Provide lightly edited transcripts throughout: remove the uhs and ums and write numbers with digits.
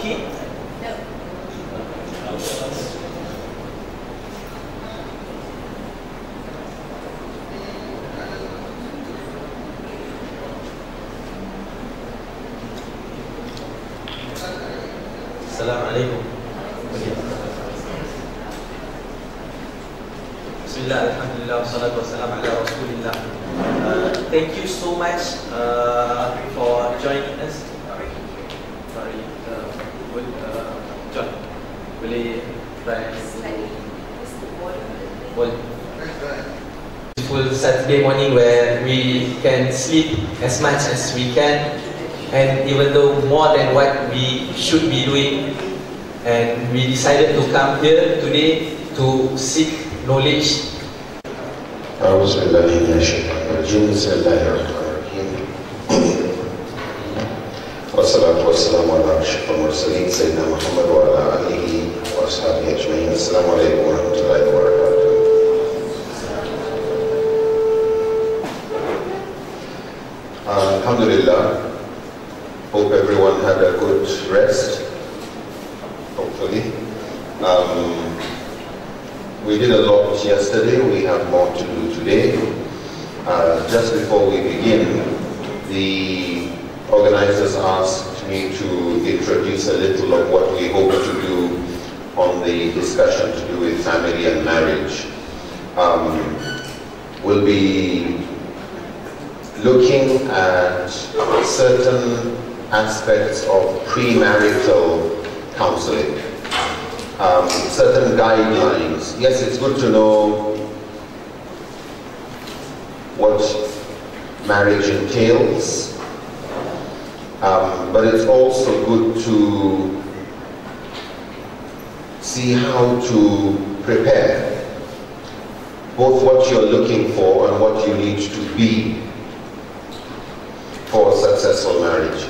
kid? No. Assalamualaikum. Bismillah, alhamdulillah, wassalatu wassalamu ala rasulillah. Thank you so much for joining us. Sorry, John, boleh try? Boleh. Beautiful Saturday morning where we can sleep as much as we can, and even though more than what we should be doing, and we decided to come here today to seek knowledge. أعوذ بالله من الشيطان الرجيم بسم الله الرحمن الرحيم والصلاة والسلام على أشرف المرسلين سيدنا محمد وعلى آله وأصحابه أجمعين. السلام عليكم ورحمة الله وبركاته. Alhamdulillah, hope everyone had a good rest, hopefully. We did a lot yesterday, we have more to do today. Just before we begin, the organizers asked me to introduce a little of what we hope to do on the discussion to do with family and marriage. We'll be looking at certain aspects of premarital counseling. Certain guidelines. Yes, it's good to know what marriage entails, but it's also good to see how to prepare both what you're looking for and what you need to be for a successful marriage.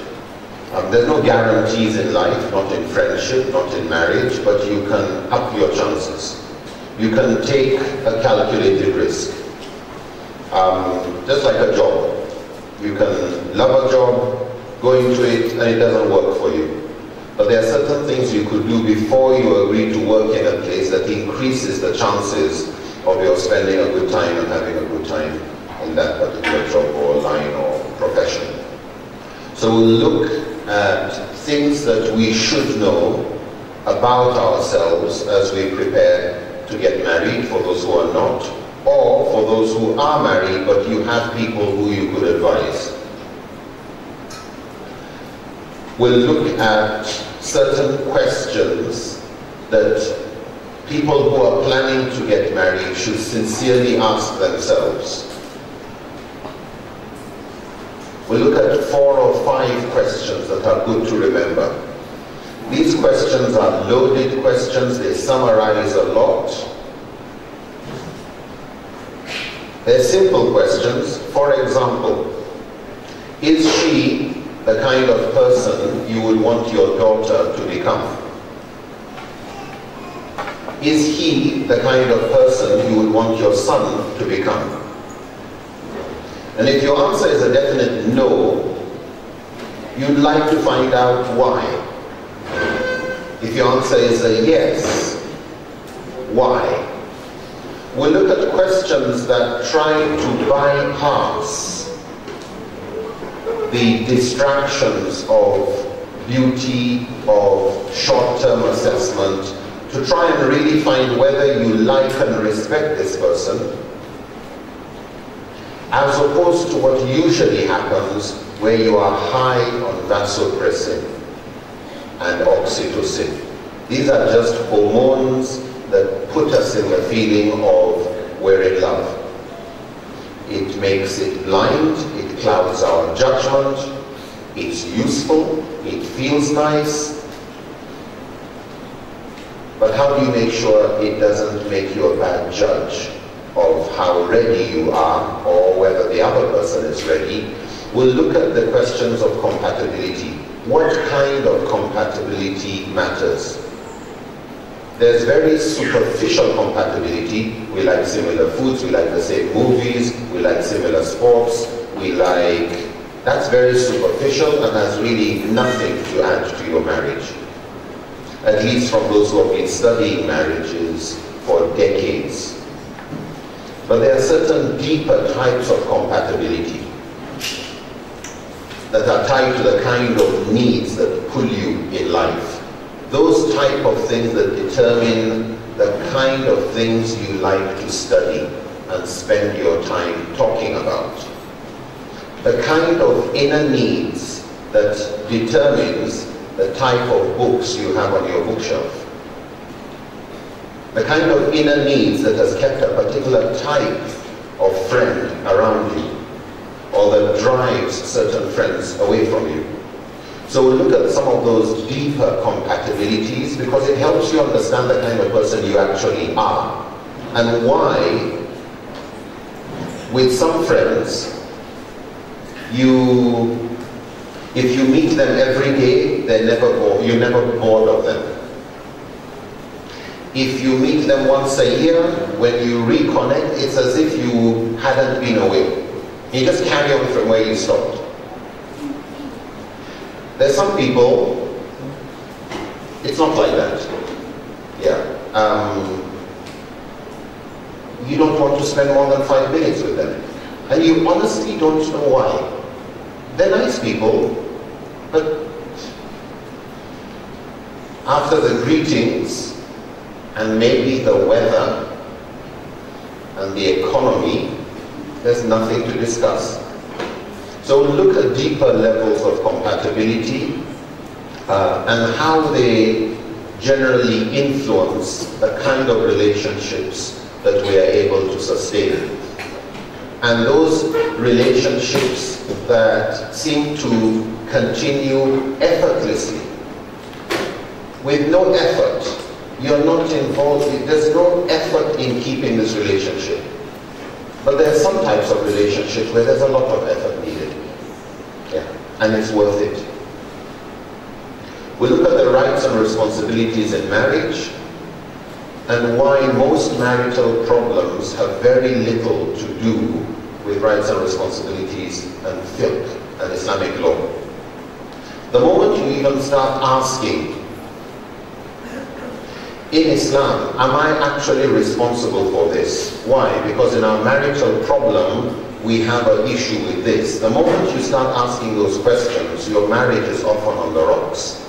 There's no guarantees in life, not in friendship, not in marriage, but you can up your chances. You can take a calculated risk. Just like a job. You can love a job, go into it, and it doesn't work for you. But there are certain things you could do before you agree to work in a place that increases the chances of your spending a good time and having a good time in that particular job or line or profession. So we'll look at things that we should know about ourselves as we prepare to get married, for those who are not, or for those who are married but you have people who you could advise. We'll look at certain questions that people who are planning to get married should sincerely ask themselves. We'll look at 4 or 5 questions that are good to remember. These questions are loaded questions, they summarize a lot. They're simple questions. For example, is she the kind of person you would want your daughter to become? Is he the kind of person you would want your son to become? And if your answer is a definite no, you'd like to find out why. If your answer is a yes, why? We'll look at questions that try to bypass the distractions of beauty, of short-term assessment, to try and really find whether you like and respect this person, as opposed to what usually happens where you are high on vasopressin and oxytocin. These are just hormones that put us in the feeling of we're in love. It makes it blind, it clouds our judgment, it's useful, it feels nice, but how do you make sure it doesn't make you a bad judge of how ready you are or whether the other person is ready? We'll look at the questions of compatibility. What kind of compatibility matters? There's very superficial compatibility. We like similar foods, we like the same movies, we like similar sports, that's very superficial and has really nothing to add to your marriage. at least from those who have been studying marriages for decades. But there are certain deeper types of compatibility that are tied to the kind of needs that pull you in life. Those type of things that determine the kind of things you like to study and spend your time talking about. The kind of inner needs that determines the type of books you have on your bookshelf. The kind of inner needs that has kept a particular type of friend around you, or that drives certain friends away from you. So we'll look at some of those deeper compatibilities because it helps you understand the kind of person you actually are and why with some friends if you meet them every day, you're never bored of them. If you meet them once a year, when you reconnect, it's as if you hadn't been away. You just carry on from where you stopped. There's some people, it's not like that. Yeah. You don't want to spend more than 5 minutes with them. And you honestly don't know why. They're nice people, but after the greetings and maybe the weather and the economy, there's nothing to discuss. So we'll look at deeper levels of compatibility and how they generally influence the kind of relationships that we are able to sustain. And those relationships that seem to continue effortlessly. With no effort, you're not involved, there's no effort in keeping this relationship. But there are some types of relationships where there's a lot of effort needed. Yeah, and it's worth it. We'll look at the rights and responsibilities in marriage and why most marital problems have very little to do with rights and responsibilities and fiqh and Islamic law. The moment you even start asking, in Islam, am I actually responsible for this? Why? Because in our marital problem, we have an issue with this. The moment you start asking those questions, your marriage is often on the rocks.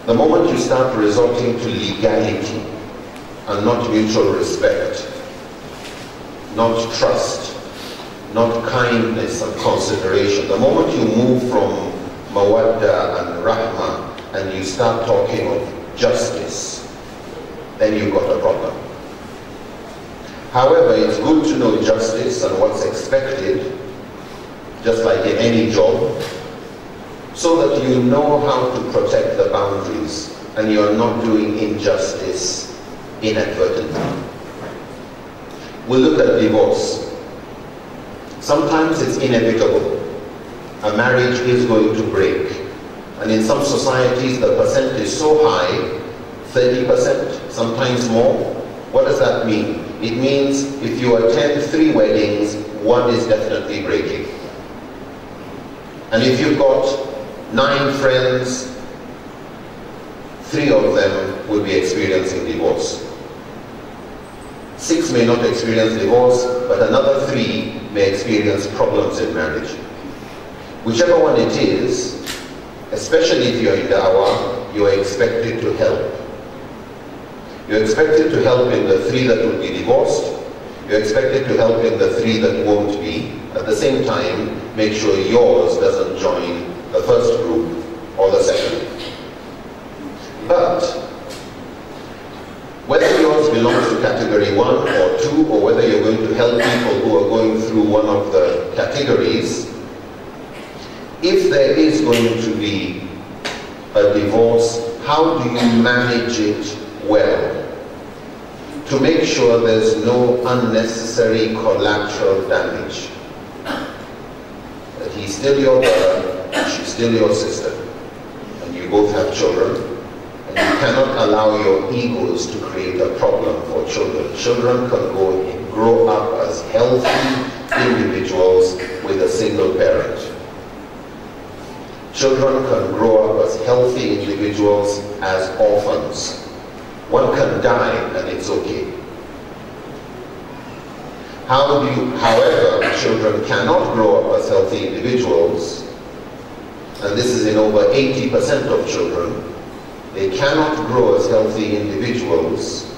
The moment you start resorting to legality and not mutual respect, not trust, not kindness and consideration, the moment you move from mawadda and rahmah and you start talking of justice, then you've got a problem. However, it's good to know justice and what's expected, just like in any job, so that you know how to protect the boundaries and you're not doing injustice inadvertently. We'll look at divorce. Sometimes it's inevitable. A marriage is going to break. And in some societies, the percent is so high, 30%, sometimes more. What does that mean? It means if you attend 3 weddings, 1 is definitely breaking. And if you've got 9 friends, 3 of them will be experiencing divorce. 6 may not experience divorce, but another 3 may experience problems in marriage. Whichever one it is, especially if you're in da'wah, you are expected to help. You're expected to help in the 3 that will be divorced. You're expected to help in the 3 that won't be. At the same time, make sure yours doesn't join the first group or the second. But whether yours belongs to category 1 or 2, or whether you're going to help people who are going through one of the categories, if there is going to be a divorce, how do you manage it well to make sure there's no unnecessary collateral damage? That he's still your brother, she's still your sister, and you both have children, and you cannot allow your egos to create a problem for children. Children can grow up as healthy individuals with a single parent. Children can grow up as towards healthy individuals as orphans. One can die and it's okay. However, children cannot grow up as healthy individuals, and this is in over 80% of children. They cannot grow as healthy individuals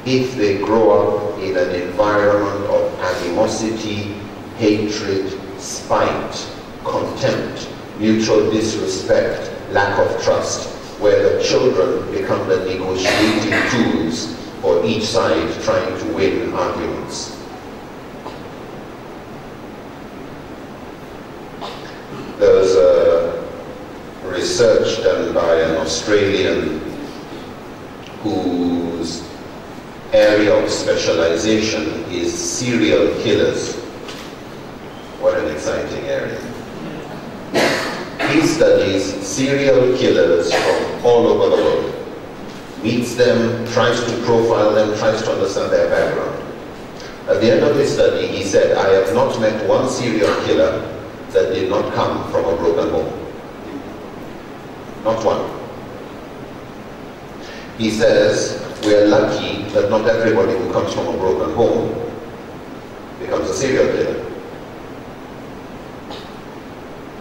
if they grow up in an environment of animosity, hatred, spite, contempt, mutual disrespect, lack of trust, where the children become the negotiating tools for each side trying to win arguments. There was a research done by an Australian whose area of specialization is serial killers. What an exciting area. He studies serial killers from all over the world, meets them, tries to profile them, tries to understand their background. At the end of his study, he said, I have not met one serial killer that did not come from a broken home. Not one. He says, we are lucky that not everybody who comes from a broken home becomes a serial killer.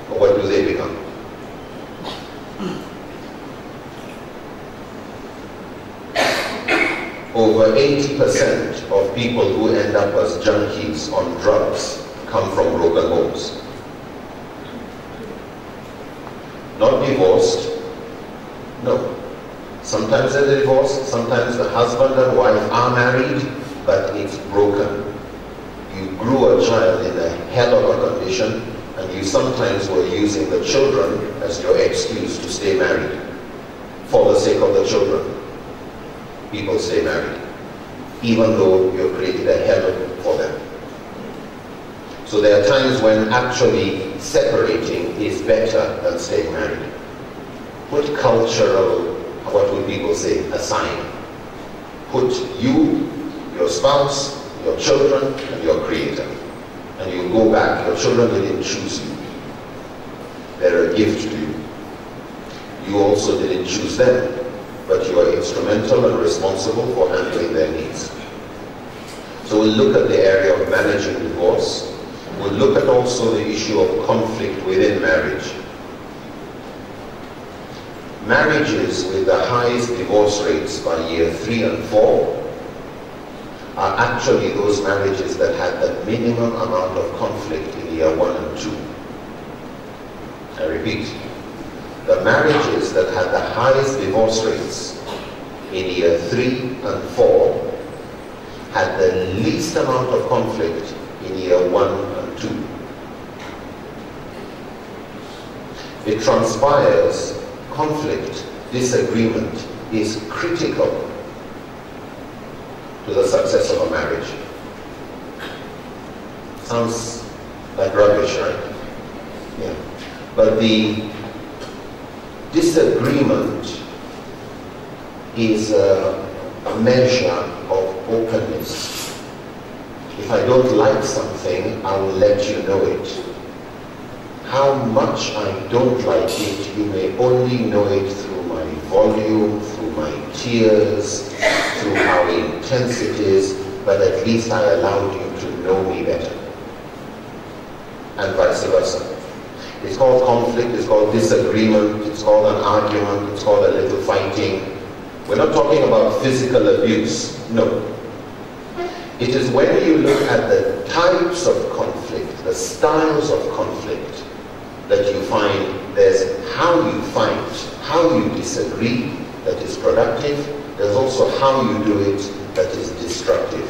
But what do they become? Over 80% of people who end up as junkies on drugs come from broken homes. Not divorced, no. Sometimes they're divorced, sometimes the husband and wife are married, but it's broken. You grew a child in a hell of a condition, and you sometimes were using the children as your excuse to stay married. For the sake of the children, people stay married, even though you've created a hell for them. So there are times when actually separating is better than staying married. Put cultural, what would people say, aside. Put you, your spouse, your children, and your creator. And you go back. Your children didn't choose you. They're a gift to you. You also didn't choose them, but you are instrumental and responsible for handling their needs. So we'll look at the area of managing divorce. We'll look at also the issue of conflict within marriage. Marriages with the highest divorce rates by year 3 and 4 are actually those marriages that had the minimum amount of conflict in year 1 and 2. I repeat, the marriages that had the highest divorce rates in year 3 and 4 had the least amount of conflict in year 1 and 2. It transpires conflict, disagreement is critical to the success of a marriage. Sounds like rubbish, right? Yeah. But the disagreement is a measure of openness. If I don't like something, I will let you know it. How much I don't like it, you may only know it through my volume, through my tears, through how intense it is, but at least I allowed you to know me better. And vice versa. It's called conflict, it's called disagreement, it's called an argument, it's called a little fighting. We're not talking about physical abuse, no. It is when you look at the types of conflict, the styles of conflict, that you find there's how you fight, how you disagree that is productive, there's also how you do it that is destructive.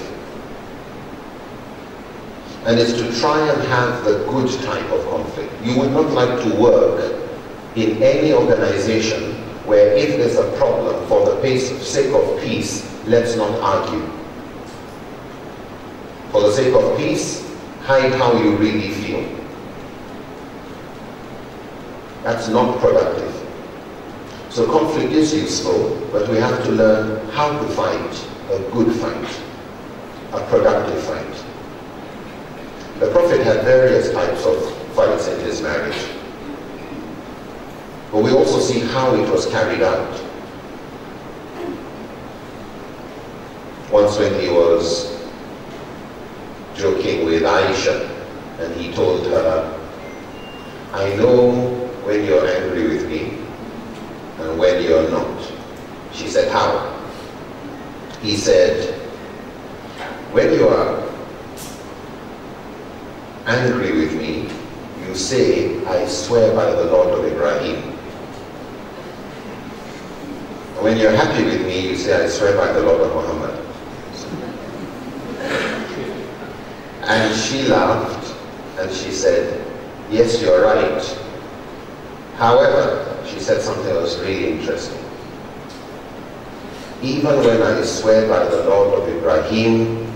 And it's to try and have the good type of conflict. You would not like to work in any organization where if there's a problem, for the sake of peace, let's not argue. For the sake of peace, hide how you really feel. That's not productive. So conflict is useful, but we have to learn how to fight a good fight, a productive fight. The Prophet had various types of fights in his marriage. but we also see how it was carried out. Once when he was joking with Aisha, and he told her, I know when you're angry with me and when you're not. She said, how? He said, when you are angry with me, you say, I swear by the Lord of Ibrahim. And when you're happy with me, you say, I swear by the Lord of Muhammad. And she laughed and she said, yes, you're right. However, she said something that was really interesting. Even when I swear by the Lord of Ibrahim,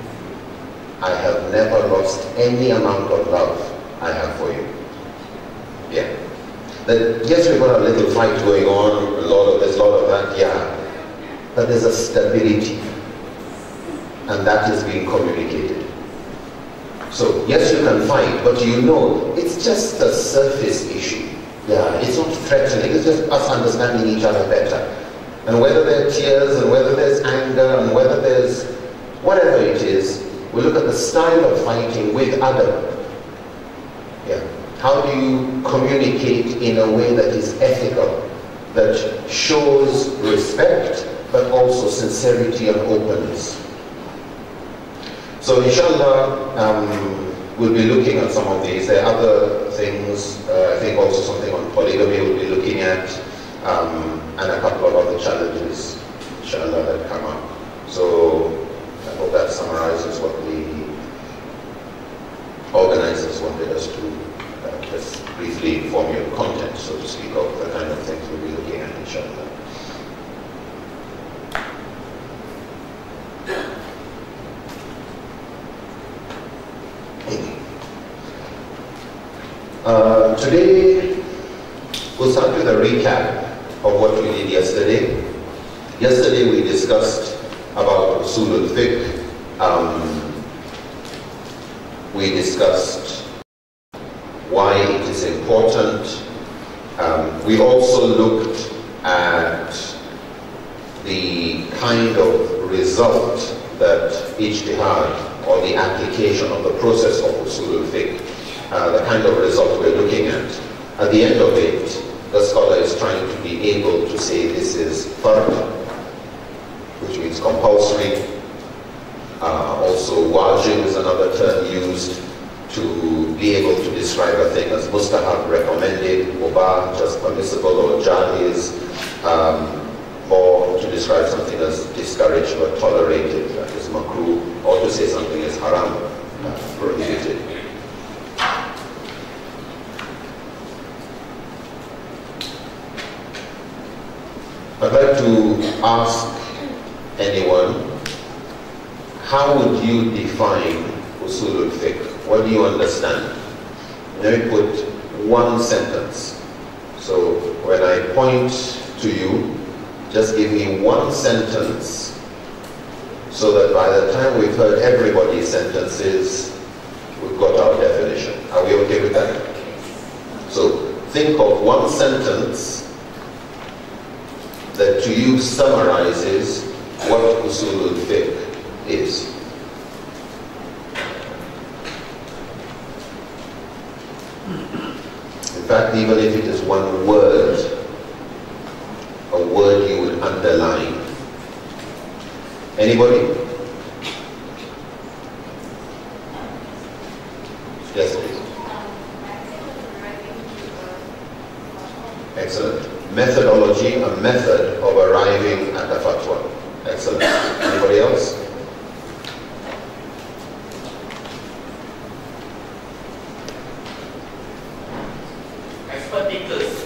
I have never lost any amount of love I have for you. Yeah. Yes, we've got a little fight going on, there's a lot of that, yeah. But there's a stability, and that is being communicated. So, yes, you can fight, but you know, it's just a surface issue. Yeah, it's not threatening, it's just us understanding each other better. And whether there are tears, and whether there's anger, and whether there's whatever it is, we look at the style of fighting with Adam. Yeah. How do you communicate in a way that is ethical, that shows respect, but also sincerity and openness? So inshallah, we'll be looking at some of these. There are other things, I think also something on polygamy we'll be looking at, and a couple of other challenges, inshallah, that come up. So I hope that summarizes what the organizers wanted us to just briefly inform you of content, so to speak, of the kind of things we'll be looking at, inshallah. Today, we'll start with a recap of what we did yesterday. Yesterday we discussed about usul al-fiqh. We discussed why it is important. We also looked at the kind of result that ijtihad, or the application of the process of usul al-fiqh, the kind of result we're looking at. At the end of it, the scholar is trying to be able to say this is fard, which means compulsory. Also wajib is another term used to be able to describe a thing as mustahab, recommended, mubah, just permissible, or jaiz, or to describe something as discouraged or tolerated, that is makruh, or to say something as haram, prohibited. I'd like to ask anyone, how would you define usul al-fiqh? What do you understand? Let me put one sentence. So when I point to you, just give me one sentence, so that by the time we've heard everybody's sentences, we've got our definition. Are we okay with that? So think of one sentence that to you summarizes what usul al-fiqh is. In fact, even if it is one word, a word you would underline. Anybody? Yes, please. Excellent. Methodology, a method of arriving at a fatwa. Excellent. Anybody else? Expert thinkers.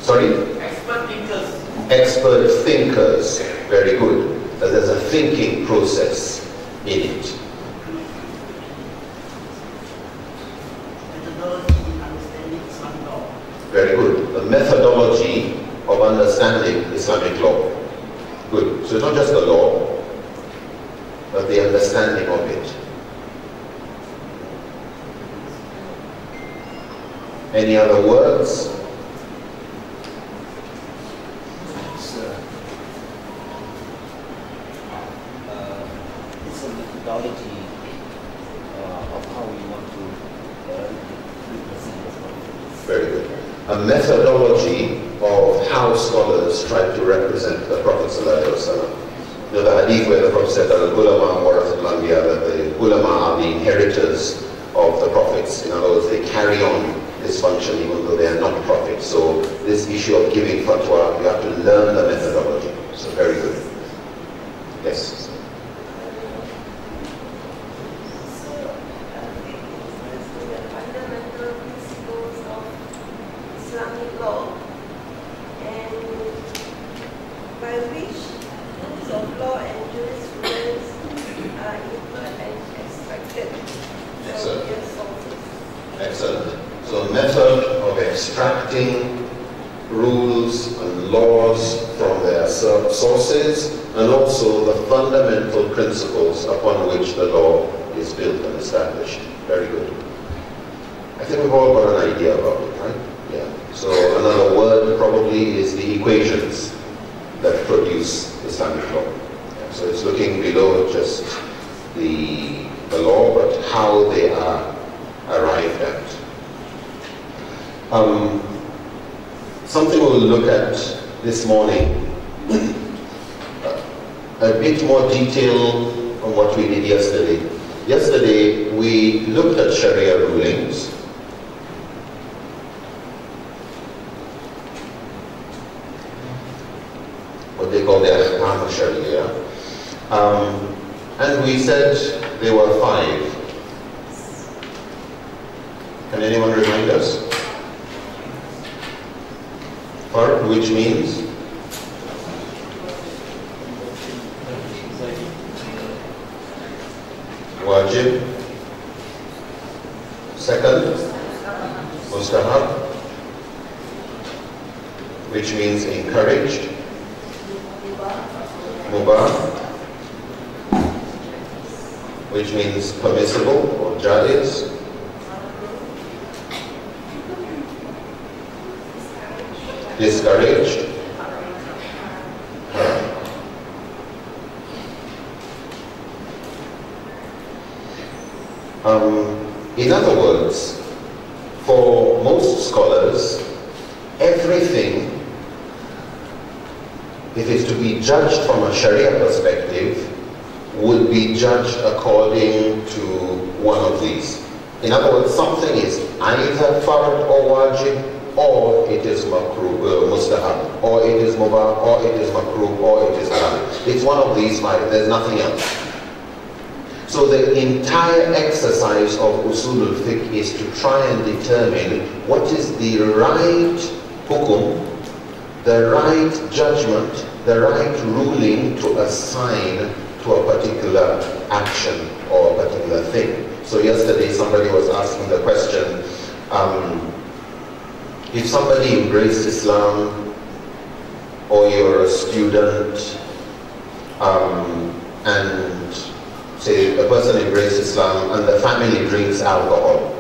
Sorry? Expert thinkers. Expert thinkers. Very good. That there's a thinking process in it. Methodology in understanding Islamic law. Very good. The methodology of understanding Islamic law. Good. So it's not just the law, but the understanding of it. Any other words? a methodology of how scholars try to represent the Prophet ﷺ. You know, the hadith where the Prophet said that the ulama warathatul anbiya, that the ulama are the inheritors of the prophets. In other words, they carry on this function even though they are not prophets. So this issue of giving fatwa, you have to learn the methodology. So very good. Yes. Excellent. So a method of extracting rules and laws from their sources, and also the fundamental principles upon which the law is built and established. Very good. I think we've all got an idea about it, right? Yeah. So another word probably is the equations that produce Islamic law. Yeah. So it's looking below just the law, but how they are arrived at. Something we'll look at this morning, a bit more detail on what we did yesterday. Yesterday we looked at Sharia rulings. What they call the Ahkam Sharia. And we said there were 5. Can anyone remind us? Fard, which means? Wajib. Second, Mustahab, which means encouraged. Mubah, which means permissible or jaiz. Discouraged. In other words, for most scholars, everything, if it's to be judged from a Sharia perspective, would be judged according to one of these. In other words, something is either fard or wajib, or it is makruh, mustahab, or it is mubah, or it is makruh, or it is haram. It's one of these 5, there's nothing else. So the entire exercise of usul al-fiqh is to try and determine what is the right hukum, the right judgment, the right ruling to assign to a particular action or a particular thing. So yesterday somebody was asking the question, if somebody embraced Islam, or you're a student, and say a person embraced Islam and the family drinks alcohol,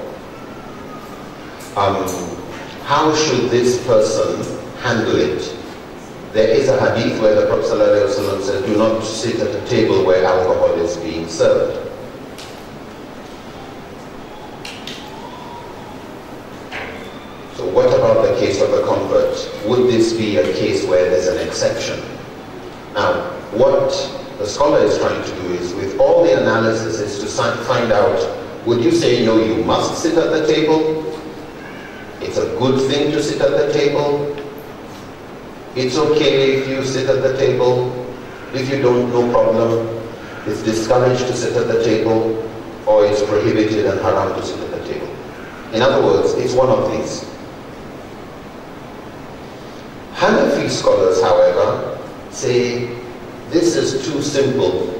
how should this person handle it? There is a hadith where the Prophet ﷺ said, do not sit at a table where alcohol is being served. So what about the case of a convert? Would this be a case where there's an exception? Now, what the scholar is trying to do is, with all the analysis, is to find out, would you say, no, you must sit at the table? It's a good thing to sit at the table? It's okay if you sit at the table. If you don't, no problem. It's discouraged to sit at the table, or it's prohibited and haram to sit at the table. In other words, it's one of these. Hanafi scholars, however, say this is too simple.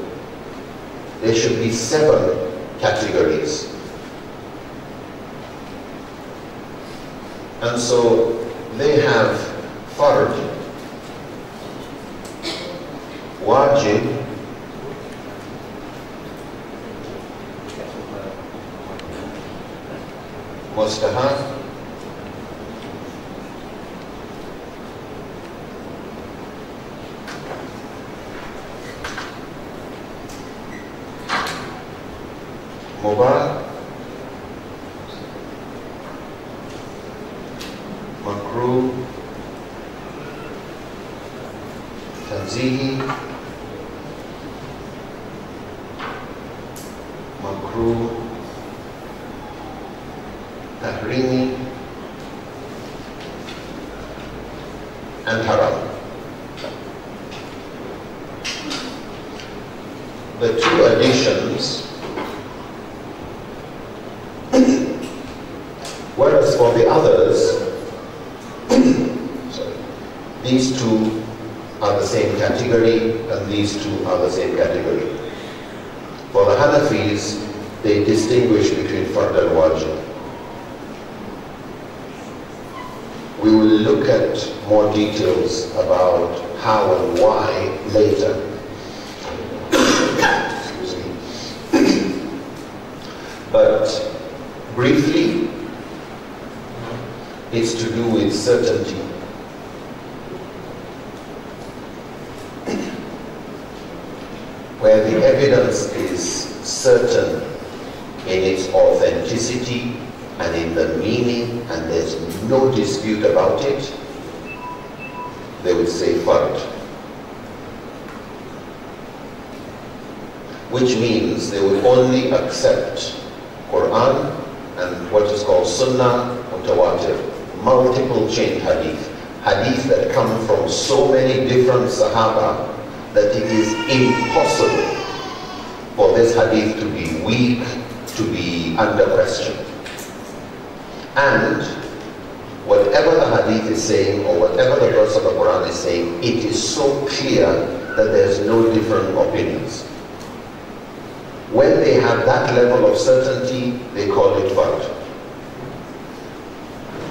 There should be 7 categories. And so they have fard, wajib, mustahab, mubah, makruh, makruh, tanzihi, makruh, tahrimi, and haram. The two additions, whereas for the others, these two are the same category and these two are the same category. For the Hanafis, they distinguish between fard and wajib. We will look at more details about how and why later. Excuse me. But briefly, it's to do with certainty. Where the evidence is certain in its authenticity and in the meaning, and there's no dispute about it, they would say fard. Which means they would only accept Quran and what is called Sunnah Mutawatir, multiple chain hadith, hadith that come from so many different Sahaba that it is impossible for this hadith to be weak, to be under question. And whatever the hadith is saying or whatever the verse of the Quran is saying, it is so clear that there's no different opinions. When they have that level of certainty, they call it fard.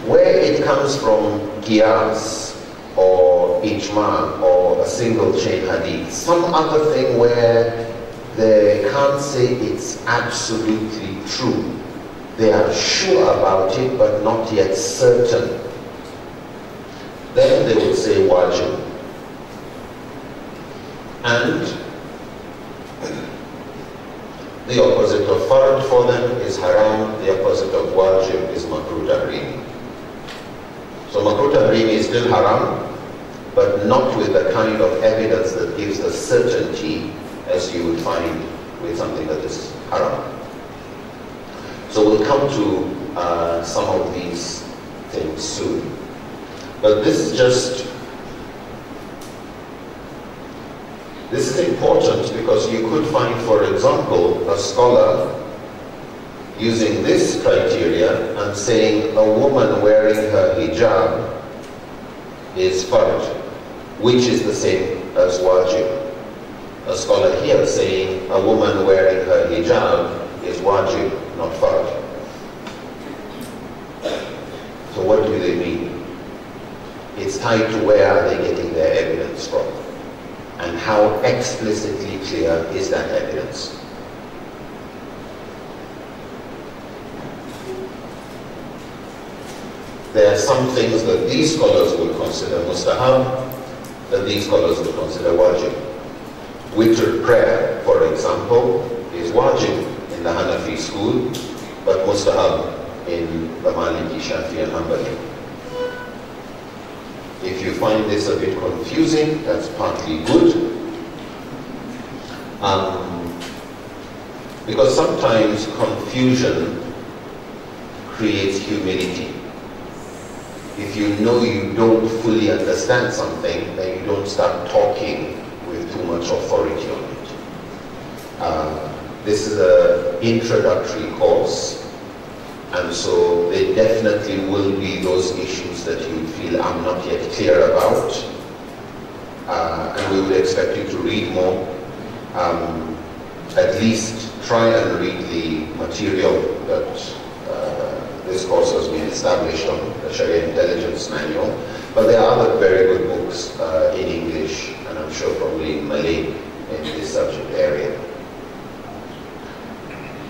Where it comes from qiyas or ijma or a single chain hadith, some other thing where they can't say it's absolutely true. They are sure about it but not yet certain. Then they would say wajib. And the opposite of fard for them is haram, the opposite of wajib is makruh tahrim. So makruh tahrim is still haram, but not with the kind of evidence that gives the certainty as you would find with something that is haram. So we'll come to some of these things soon. But this is important because you could find, for example, a scholar using this criteria and saying a woman wearing her hijab is fard, which is the same as wajib. A scholar here saying a woman wearing her hijab is wajib, not fard. So what do they mean? It's tied to where are they getting their evidence from, and how explicitly clear is that evidence. There are some things that these scholars will consider mustahab, that these scholars will consider wajib. Witr prayer, for example, is wajib in the Hanafi school, but mustahab in the Maliki, Shafi and Hanbali. If you find this a bit confusing, that's partly good. Because sometimes confusion creates humility. If you know you don't fully understand something, then you don't start talking with too much authority on it. This is an introductory course, and so there definitely will be those issues that you feel I'm not yet clear about, and we would expect you to read more. At least try and read the material that this course has been established on, the Sharia Intelligence Manual, but there are other very good books in English, and I'm sure probably in Malay in this subject area.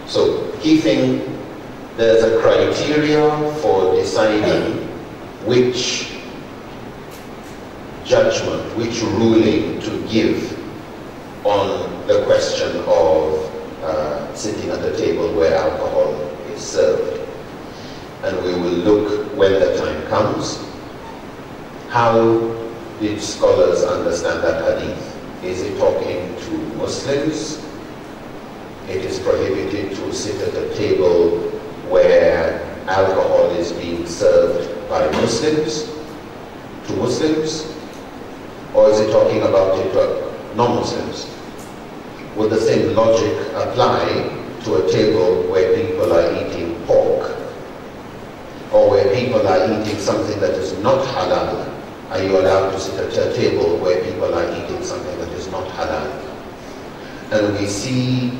So, key thing, there's a criteria for deciding which judgment, which ruling to give on the question of sitting at a table where alcohol is served. And we will look when the time comes how did scholars understand that hadith? Is it talking to Muslims? It is prohibited to sit at a table where alcohol is being served by Muslims, to Muslims? Or is it talking about it to non-Muslims? Would the same logic apply to a table where people are eating pork, or where people are eating something that is not halal? Are you allowed to sit at a table where people are eating something that is not halal? And we see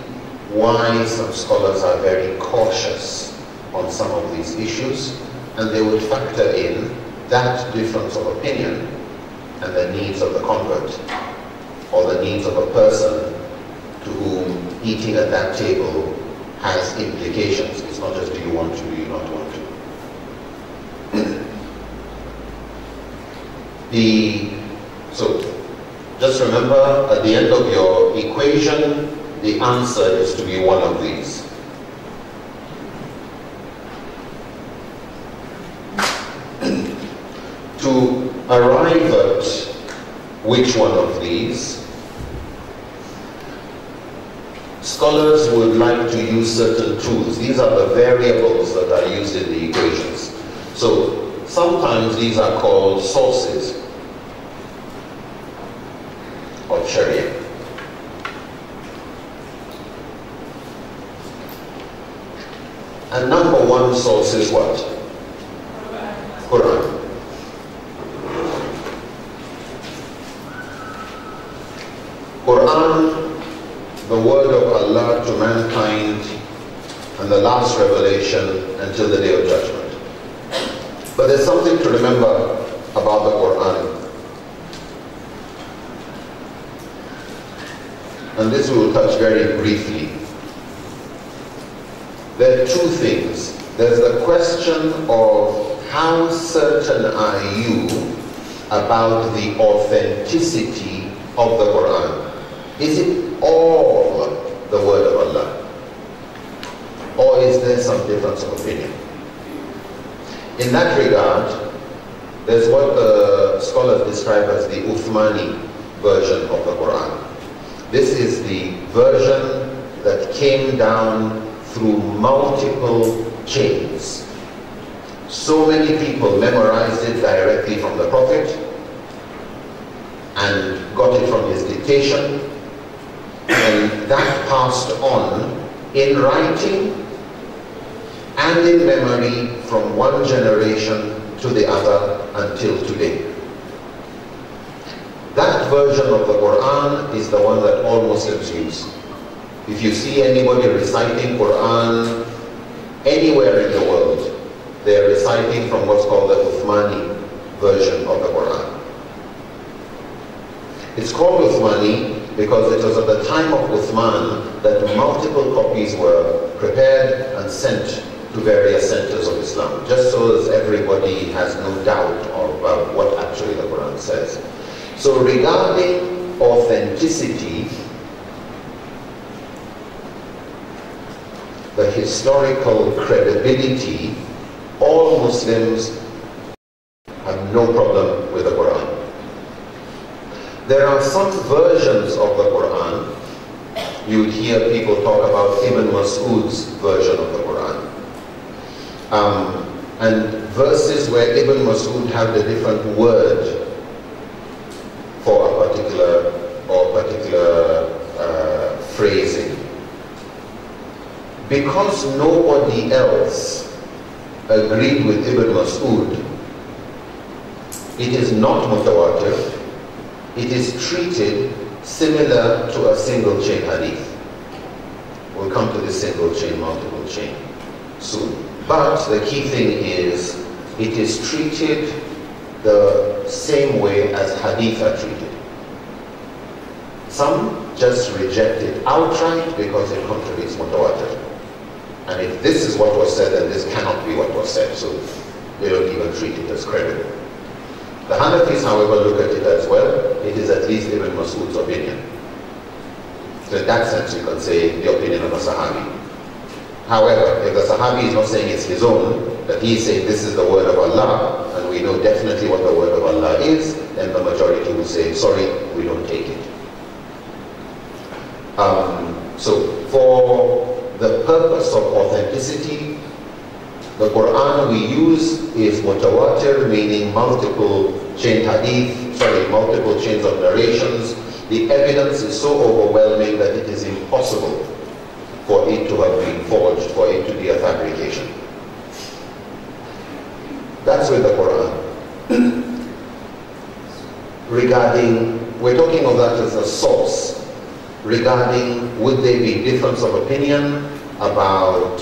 why some scholars are very cautious on some of these issues, and they would factor in that difference of opinion and the needs of the convert, or the needs of a person to whom eating at that table has implications. It's not just do you want to, do you not want to. So just remember, at the end of your equation, the answer is to be one of these. To arrive at which one of these, scholars would like to use certain tools. These are the variables that are used in the equations. So sometimes these are called sources of Sharia. And number one source is what? Quran. Quran, the word of Allah to mankind, and the last revelation until the Day of Judgment. But there's something to remember about the Quran. And this we will touch very briefly. There are two things. There's the question of how certain are you about the authenticity of the Quran. Is it all the word of Allah? Or is there some difference of opinion? In that regard, there's what the scholars describe as the Uthmani version of the Quran. This is the version that came down through multiple chains. So many people memorized it directly from the Prophet and got it from his dictation, and that passed on in writing and in memory from one generation to the other until today. That version of the Quran is the one that all Muslims use. If you see anybody reciting Quran anywhere in the world, they are reciting from what's called the Uthmani version of the Quran. It's called Uthmani because it was at the time of Uthman that multiple copies were prepared and sent to various centers of Islam, just so that everybody has no doubt about what actually the Quran says. So regarding authenticity, the historical credibility, all Muslims have no problem with the Quran. There are some versions of the Quran, you would hear people talk about Ibn Mas'ud's version of the Quran. And verses where Ibn Mas'ud had a different word for a particular phrasing. Because nobody else agreed with Ibn Mas'ud, it is not mutawatir. It is treated similar to a single chain hadith. We'll come to the single chain, multiple chain soon. But the key thing is, it is treated the same way as hadith are treated. Some just reject it outright because it contradicts mutawatir. And if this is what was said, then this cannot be what was said, so they don't even treat it as credible. The Hanafis, however, look at it as well. It is at least Ibn Mas'ud's opinion. So in that sense, you can say the opinion of a Sahabi. However, if the Sahabi is not saying it's his own, that he is saying this is the word of Allah, and we know definitely what the word of Allah Rasulullah is, then the majority will say, sorry, we don't take it. So for the purpose of authenticity, the Quran we use is mutawatir, meaning multiple chain hadith, multiple chains of narrations. The evidence is so overwhelming that it is impossible for it to have been forged, for it to be a fabrication. That's with the Quran. Regarding, we're talking of that as a source. Regarding would there be difference of opinion about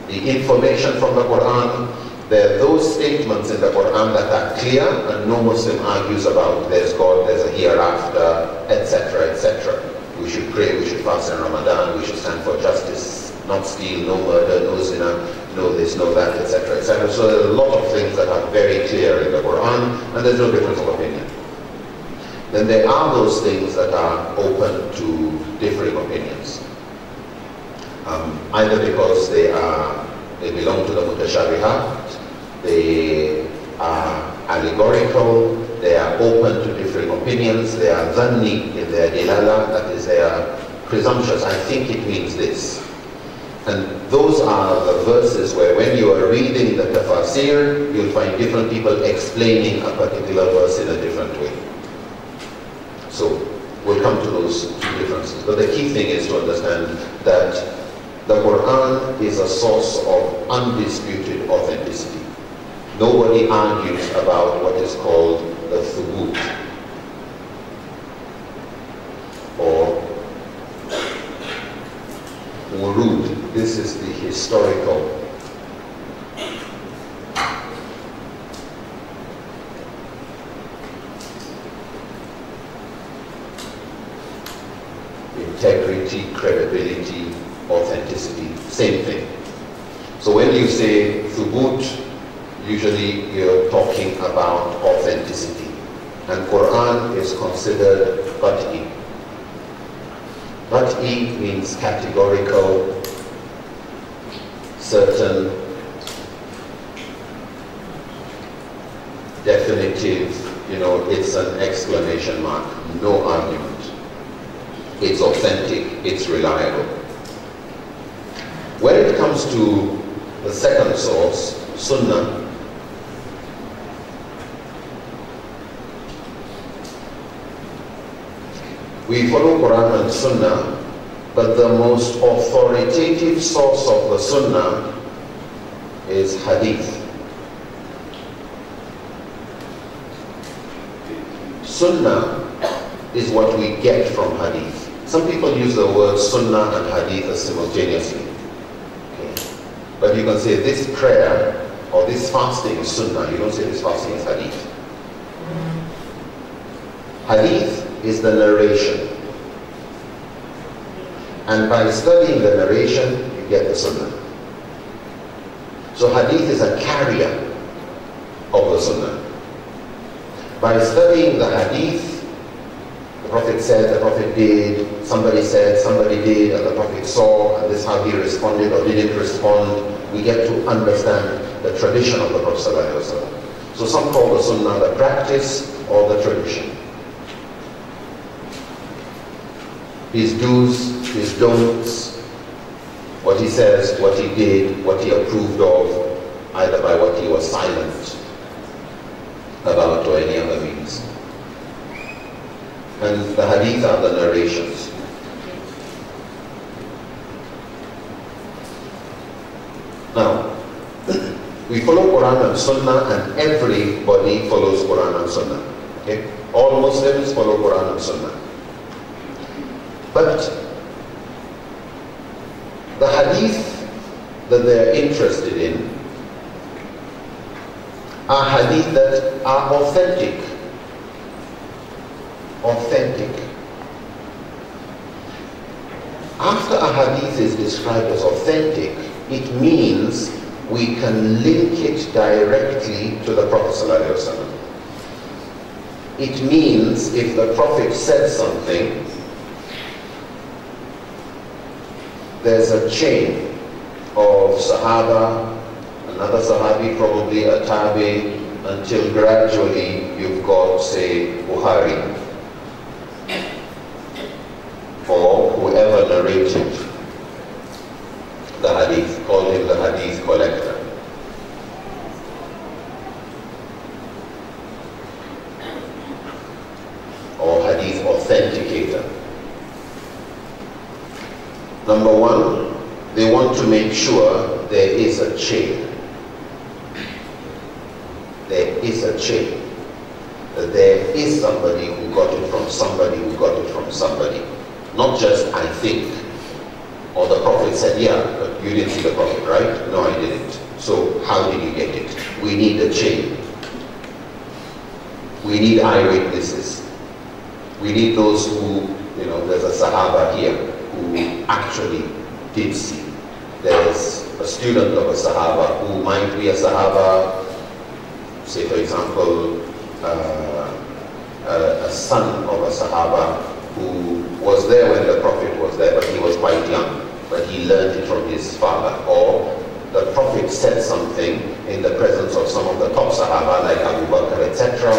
the information from the Quran, there are those statements in the Quran that are clear and no Muslim argues about. There's God, there's a hereafter, etc., etc. We should pray, we should fast in Ramadan, we should stand for justice, not steal, no murder, no zina, no this, no that, etc., etc. So there are a lot of things that are very clear in the Quran and there's no difference of opinion. Then there are those things that are open to differing opinions. Either because they belong to the mutashabihat, they are allegorical, they are open to differing opinions, they are dhanni in their dilala, that is they are presumptuous, I think it means this. And those are the verses where when you are reading the tafsir, you'll find different people explaining a particular verse in a different way. So we'll come to those two differences. But the key thing is to understand that the Quran is a source of undisputed authenticity. Nobody argues about what is called the thubut or wurud. This is the historical integrity, credibility, authenticity, same thing. So when you say thubut, usually you're talking about authenticity. And Quran is considered qat'i. Qat'i means categorical, certain, definitive, it's an exclamation mark, no argument. It's authentic, it's reliable. When it comes to the second source, Sunnah, we follow Quran and Sunnah, but the most authoritative source of the Sunnah is Hadith. Sunnah is what we get from Hadith. Some people use the word Sunnah and Hadith simultaneously. Okay. But you can say this prayer or this fasting is Sunnah. You don't say this fasting is Hadith. Hadith is the narration. And by studying the narration, you get the Sunnah. So Hadith is a carrier of the Sunnah. By studying the Hadith, the Prophet said, the Prophet did, somebody said, somebody did, and the Prophet saw, and this is how he responded or didn't respond, we get to understand the tradition of the Prophet ﷺ. So some call the Sunnah the practice or the tradition. His do's, his don'ts, what he says, what he did, what he approved of, either by what he was silent about or any other means. And the hadith are the narrations. Now, we follow Quran and Sunnah, and everybody follows Quran and Sunnah. Okay? All Muslims follow Quran and Sunnah. But the hadith that they're interested in are hadith that are authentic. Authentic. After a hadith is described as authentic, it means we can link it directly to the Prophet ﷺ. It means if the Prophet said something, there's a chain of Sahaba, another Sahabi, probably a Tabi, until gradually you've you've got, say, Bukhari, or whoever narrated the hadith, called him the hadith collector. Or hadith authenticator. Number one, they want to make sure there is a chain. There is a chain. That there is somebody who got it from somebody who got it from somebody. Not just, I think, or the Prophet said, yeah, but you didn't see the Prophet, right? No, I didn't. So how did you get it? We need a chain. We need eyewitnesses. We need those who, there's a Sahaba here who actually did see. There's a student of a Sahaba who might be a Sahaba, say for example, a son of a Sahaba who was there when the Prophet was there, but he was quite young, but he learned it from his father. Or the Prophet said something in the presence of some of the top Sahaba like Abu Bakr, etc.,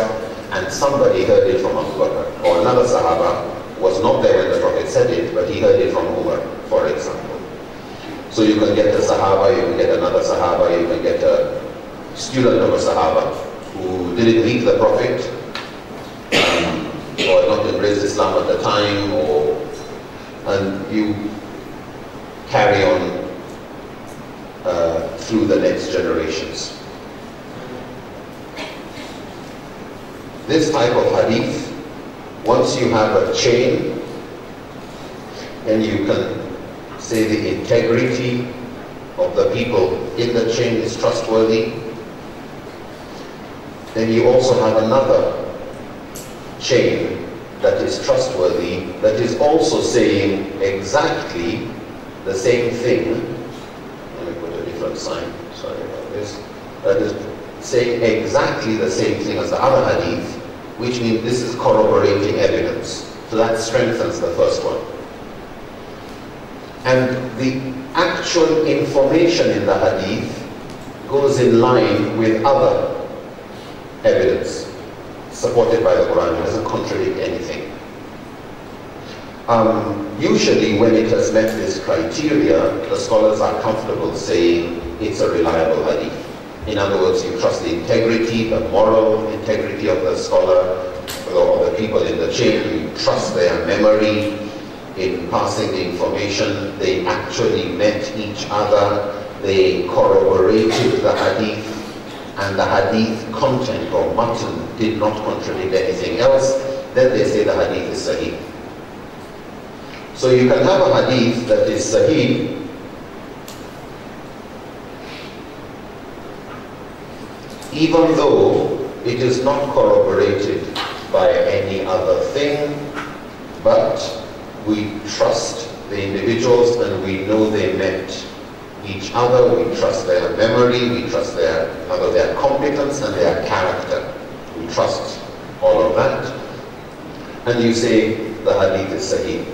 and somebody heard it from Abu Bakr. Or another Sahaba was not there when the Prophet said it, but he heard it from Umar, for example. So you can get a Sahaba, you can get another Sahaba, you can get a student of a Sahaba who didn't meet the Prophet, or not embraced Islam at the time, and you carry on through the next generations. This type of hadith, once you have a chain, and you can say the integrity of the people in the chain is trustworthy, then you also have another chain that is trustworthy, that is also saying exactly the same thing. Let me put a different sign, sorry about this. That is saying exactly the same thing as the other hadith, which means this is corroborating evidence. So that strengthens the first one. And the actual information in the hadith goes in line with other evidence supported by the Quran. It doesn't contradict anything. Usually when it has met this criteria, the scholars are comfortable saying it's a reliable hadith. In other words, you trust the integrity, the moral integrity of the scholar, or the people in the chain. You trust their memory in passing the information. They actually met each other. They corroborated the hadith, and the hadith content or matan did not contradict anything else. Then they say the hadith is sahih. So you can have a hadith that is sahih, even though it is not corroborated by any other thing, but we trust the individuals and we know they met each other, we trust their memory, we trust their competence and their character. We trust all of that. And you say the hadith is sahih.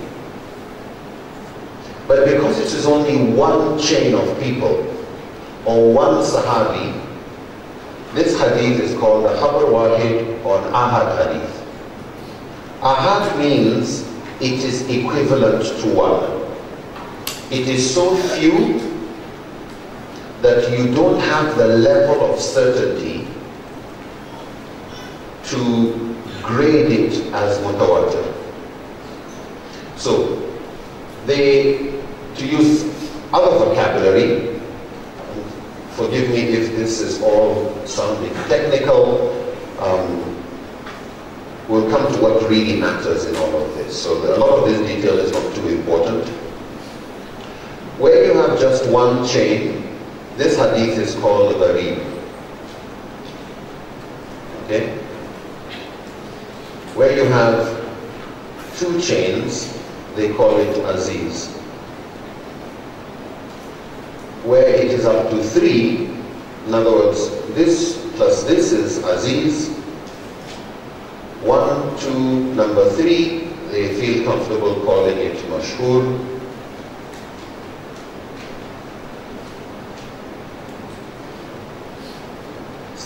But because it is only one chain of people, or one sahabi, this hadith is called the Khabar Wahid or Ahad hadith. Ahad means it is equivalent to one. It is so few that you don't have the level of certainty to grade it as mutawatir. So, to use other vocabulary, forgive me if this is all sounding technical, we'll come to what really matters in all of this. So a lot of this detail is not too important. Where you have just one chain, this hadith is called gharib. Okay? Where you have two chains, they call it aziz. Where it is up to three, in other words, this plus this is aziz. 1, 2, number 3, they feel comfortable calling it mashhur.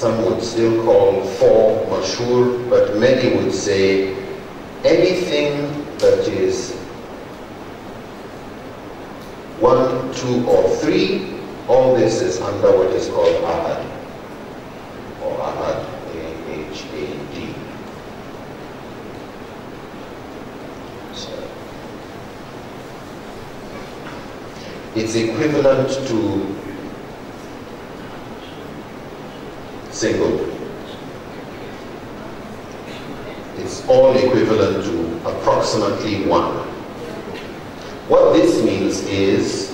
some would still call 4 mashhur, but many would say anything that is 1, 2, or 3, all this is under what is called Ahad, or Ahad, A-H-A-D. It's equivalent to single. It's all equivalent to approximately 1. What this means is,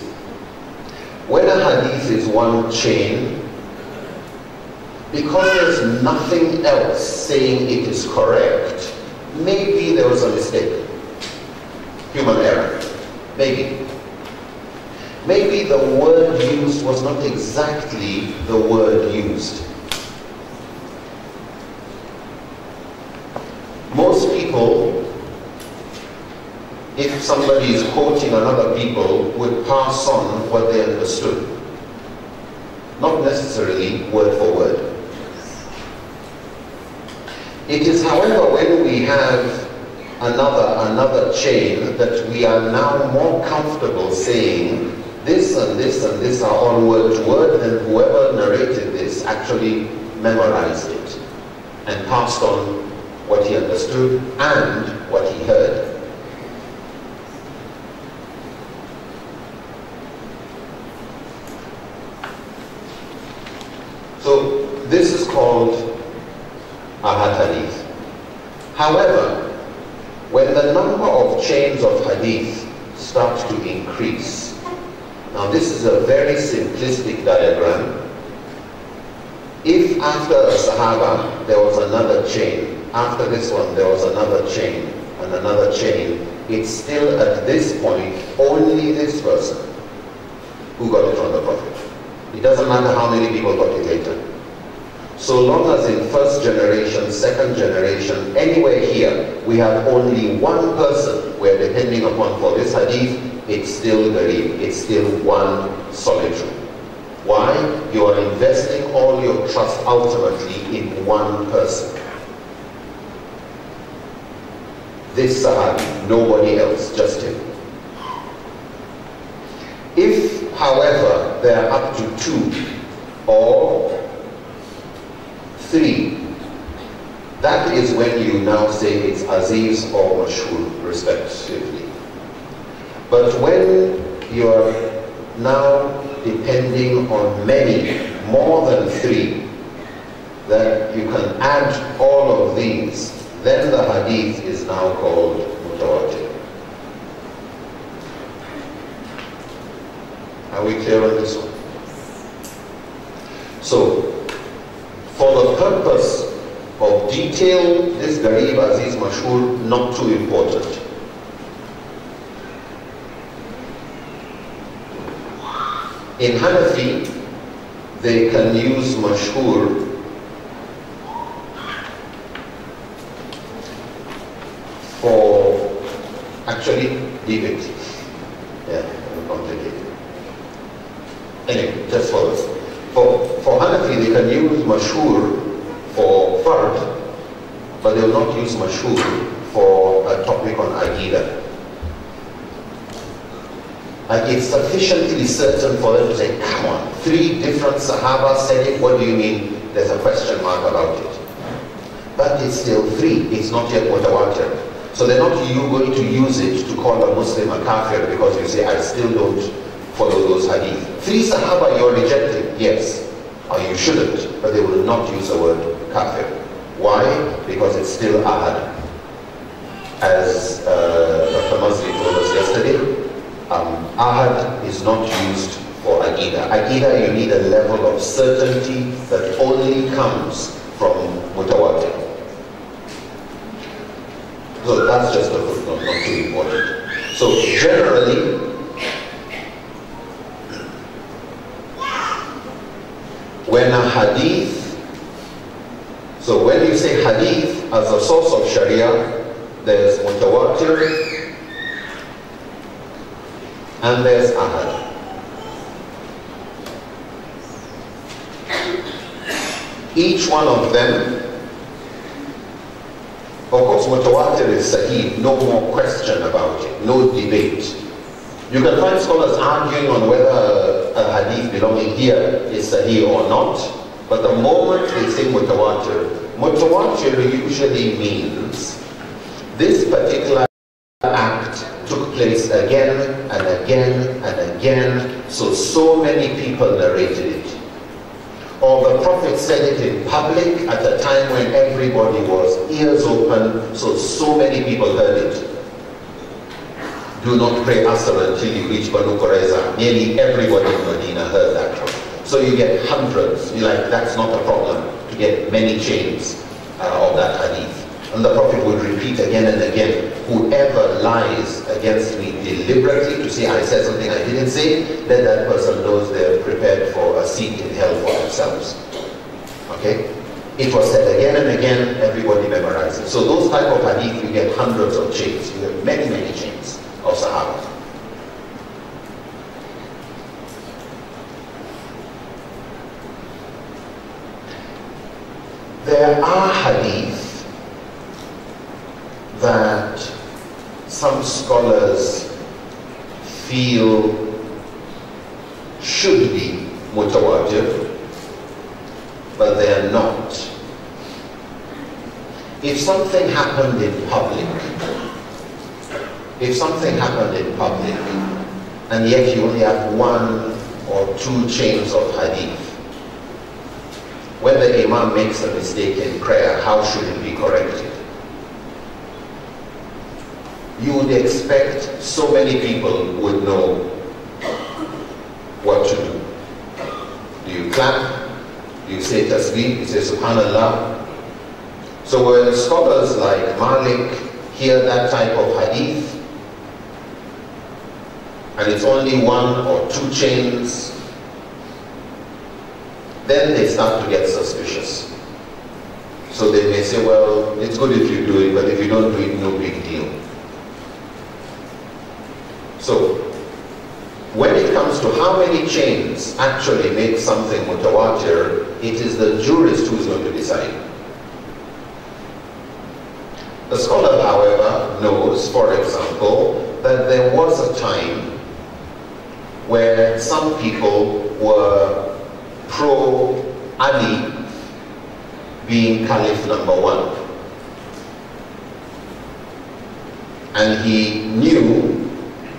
when a hadith is one chain, because there's nothing else saying it is correct, maybe there was a mistake. Human error. Maybe. Maybe the word used was not exactly the word used. Most people, if somebody is quoting another people, would pass on what they understood. Not necessarily word for word. It is, however, when we have another chain that we are now more comfortable saying this and this and this are all word to word, and whoever narrated this actually memorized it and passed on what he understood and what he heard. So this is called Ahad Hadith. However, when the number of chains of Hadith starts to increase, now this is a very simplistic diagram. If after a Sahaba there was another chain, after this one there was another chain and another chain, it's still at this point only this person who got it from the Prophet. It doesn't matter how many people got it later. So long as in first generation, second generation, anywhere here, we have only one person we're depending upon for this hadith, it's still gharib, it's still one solitary. Why? You are investing all your trust ultimately in one person. This Sahabi, nobody else, just him. If, however, they are up to 2 or 3, that is when you now say it's Aziz or Mashhur, respectively. But when you are now depending on many, more than 3, that you can add all of these, then the hadith is now called mutawatir. Are we clear on this one? So, for the purpose of detail, this Gharib, Aziz, Mashhur, not too important. In Hanafi, they can use Mashhur for, actually, leave it. Yeah, complicated. Anyway, just for this. For Hanafi, they can use Mashhur for Fard, but they will not use Mashhur for a topic on Aqidah. Like, it's sufficiently certain for them to say, come on, 3 different Sahaba said it, what do you mean? There's a question mark about it. But it's still 3, it's not yet mutawatir. So they're not going to use it to call a Muslim a kafir because you say, I still don't follow those hadith. 3 Sahaba you're rejecting, yes, or you shouldn't, but they will not use the word kafir. Why? Because it's still ahad. As Dr. Mazli told us yesterday, ahad is not used for Aqidah. Aqidah, you need a level of certainty that only comes from mutawatir. So that's just a footnote, not too important. So generally, when a hadith, so when you say hadith as a source of Sharia, there's mutawatir and there's ahad. Each one of them, of course, mutawatir is sahih, no more question about it, no debate. You can find scholars arguing on whether a hadith belonging here is sahih or not, but the moment they say mutawatir, mutawatir usually means this particular act took place again and again and again, so many people narrated it. Or the Prophet said it in public at a time when everybody was ears open, so many people heard it. Do not pray Asr until you reach Banu Qurayza. Nearly everybody in Medina heard that. So you get hundreds. You're like, that's not a problem, to get many chains of that hadith. And the Prophet would repeat again and again, whoever lies against me deliberately to say I said something I didn't say, then that person knows they're prepared for a seat in hell for themselves. Okay? It was said again and again, everybody memorizes. So those type of hadith, you get hundreds of chains. You get many, many chains of Sahaba. There are hadith that some scholars feel should be mutawatir, but they are not. If something happened in public, and yet you only have one or two chains of hadith, when the Imam makes a mistake in prayer, how should it be corrected? You would expect so many people would know what to do. Do you clap? Do you say tasbih? Do you say subhanallah? So when scholars like Malik hear that type of hadith, and it's only one or two chains, then they start to get suspicious. So they may say, well, it's good if you do it, but if you don't do it, no big deal. So, when it comes to how many chains actually make something mutawatir, it is the jurist who is going to decide. The scholar, however, knows, for example, that there was a time where some people were pro-Ali being Caliph number 1. And he knew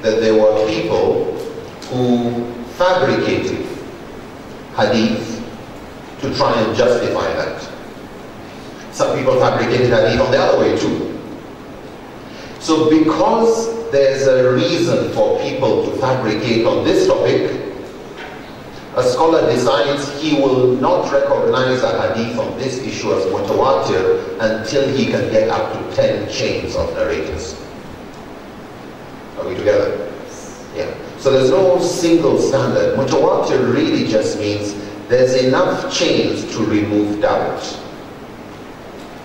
that there were people who fabricated hadith to try and justify that. Some people fabricated hadith on the other way too. So because there's a reason for people to fabricate on this topic, a scholar decides he will not recognize a hadith on this issue as mutawatir until he can get up to 10 chains of narrators. Are we together? Yeah. So there's no single standard. Mutawatir really just means there's enough chains to remove doubt.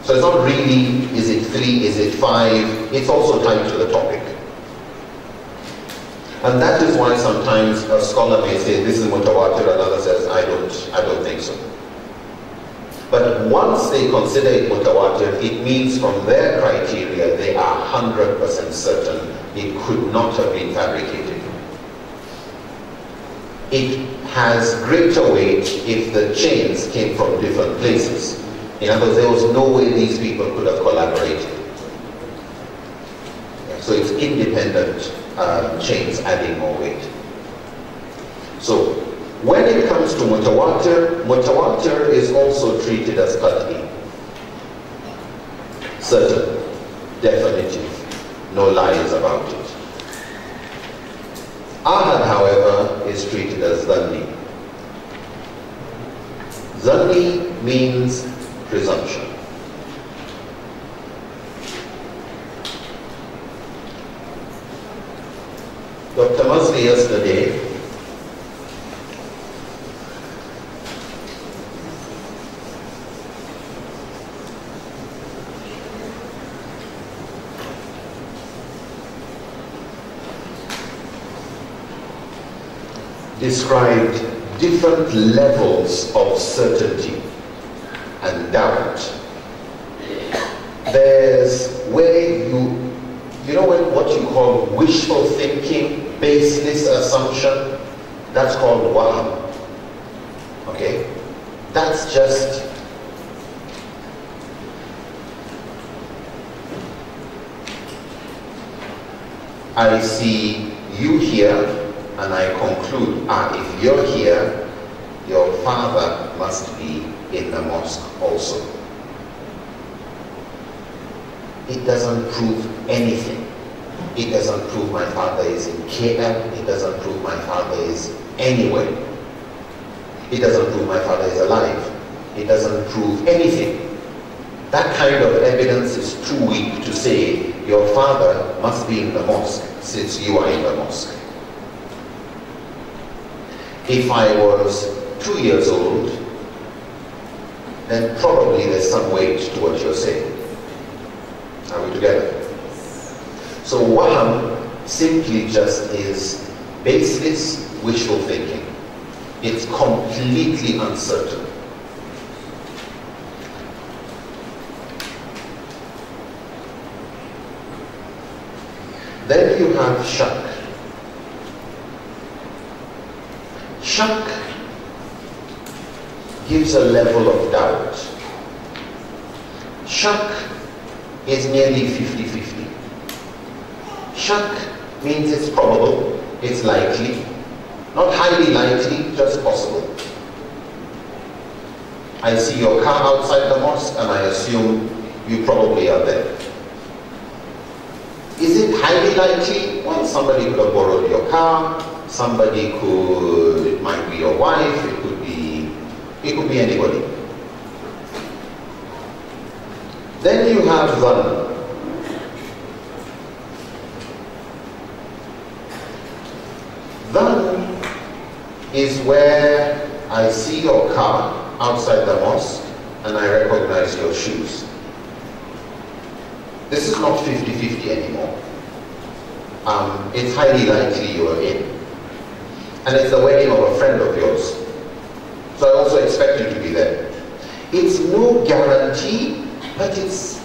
So it's not really, is it 3, is it 5? It's also tied to the topic. And that is why sometimes a scholar may say this is mutawatir, another says I don't think so. But once they consider it mutawatir, it means from their criteria they are 100% certain it could not have been fabricated. It has greater weight if the chains came from different places. In other words, there was no way these people could have collaborated. So it's independent chains adding more weight. So when it comes to mutawatir, mutawatir is also treated as qat'i. Certain, definitive, no lies about it. Ahad, however, is treated as dhanni. Dhanni means presumption. Dr. Masri yesterday described different levels of certainty and doubt. There's where you know what you call wishful thinking, baseless assumption, that's called waham. Okay? That's just I see you here and I conclude, if you're here, your father must be in the mosque also. It doesn't prove anything. It doesn't prove my father is in KL. It doesn't prove my father is anywhere. It doesn't prove my father is alive. It doesn't prove anything. That kind of evidence is too weak to say your father must be in the mosque since you are in the mosque. If I was 2 years old, then probably there's some weight to what you're saying. Are we together? So waham simply just is baseless wishful thinking. It's completely uncertain. Then you have shak. Shak gives a level of doubt. Shak is nearly 50-50. Shak means it's probable, it's likely, not highly likely, just possible. I see your car outside the mosque and I assume you probably are there. Is it highly likely? Well, somebody could have borrowed your car, somebody could, it might be your wife, it could be anybody. Then you have dhann. Dhann is where I see your car outside the mosque and I recognize your shoes. This is not 50-50 anymore. It's highly likely you are in. And it's the wedding of a friend of yours. So I also expect you to be there. It's no guarantee, but it's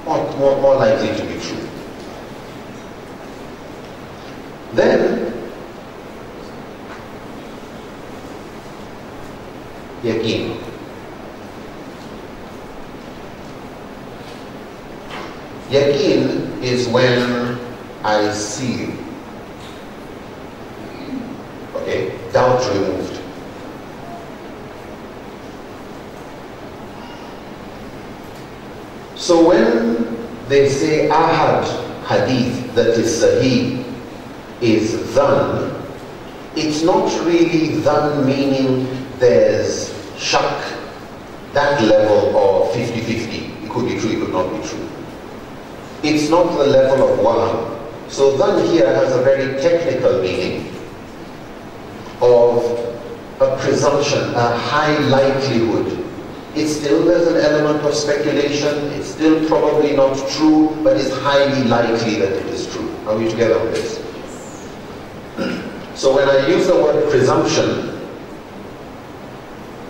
more likely to be true. Then, yaqeen. Yaqeen is when I see you. Okay? Doubt removed. So when they say ahad hadith that is sahih is dhann, it's not really dhann meaning there's shak, that level of 50-50. It could be true, it could not be true. It's not the level of waham. So dhann here has a very technical meaning of a presumption, a high likelihood. It still has an element of speculation, it's still probably not true, but it's highly likely that it is true. Are we together on this? So when I use the word presumption,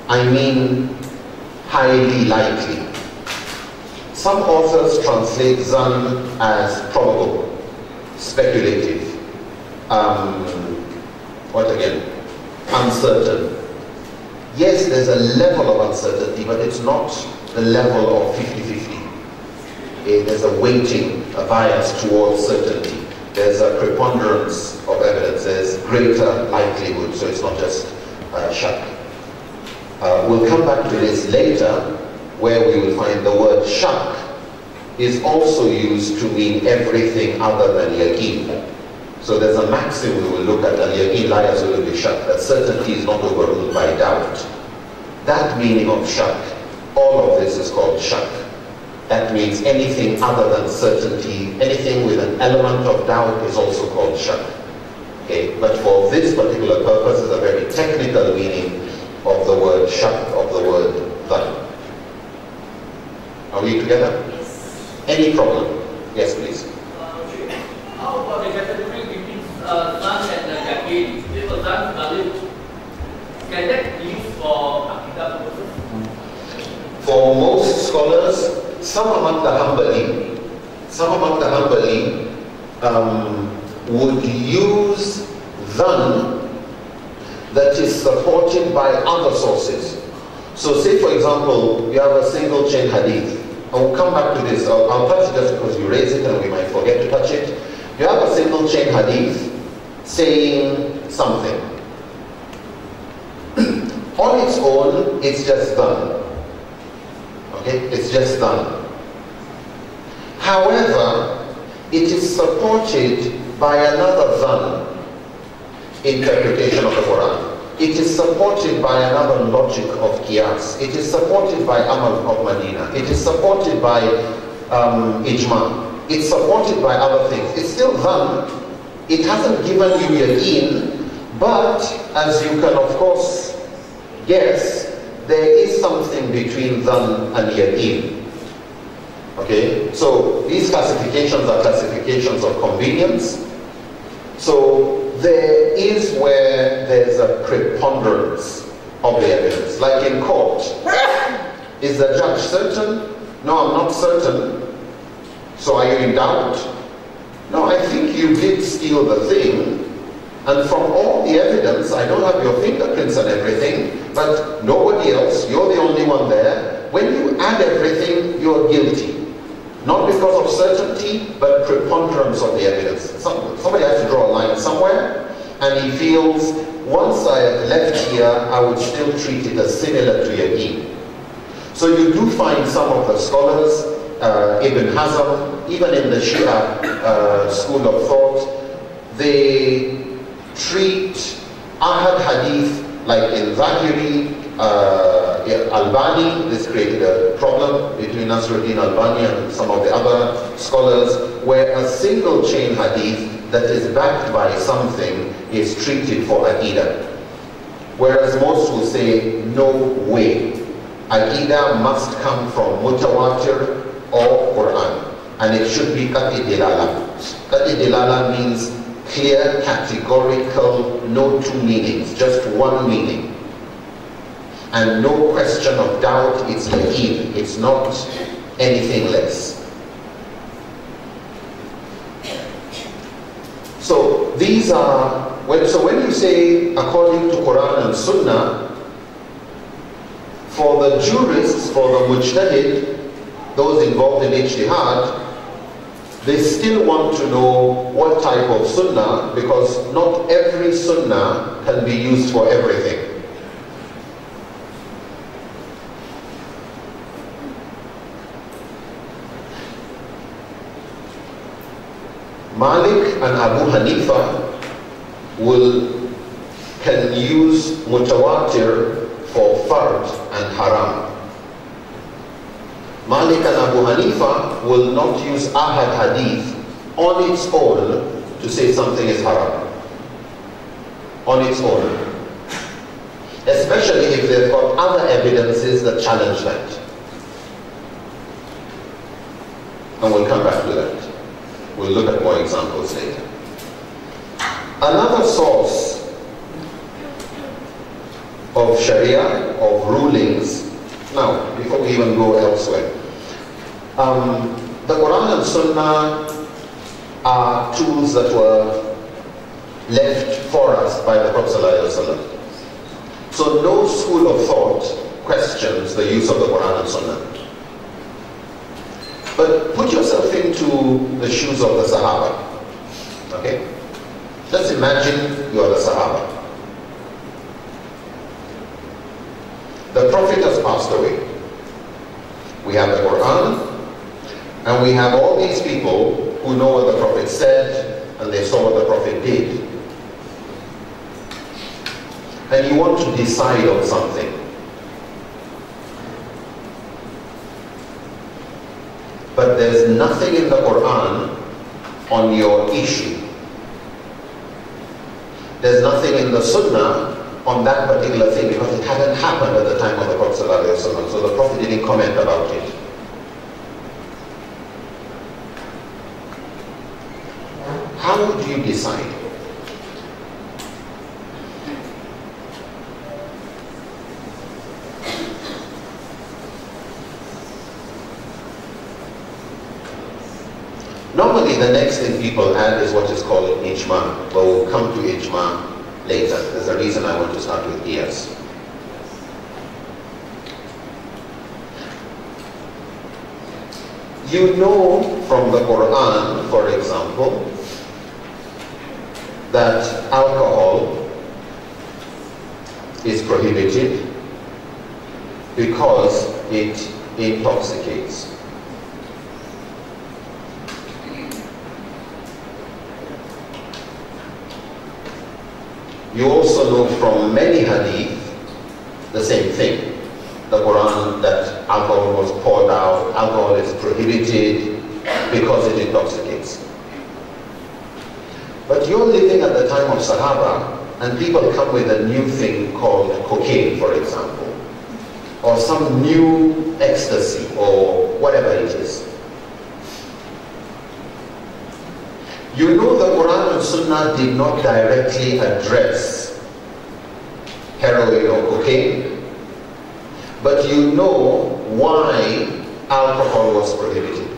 I mean highly likely. Some authors translate dhann as probable, speculative, what again? Uncertain. Yes, there's a level of uncertainty, but it's not the level of 50-50. There's a weighting, a bias towards certainty. There's a preponderance of evidence. There's greater likelihood, so it's not just shak. We'll come back to this later, where we will find the word shak is also used to mean everything other than yaqeen. So there's a maxim we will look at, al-yaqeen la yazulu bi shak, that certainty is not overruled by doubt. That meaning of shak, all of this is called shak. That means anything other than certainty, anything with an element of doubt is also called shak. Okay? But for this particular purpose, it's a very technical meaning of the word shak, of the word dhann. Are we together? Yes. Any problem? Yes, please. How about the category between dhann and yaqeen? If a dhann valid, can that be used for aqidah purposes? For most scholars, some among the Hanbali would use dhan that is supported by other sources. So say for example, you have a single chain hadith. I will come back to this, I'll touch it just because you raise it and we might forget to touch it. You have a single chain hadith saying something. On its own, it's just done. Okay, it's just done. However, it is supported by another dhan interpretation of the Quran. It is supported by another logic of qiyas. It is supported by amal of Medina. It is supported by ijma. It's supported by other things. It's still dhan. It hasn't given you yaqeen, but as you can of course guess, there is something between dhan and yaqeen. Okay, so these classifications are classifications of convenience. So there is where there's a preponderance of the evidence. Like in court, is the judge certain? No, I'm not certain. So are you in doubt? No, I think you did steal the thing. And from all the evidence, I don't have your fingerprints and everything, but nobody else, you're the only one there. When you add everything, you're guilty. Not because of certainty, but preponderance of the evidence. Somebody has to draw a line somewhere, and he feels, once I have left here, I would still treat it as similar to yaqeen. So you do find some of the scholars, Ibn Hazm, even in the Shia school of thought, they treat Ahad hadith like in Zahiri, Albani. This created a problem between Nasruddin Albani and some of the other scholars, where a single chain hadith that is backed by something is treated for Aqidah. Whereas most will say, no way. Aqidah must come from Mutawatir or Quran. And it should be Qat'i Dilala. Qat'i Dilala means clear, categorical, no two meanings, just one meaning. And no question of doubt, it's yaqeen, it's not anything less. So these are, so when you say according to Quran and Sunnah, for the jurists, for the mujtahid, those involved in ijtihad, they still want to know what type of sunnah, because not every sunnah can be used for everything. Malik and Abu Hanifa can use mutawatir for fard and haram. Malik and Abu Hanifa will not use ahad hadith on its own to say something is haram. On its own. Especially if they've got other evidences that challenge that. And we'll come back to that. We'll look at more examples later. Another source of Sharia, of rulings. Now, before we even go elsewhere, the Quran and Sunnah are tools that were left for us by the Prophet ﷺ. So no school of thought questions the use of the Quran and Sunnah. But put yourself into the shoes of the Sahaba. Okay? Just imagine you are the Sahaba. The Prophet has passed away. We have the Quran, and we have all these people who know what the Prophet said, and they saw what the Prophet did. And you want to decide on something. But there's nothing in the Quran on your issue. There's nothing in the Sunnah on that particular thing, because it hadn't happened at the time of the Prophet ﷺ. So the Prophet didn't comment about it. How would you decide? Normally, the next thing people add is what is called ijma, but we'll come to ijma later. There's a reason I want to start with qiyas. You know from the Quran, for example, that alcohol is prohibited because it intoxicates. You also know from many hadith the same thing. The Quran, that alcohol was poured out, alcohol is prohibited because it intoxicates. But you're living at the time of Sahaba, and people come with a new thing called cocaine, for example, or some new ecstasy, or whatever it is. You know the Quran and Sunnah did not directly address heroin or cocaine, but you know why alcohol was prohibited.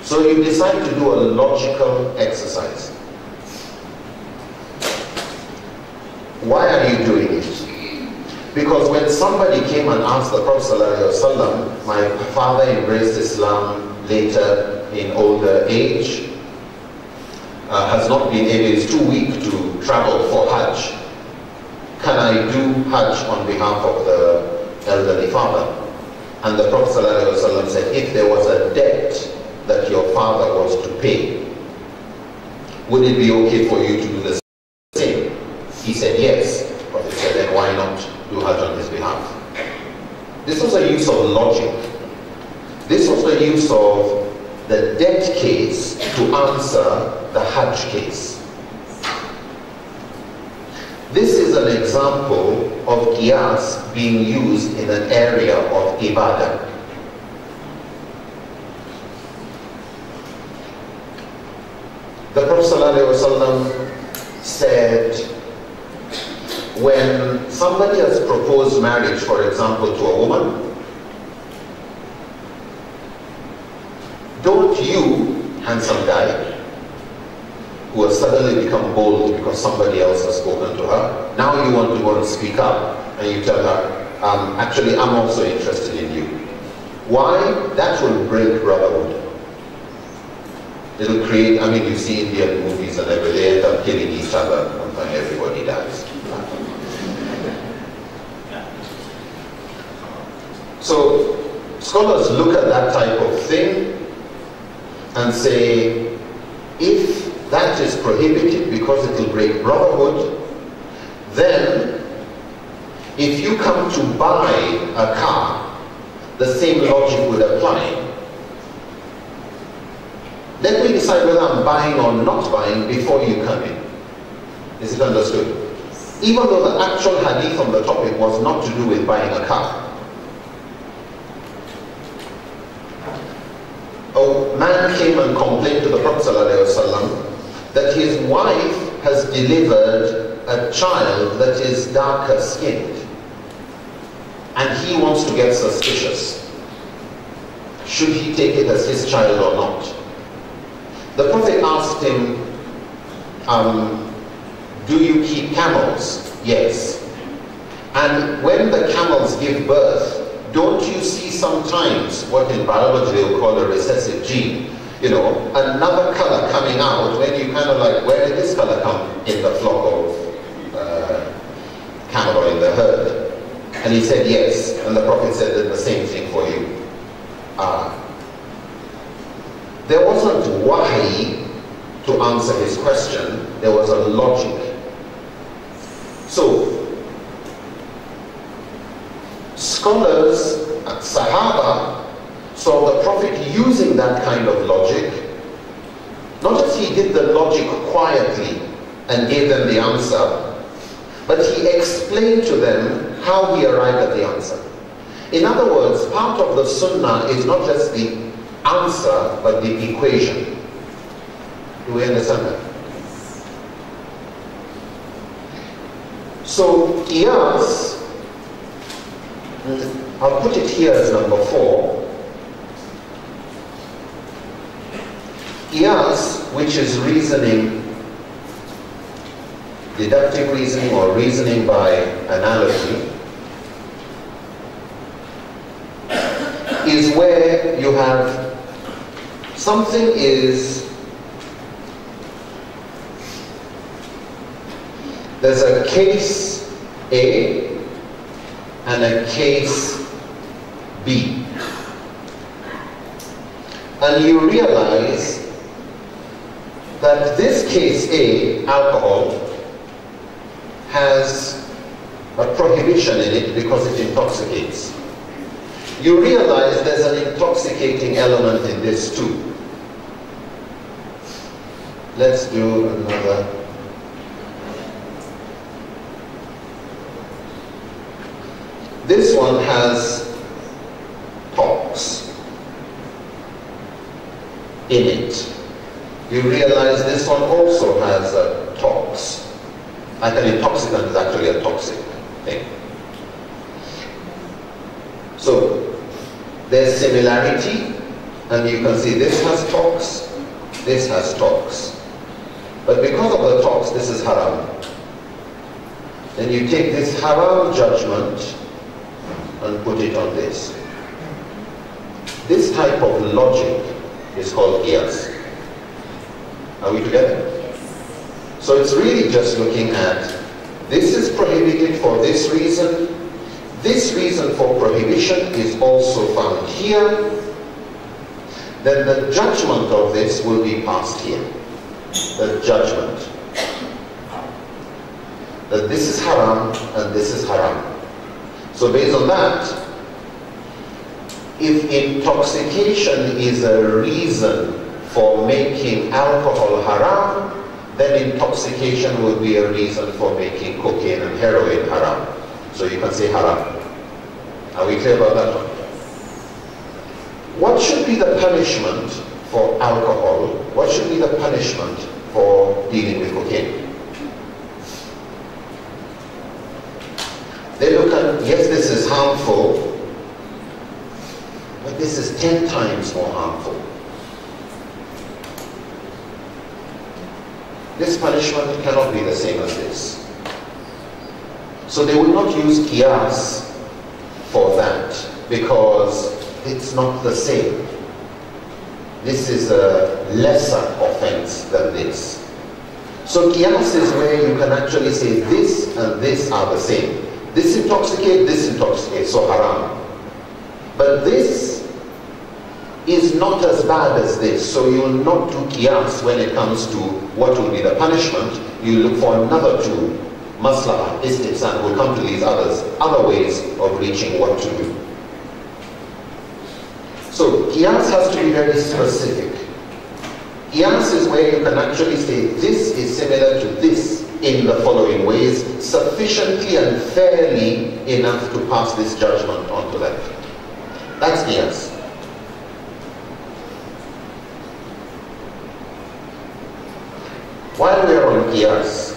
So you decide to do a logical exercise. Why are you doing it? Because when somebody came and asked the Prophet ﷺ, my father embraced Islam later in older age, has not been able, is too weak to travel for Hajj. Can I do Hajj on behalf of the elderly father? And the Prophet ﷺ said, if there was a debt that your father was to pay, would it be okay for you to do the same? He said yes. The Prophet said, then why not do Hajj on his behalf? This was a use of logic. This was the use of the debt case to answer the Hajj case. This is an example of qiyas being used in an area of ibadah. The Prophet ﷺ said, when somebody has proposed marriage, for example, to a woman, don't you, handsome guy, who has suddenly become bold because somebody else has spoken to her, now you want to go and speak up, and you tell her, actually I'm also interested in you. Why? That will break brotherhood. It'll create, I mean, you see Indian movies and everything, they end up killing each other and everybody dies. So scholars look at that type of thing and say, if that is prohibited because it will break brotherhood, then if you come to buy a car, the same logic would apply. Let me decide whether I'm buying or not buying before you come in. Is it understood? Even though the actual hadith on the topic was not to do with buying a car. A man came and complained to the Prophet ﷺ that his wife has delivered a child that is darker skinned, and he wants to get suspicious. Should he take it as his child or not? The Prophet asked him, do you keep camels? Yes. And when the camels give birth, don't you see sometimes what in biology they will call a recessive gene? You know, another color coming out when you kind of like, where did this color come in the flock of camel or in the herd? And he said yes. And the Prophet said that the same thing for you. There wasn't wahi to answer his question, there was a logic. So, scholars at Sahaba saw the Prophet using that kind of logic. Not that he did the logic quietly and gave them the answer, but he explained to them how he arrived at the answer. In other words, part of the Sunnah is not just the answer, but the equation. Do we understand that? So, qiyas, I'll put it here as number 4. Qiyas, which is reasoning, deductive reasoning or reasoning by analogy, is where you have something there's a case A and a case B. And you realize that this case A, alcohol, has a prohibition in it because it intoxicates. You realize there's an intoxicating element in this too. Let's do another. This one has tox in it. You realize this one also has a tox. Like an intoxicant is actually a toxic thing. So there's similarity, and you can see this has tox, this has tox. But because of the tox, this is haram. Then you take this haram judgment and put it on this. This type of logic is called qiyas. Are we together? So it's really just looking at, this is prohibited for this reason. This reason for prohibition is also found here. Then the judgment of this will be passed here. The judgment. That this is haram and this is haram. So based on that, if intoxication is a reason for making alcohol haram, then intoxication will be a reason for making cocaine and heroin haram. So you can say haram. Are we clear about that one? What should be the punishment for alcohol? What should be the punishment for dealing with cocaine? They look at, yes, this is harmful, but this is 10 times more harmful. This punishment cannot be the same as this. So they will not use qiyas for that because it's not the same. This is a lesser offense than this. So qiyas is where you can actually say this and this are the same. This intoxicates, so haram. But this is not as bad as this, so you will not do qiyas when it comes to what will be the punishment. You look for another tool, maslahah, istihsan, we'll come to these other ways of reaching what to do. So qiyas has to be very specific. Qiyas is where you can actually say this is similar to this in the following ways, sufficiently and fairly enough to pass this judgment on to that. That's qiyas. While we are on qiyas,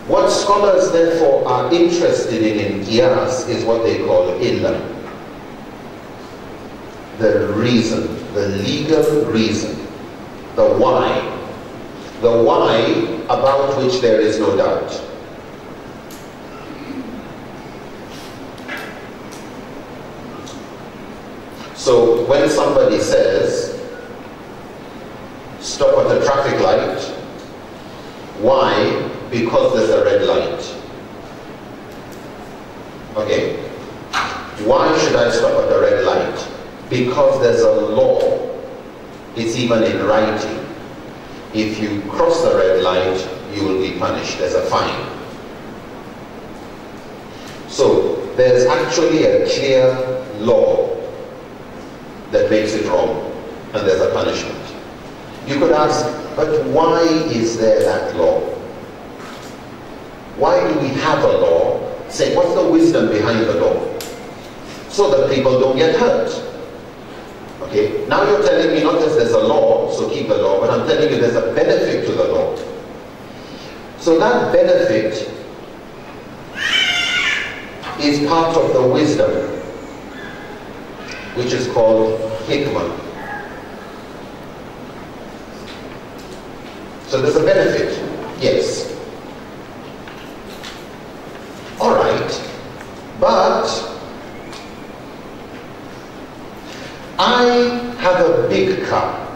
what scholars therefore are interested in qiyas is what they call illah. The reason, the legal reason, the why about which there is no doubt. So when somebody says, stop at a traffic light, why? Because there's a red light. Okay. Why should I stop at a red light? Because there's a law. It's even in writing. If you cross the red light, you will be punished. There's a fine. So there's actually a clear law that makes it wrong, and there's a punishment. You could ask, but why is there that law? Why do we have a law? Say, what's the wisdom behind the law? So that people don't get hurt. Okay, now you're telling me not just there's a law, so keep the law, but I'm telling you there's a benefit to the law. So that benefit is part of the wisdom, which is called hikmah. So there's a benefit, yes. All right, but I have a big car,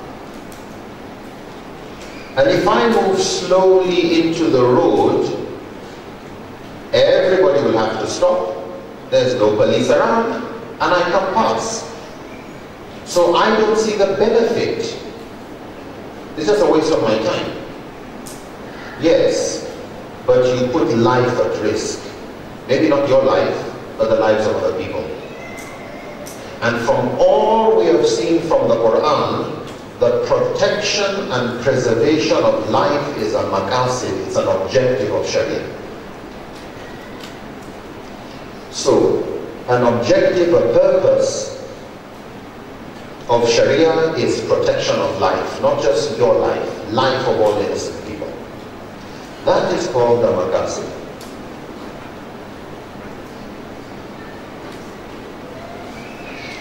and if I move slowly into the road, everybody will have to stop. There's no police around, and I can pass. So I don't see the benefit. It's just a waste of my time. Yes, but you put life at risk. Maybe not your life, but the lives of other people. And from all we have seen from the Quran, the protection and preservation of life is a maqasid, it's an objective of Sharia. So, an objective, a purpose of Sharia is protection of life, not just your life, life of all innocent people. That is called the maqasid.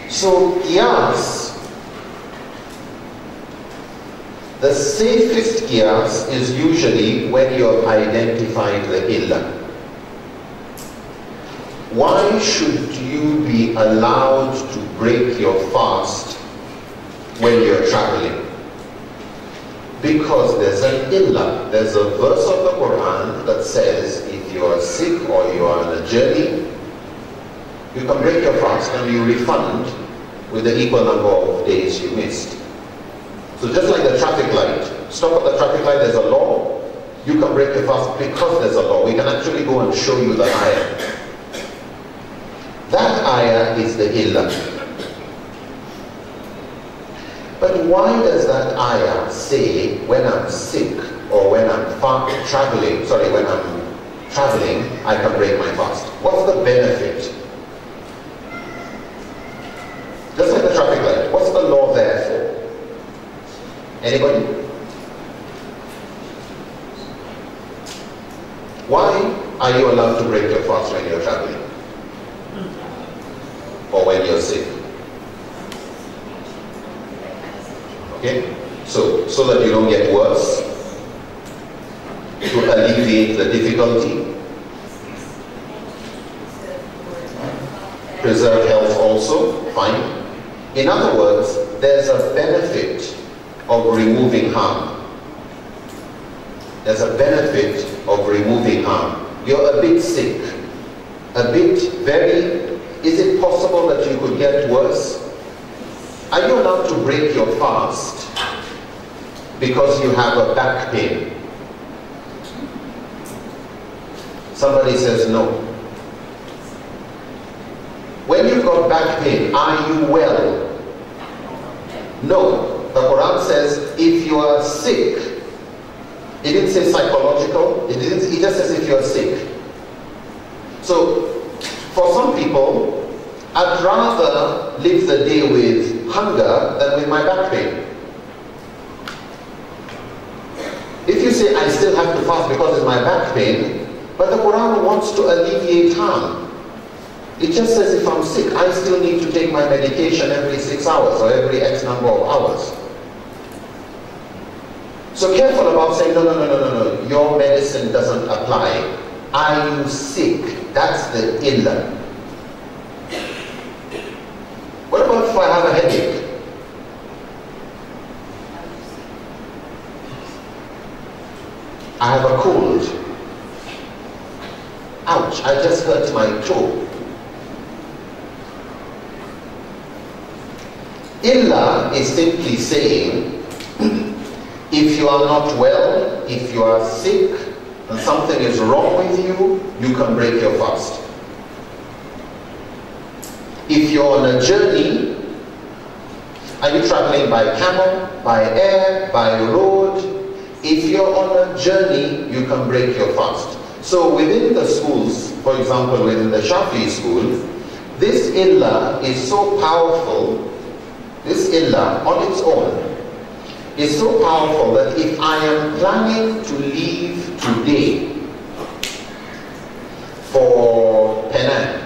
So, qiyas, the safest qiyas is usually when you have identified the illah. Why should you be allowed to break your fast when you're traveling? Because there's an illah. There's a verse of the Quran that says if you are sick or you are on a journey, you can break your fast and you refund with the equal number of days you missed. So just like the traffic light, stop at the traffic light, there's a law, you can break your fast because there's a law. We can actually go and show you the ayah. That ayah is the illah. But why does that ayah say when I'm sick or when I'm traveling, I can break my fast? What's the benefit? Just like the traffic light, what's the law there for? Anybody? Why are you allowed to break your fast when you're traveling? Or when you're sick? Okay? So that you don't get worse, to alleviate the difficulty, preserve health also, fine. In other words, there's a benefit of removing harm. There's a benefit of removing harm. You're a bit sick, is it possible that you could get worse? Are you allowed to break your fast because you have a back pain? Somebody says no. When you've got back pain, are you well? No. The Quran says if you are sick, it didn't say psychological, it just says if you are sick. So, for some people, I'd rather live the day with hunger than with my back pain. If you say I still have to fast because it's my back pain, but the Quran wants to alleviate harm. It just says if I'm sick, I still need to take my medication every 6 hours or every X number of hours. So careful about saying, no, your medicine doesn't apply. Are you sick? That's the illah. What about if I have a headache? I have a cold. Ouch, I just hurt my toe. Illah is simply saying, if you are not well, if you are sick, and something is wrong with you, you can break your fast. If you're on a journey, are you traveling by camel, by air, by road? If you're on a journey, you can break your fast. So within the schools, for example, within the Shafi'i school, this illah is so powerful, this illah on its own is so powerful that if I am planning to leave today for Penang,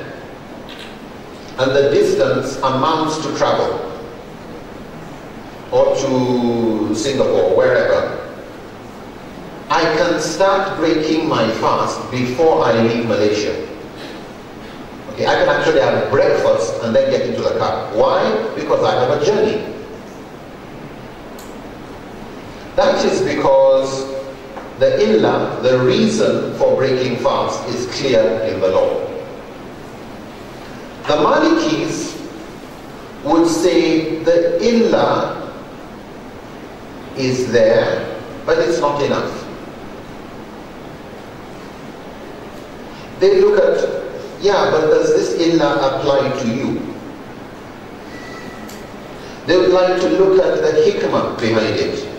and the distance amounts to travel, or to Singapore, wherever, can start breaking my fast before I leave Malaysia. Okay, I can actually have breakfast and then get into the car. Why? Because I have a journey. That is because the illah, the reason for breaking fast, is clear in the law. The Malikis would say the illah is there, but it's not enough. They look at, yeah, but does this illah apply to you? They would like to look at the hikmah behind it.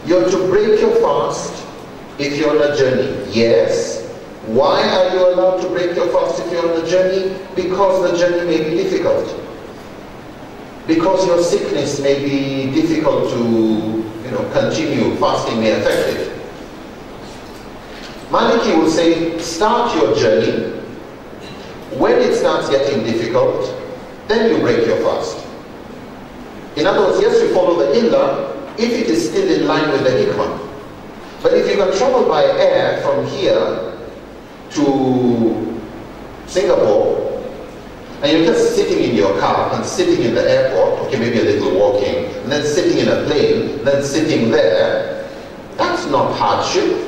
You're to break your fast if you're on a journey. Yes. Why are you allowed to break your fast if you're on a journey? Because the journey may be difficult. Because your sickness may be difficult to continue, fasting may affect it. Maliki will say, start your journey. When it starts getting difficult, then you break your fast. In other words, yes, you follow the illah if it is still in line with the hikmah. But if you can travel by air from here to Singapore, and you're just sitting in your car and sitting in the airport, okay, maybe a little walking, and then sitting in a plane, then sitting there, that's not hardship.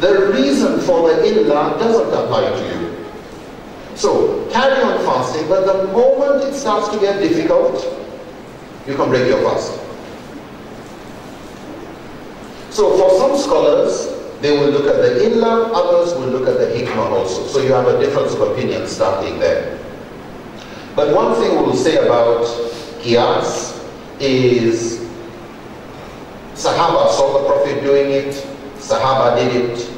The reason for the illah doesn't apply to you. So, carry on fasting, but the moment it starts to get difficult, you can break your fast. So for some scholars, they will look at the illah, others will look at the hikmah also. So you have a difference of opinion starting there. But one thing we will say about qiyas is Sahaba saw the Prophet doing it, Sahaba did it,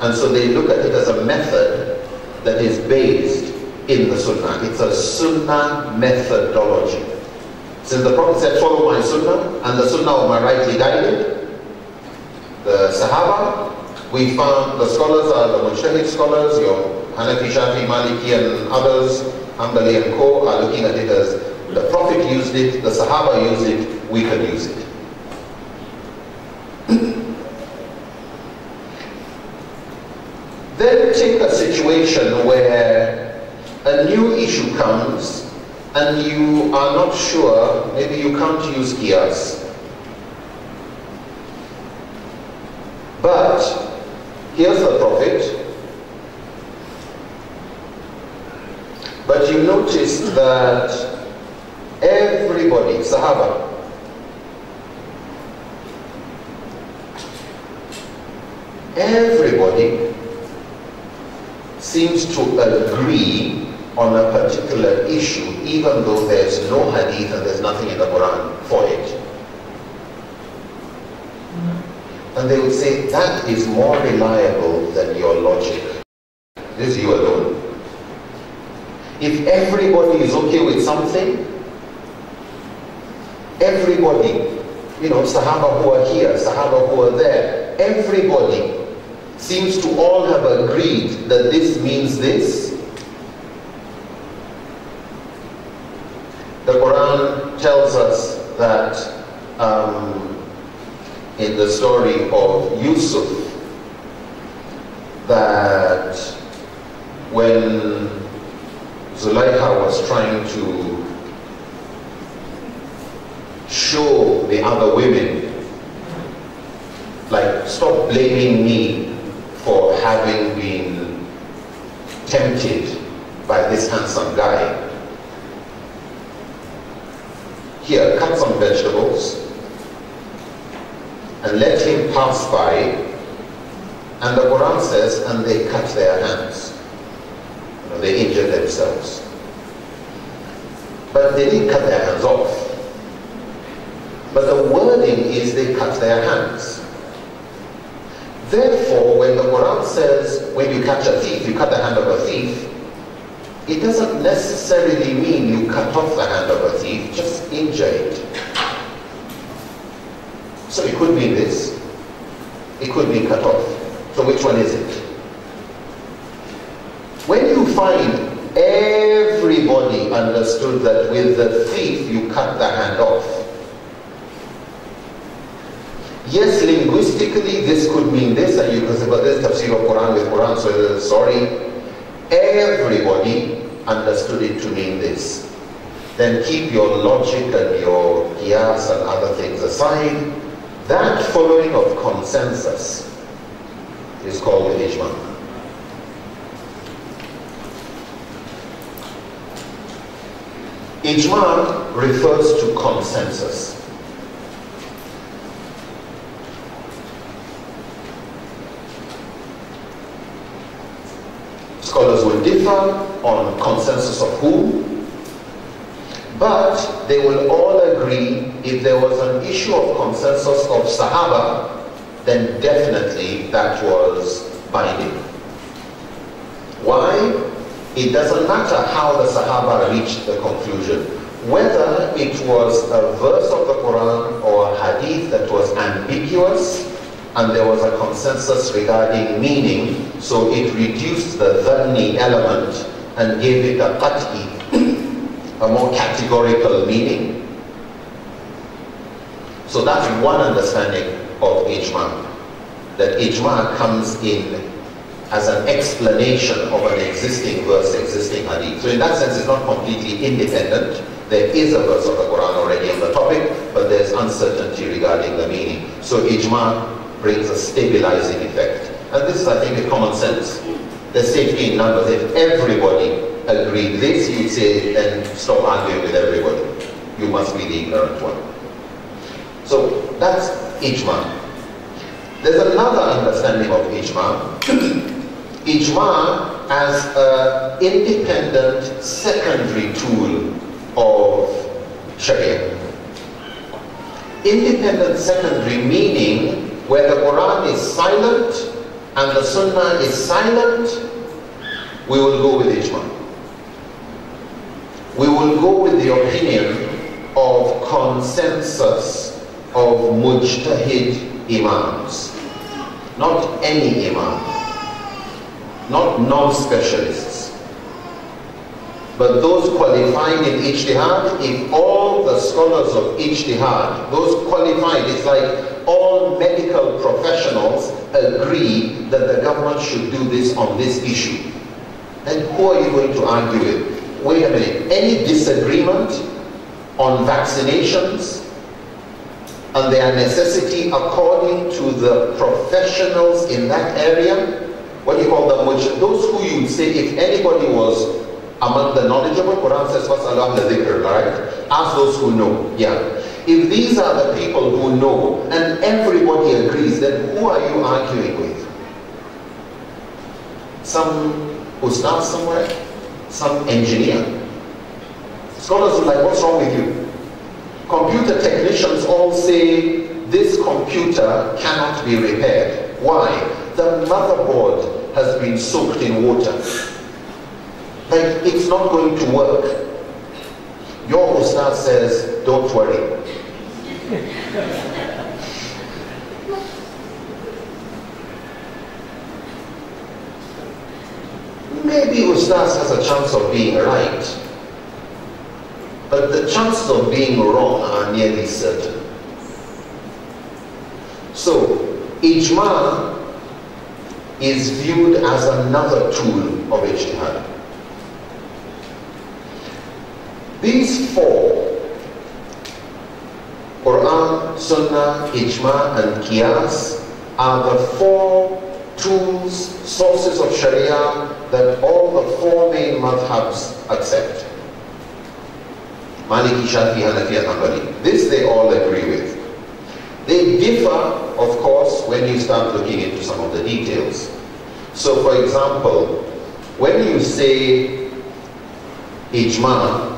and so they look at it as a method that is based in the Sunnah. It's a Sunnah methodology. Since the Prophet said, follow my Sunnah, and the Sunnah of my rightly guided, the Sahaba, we found the scholars are the Mujtahid scholars, your Hanafi, Shafi, Maliki and others, Hanbali and Co. are looking at it as the Prophet used it, the Sahaba used it, we can use it. Then take a situation where a new issue comes and you are not sure, maybe you can't use qiyas. But here's the Prophet. But you noticed that everybody, Sahaba, everybody seems to agree on a particular issue, even though there's no hadith and there's nothing in the Quran for it. And they would say, that is more reliable than your logic. This is you alone. If everybody is okay with something, everybody, Sahaba who are here, Sahaba who are there, everybody seems to all have agreed that this means this. The Quran tells us that in the story of Yusuf, that when Zulaikha was trying to show the other women, like, stop blaming me for having been tempted by this handsome guy. Here, cut some vegetables and let him pass by, and the Quran says, and they cut their hands. They injured themselves. But they didn't cut their hands off. But the wording is they cut their hands. Therefore, when the Quran says, when you catch a thief, you cut the hand of a thief, it doesn't necessarily mean you cut off the hand of a thief, just injure it. So it could mean this, it could mean cut off. So which one is it? When you find everybody understood that with the thief you cut the hand off, Yes, linguistically this could mean this, and you can say, but this is tafsir of Quran with Quran, so sorry. Everybody understood it to mean this. Then keep your logic and your qiyas and other things aside. That following of consensus is called ijma. Ijma refers to consensus. Scholars will differ on consensus of whom, but they will all agree if there was an issue of consensus of Sahaba, then definitely that was binding. Why? It doesn't matter how the Sahaba reached the conclusion. Whether it was a verse of the Quran or a hadith that was ambiguous and there was a consensus regarding meaning, so it reduced the dhanni element and gave it a qat'i, a more categorical meaning. So that's one understanding of ijma, that ijma comes in as an explanation of an existing verse, existing hadith. So in that sense, it's not completely independent. There is a verse of the Quran already on the topic, but there's uncertainty regarding the meaning. So ijma brings a stabilizing effect. And this is, I think, a common sense. There's safety in numbers. If everybody agreed this, you'd say, then stop arguing with everybody. You must be the ignorant one. So that's ijma. There's another understanding of ijma. Ijma as an independent secondary tool of Sharia. Independent secondary meaning where the Quran is silent and the Sunnah is silent, we will go with ijma. We will go with the opinion of consensus of mujtahid imams. Not any imam, not non-specialists, but those qualified in ijtihad. If all the scholars of ijtihad, those qualified, it's like all medical professionals agree that the government should do this on this issue, then who are you going to argue with? Wait a minute, any disagreement on vaccinations and their necessity according to the professionals in that area, what do you call them? Those who you would say, if anybody was among the knowledgeable, Quran says, "Fas'alu ahla dhikr," right? Ask those who know. Yeah. If these are the people who know and everybody agrees, then who are you arguing with? Some ustaz somewhere? Some engineer? Scholars are like, what's wrong with you? Computer technicians all say this computer cannot be repaired. Why? The motherboard has been soaked in water. Like, it's not going to work. Your ustaz says, don't worry. Maybe ustaz has a chance of being right, but the chances of being wrong are nearly certain. So, ijma is viewed as another tool of ijtihad. These four, Quran, Sunnah, Ijma, and Qiyas, are the four tools, sources of Sharia that all the four main madhabs accept. Maliki, Shafi, Hanafi, and Hanbali. This they all agree with. They differ, of course, when you start looking into some of the details. So, for example, when you say Ijma,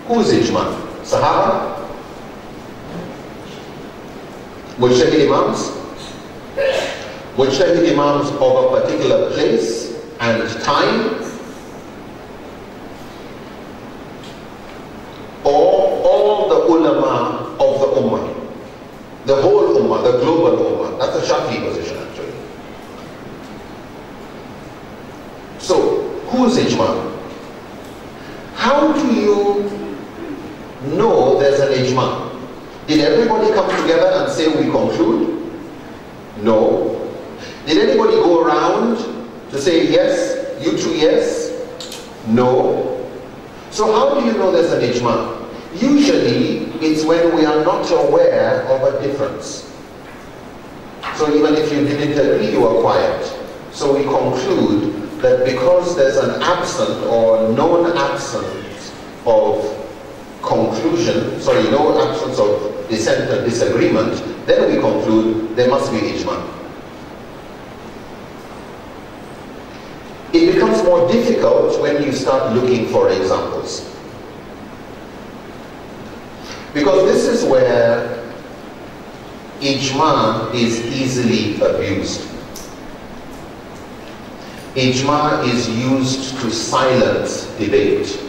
who's ijma? Sahaba? Mujtahid imams? Mujtahid imams of a particular place and time? Or all the ulama of the ummah? The whole ummah, the global ummah. That's a Shafi position actually. So, who's ijma? How do you know there's an ijma? Did everybody come together and say we conclude? No. Did anybody go around to say yes, you too yes? No. So how do you know there's an ijma? Usually it's when we are not aware of a difference. So even if you didn't agree, you were quiet. So we conclude that because there's an absent or known absence of conclusion, no absence of dissent and disagreement, then we conclude there must be ijma. It becomes more difficult when you start looking for examples. Because this is where ijma is easily abused. Ijma is used to silence debate.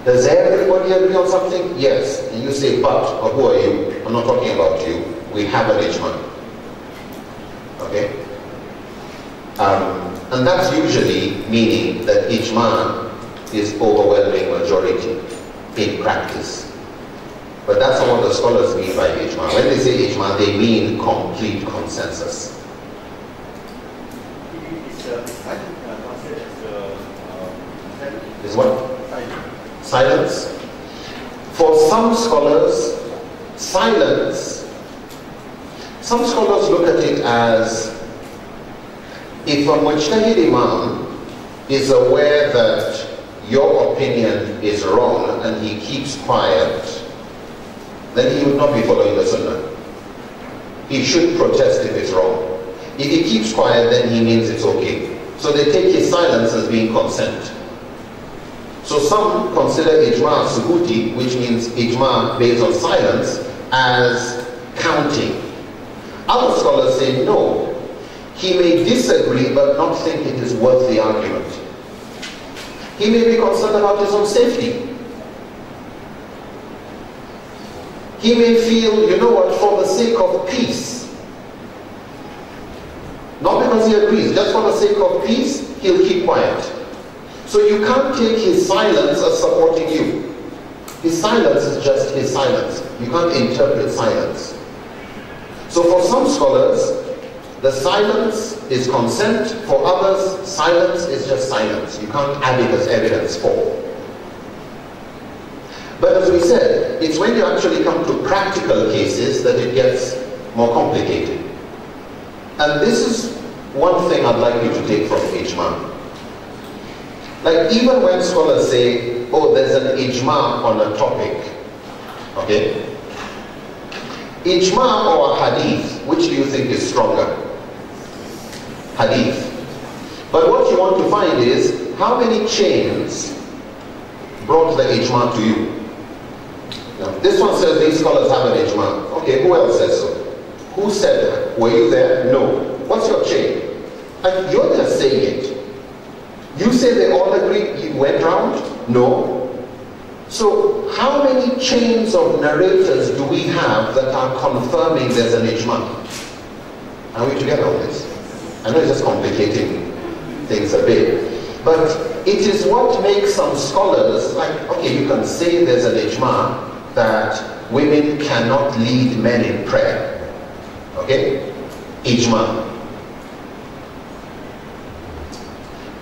Does everybody agree on something? Yes. And you say, but who are you? I'm not talking about you. We have an ijma. Okay? And that's usually meaning that ijma is overwhelming majority in practice. But that's not what the scholars mean by ijma. When they say ijma, they mean complete consensus. Is what? Silence. For some scholars, silence, some scholars look at it as if a mujtahid imam is aware that your opinion is wrong and he keeps quiet, then he would not be following the sunnah. He should protest if it's wrong. If he keeps quiet, then he means it's okay. So they take his silence as being consent. So some consider ijma subuti, which means ijma based on silence, as counting. Other scholars say no. He may disagree but not think it is worth the argument. He may be concerned about his own safety. He may feel, you know what, for the sake of peace, not because he agrees, just for the sake of peace, he'll keep quiet. So you can't take his silence as supporting you. His silence is just his silence. You can't interpret silence. So for some scholars, the silence is consent. For others, silence is just silence. You can't add it as evidence for. But as we said, it's when you actually come to practical cases that it gets more complicated. And this is one thing I'd like you to take from ijma. Like even when scholars say, oh, there's an ijma on a topic, okay? Ijma or hadith, which do you think is stronger? Hadith. But what you want to find is, how many chains brought the ijma to you? Now, this one says these scholars have an ijma. Okay, who else says so? Who said that? Were you there? No. What's your chain? And you're just saying it. You say they all agree, you went round? No. So how many chains of narrators do we have that are confirming there's an ijma? Are we together on this? I know it's just complicating things a bit. But it is what makes some scholars, like, okay, you can say there's an ijma that women cannot lead men in prayer. Okay? Ijma.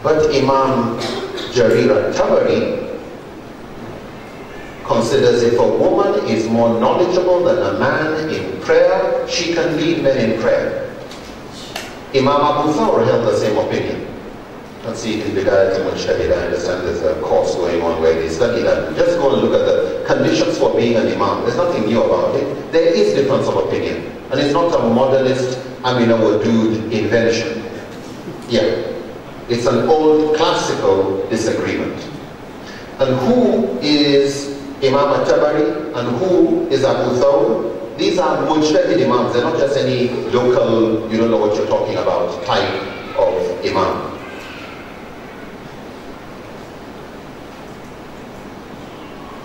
But Imam Jarir al-Tabari considers if a woman is more knowledgeable than a man in prayer, she can lead men in prayer. Imam Abu Thawr held the same opinion. Let's see, in Bidayat al-Mujtahid, I understand there's a course going on where they study that. Just go and look at the conditions for being an imam. There's nothing new about it. There is difference of opinion. And it's not a modernist, Amina Wadud invention. Yeah. It's an old classical disagreement. And who is Imam al-Tabari and who is Abu Thawr? These are mujtahid imams. They're not just any local, you don't know what you're talking about, type of imam.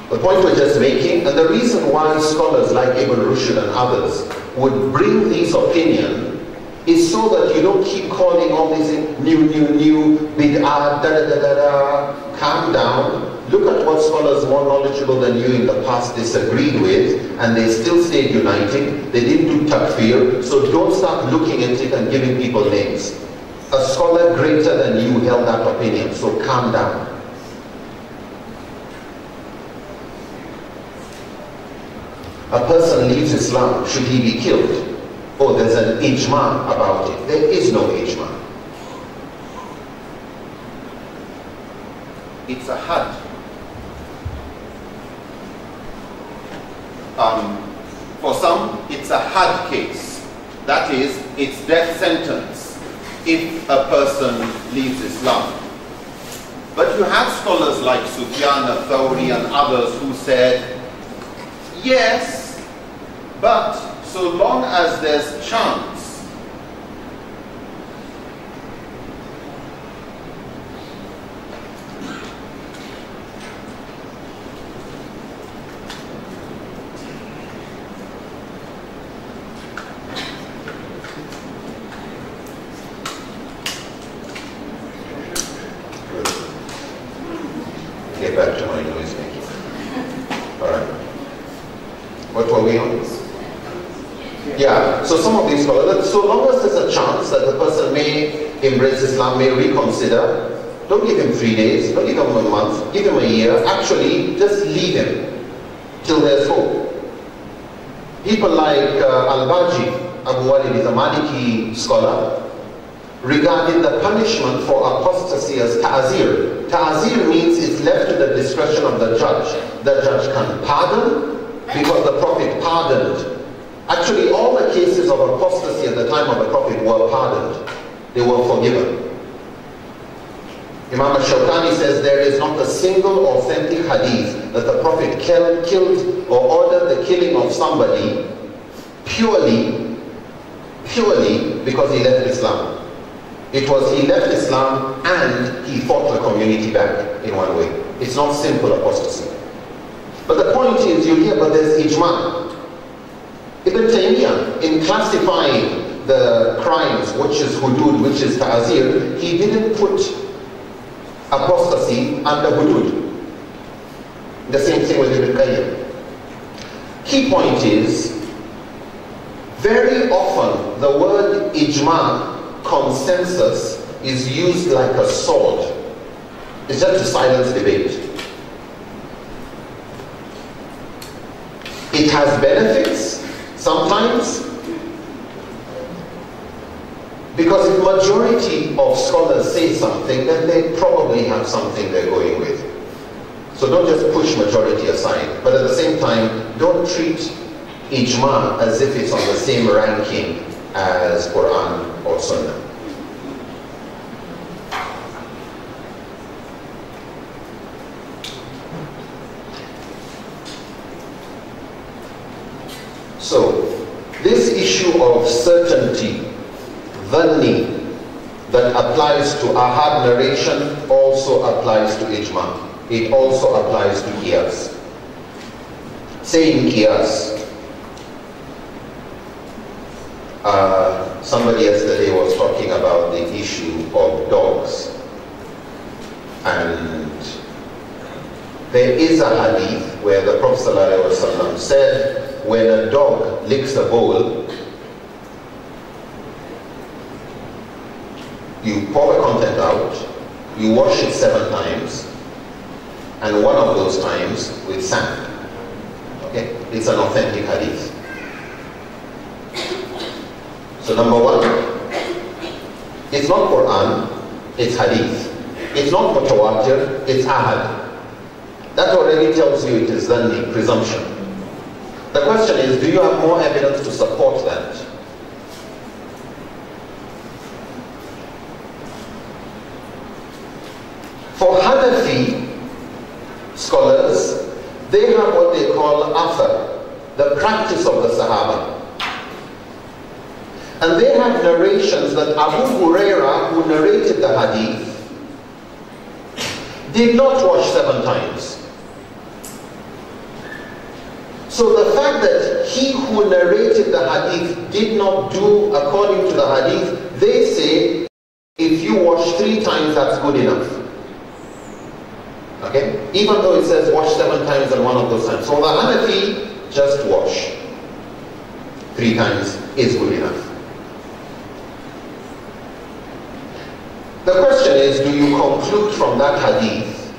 The point we're just making, and the reason why scholars like Ibn Rushd and others would bring these opinions is so that you don't keep calling all these new, bid'ah, da-da-da-da-da. Calm down, look at at what scholars more knowledgeable than you in the past disagreed with, and they still stayed united. They didn't do takfir, so don't start looking at it and giving people names. A scholar greater than you held that opinion, so calm down. A person leaves Islam, should he be killed? Oh, there's an ijma about it. There is no ijma. It's a had. For some, it's a had case. That is, it's death sentence if a person leaves Islam. But you have scholars like Sufyan al-Thawri and others who said, yes, but so long as there's chance, get back to my noise making. All right. What were we on? Yeah, so some of these scholars, so long as there's a chance that the person may embrace Islam, may reconsider, don't give him 3 days, don't give him a month, give him a year. Actually, just leave him till there's hope. People like Al-Baji, Abu Walid is a Maliki scholar, regarded the punishment for apostasy as ta'azir. Ta'azir means it's left to the discretion of the judge. The judge can pardon, because the Prophet pardoned. Actually, all the cases of apostasy at the time of the Prophet were pardoned. They were forgiven. Imam al-Shawkani says there is not a single authentic hadith that the Prophet killed or ordered the killing of somebody purely because he left Islam. It was he left Islam and he fought the community back in one way. It's not simple apostasy. But the point is, you hear, but there's ijma. Ibn Taymiyyah, in classifying the crimes, which is hudud, which is ta'azir, he didn't put apostasy under hudud. The same thing with Ibn Qayyim. Key point is, very often the word ijma, consensus, is used like a sword. It's just to silence debate. It has benefits sometimes, because if majority of scholars say something, then they probably have something they're going with. So don't just push majority aside, but at the same time, don't treat ijma as if it's on the same ranking as Quran or Sunnah. So, this issue of certainty, dhanni, that applies to ahad narration also applies to ijma. It also applies to qiyas. Saying qiyas. Somebody yesterday was talking about the issue of dogs. And there is a hadith where the Prophet ﷺ said, when a dog licks a bowl, you pour the content out, you wash it 7 times, and one of those times with sand. Okay? It's an authentic hadith. So number 1, it's not Quran, it's hadith. It's not mutawatir, it's ahad. That already tells you it is dhanni, presumption. The question is, do you have more evidence to support that? For Hanafi scholars, they have what they call athar, the practice of the Sahaba. And they have narrations that Abu Huraira, who narrated the hadith, did not wash 7 times. So the fact that he who narrated the hadith did not do according to the hadith, they say, if you wash 3 times, that's good enough. Okay? Even though it says wash 7 times and one of those times. So the Hanafi, just wash. 3 times is good enough. The question is, do you conclude from that hadith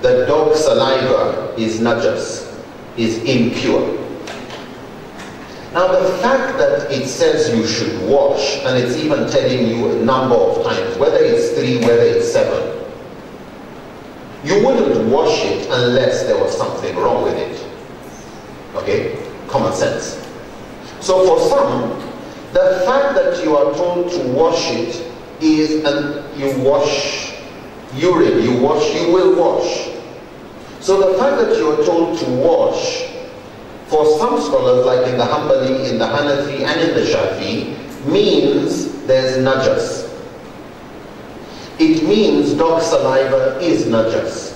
that dog saliva is najas, is impure? Now the fact that it says you should wash, and it's even telling you a number of times, whether it's 3, whether it's 7, you wouldn't wash it unless there was something wrong with it. Okay? Common sense. So for some, the fact that you are told to wash it is, and you wash urine, you will wash. So the fact that you are told to wash, for some scholars, like in the Hanbali, in the Hanafi, and in the Shafi, means there's najas. It means dog saliva is najas.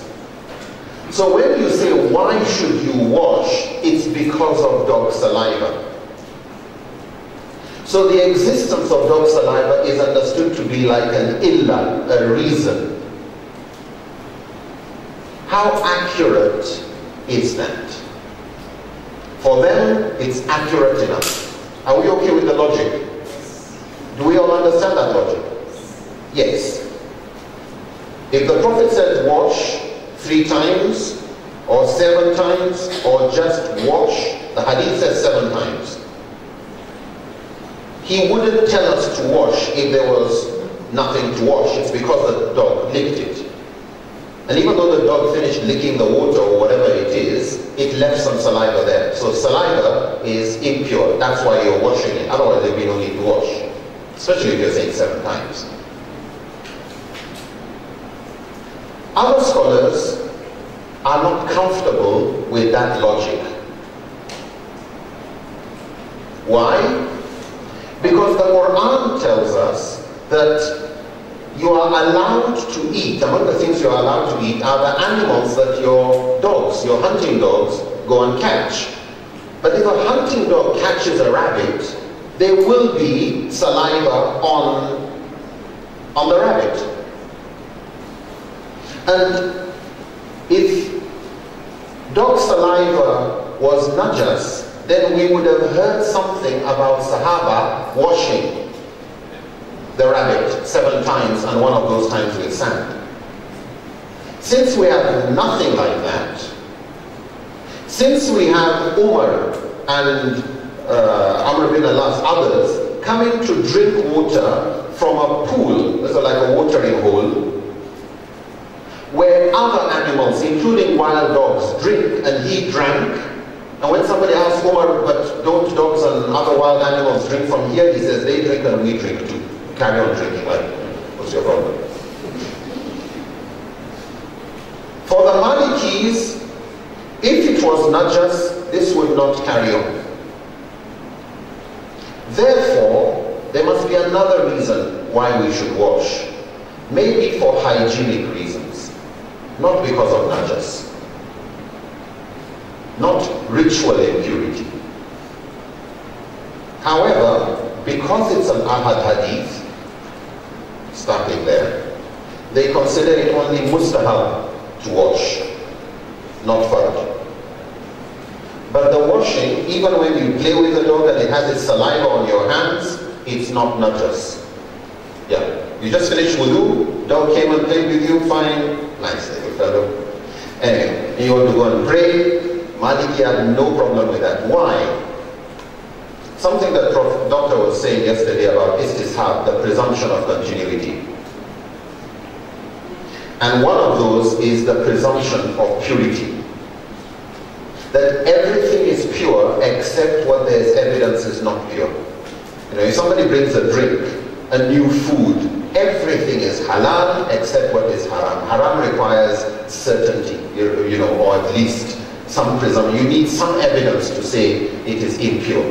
So when you say, why should you wash? It's because of dog saliva. So the existence of dog saliva is understood to be like an illa, a reason. How accurate is that? For them, it's accurate enough. Are we okay with the logic? Do we all understand that logic? Yes. If the Prophet said wash 3 times, or 7 times, or just wash, the hadith says 7 times. He wouldn't tell us to wash if there was nothing to wash. It's because the dog licked it. And even though the dog finished licking the water or whatever it is, it left some saliva there. So saliva is impure. That's why you're washing it. Otherwise there'd be no need to wash. Especially if you're saying 7 times. Other scholars are not comfortable with that logic. Why? Because the Quran tells us that you are allowed to eat. Among the things you are allowed to eat are the animals that your dogs, your hunting dogs, go and catch. But if a hunting dog catches a rabbit, there will be saliva on the rabbit. And if dog saliva was najas, then we would have heard something about Sahaba washing the rabbit 7 times, and one of those times with sand. Since we have nothing like that, since we have Umar and Amr bin Allah's others coming to drink water from a pool, so like a watering hole, where other animals, including wild dogs, drink, and he drank. And when somebody asks Umar, but don't dogs and other wild animals drink from here? He says, they drink and we drink too. Carry on drinking, like, what's your problem? For the Malikis, if it was najas, this would not carry on. Therefore, there must be another reason why we should wash. Maybe for hygienic reasons, not because of najas. Not ritual impurity. However, because it's an ahad hadith, starting there, they consider it only mustahab to wash, not fard. But the washing, even when you play with the dog and it has its saliva on your hands, it's not najas. Yeah, you just finished wudu, dog came and played with you, fine, nice little fellow. Anyway, you want to go and pray, Maliki had no problem with that. Why? Something that Doctor was saying yesterday about istishab, the presumption of continuity. And one of those is the presumption of purity. That everything is pure except what there is evidence is not pure. You know, if somebody brings a drink, a new food, everything is halal except what is haram. Haram requires certainty, you know, or at least some presumption. You need some evidence to say it is impure.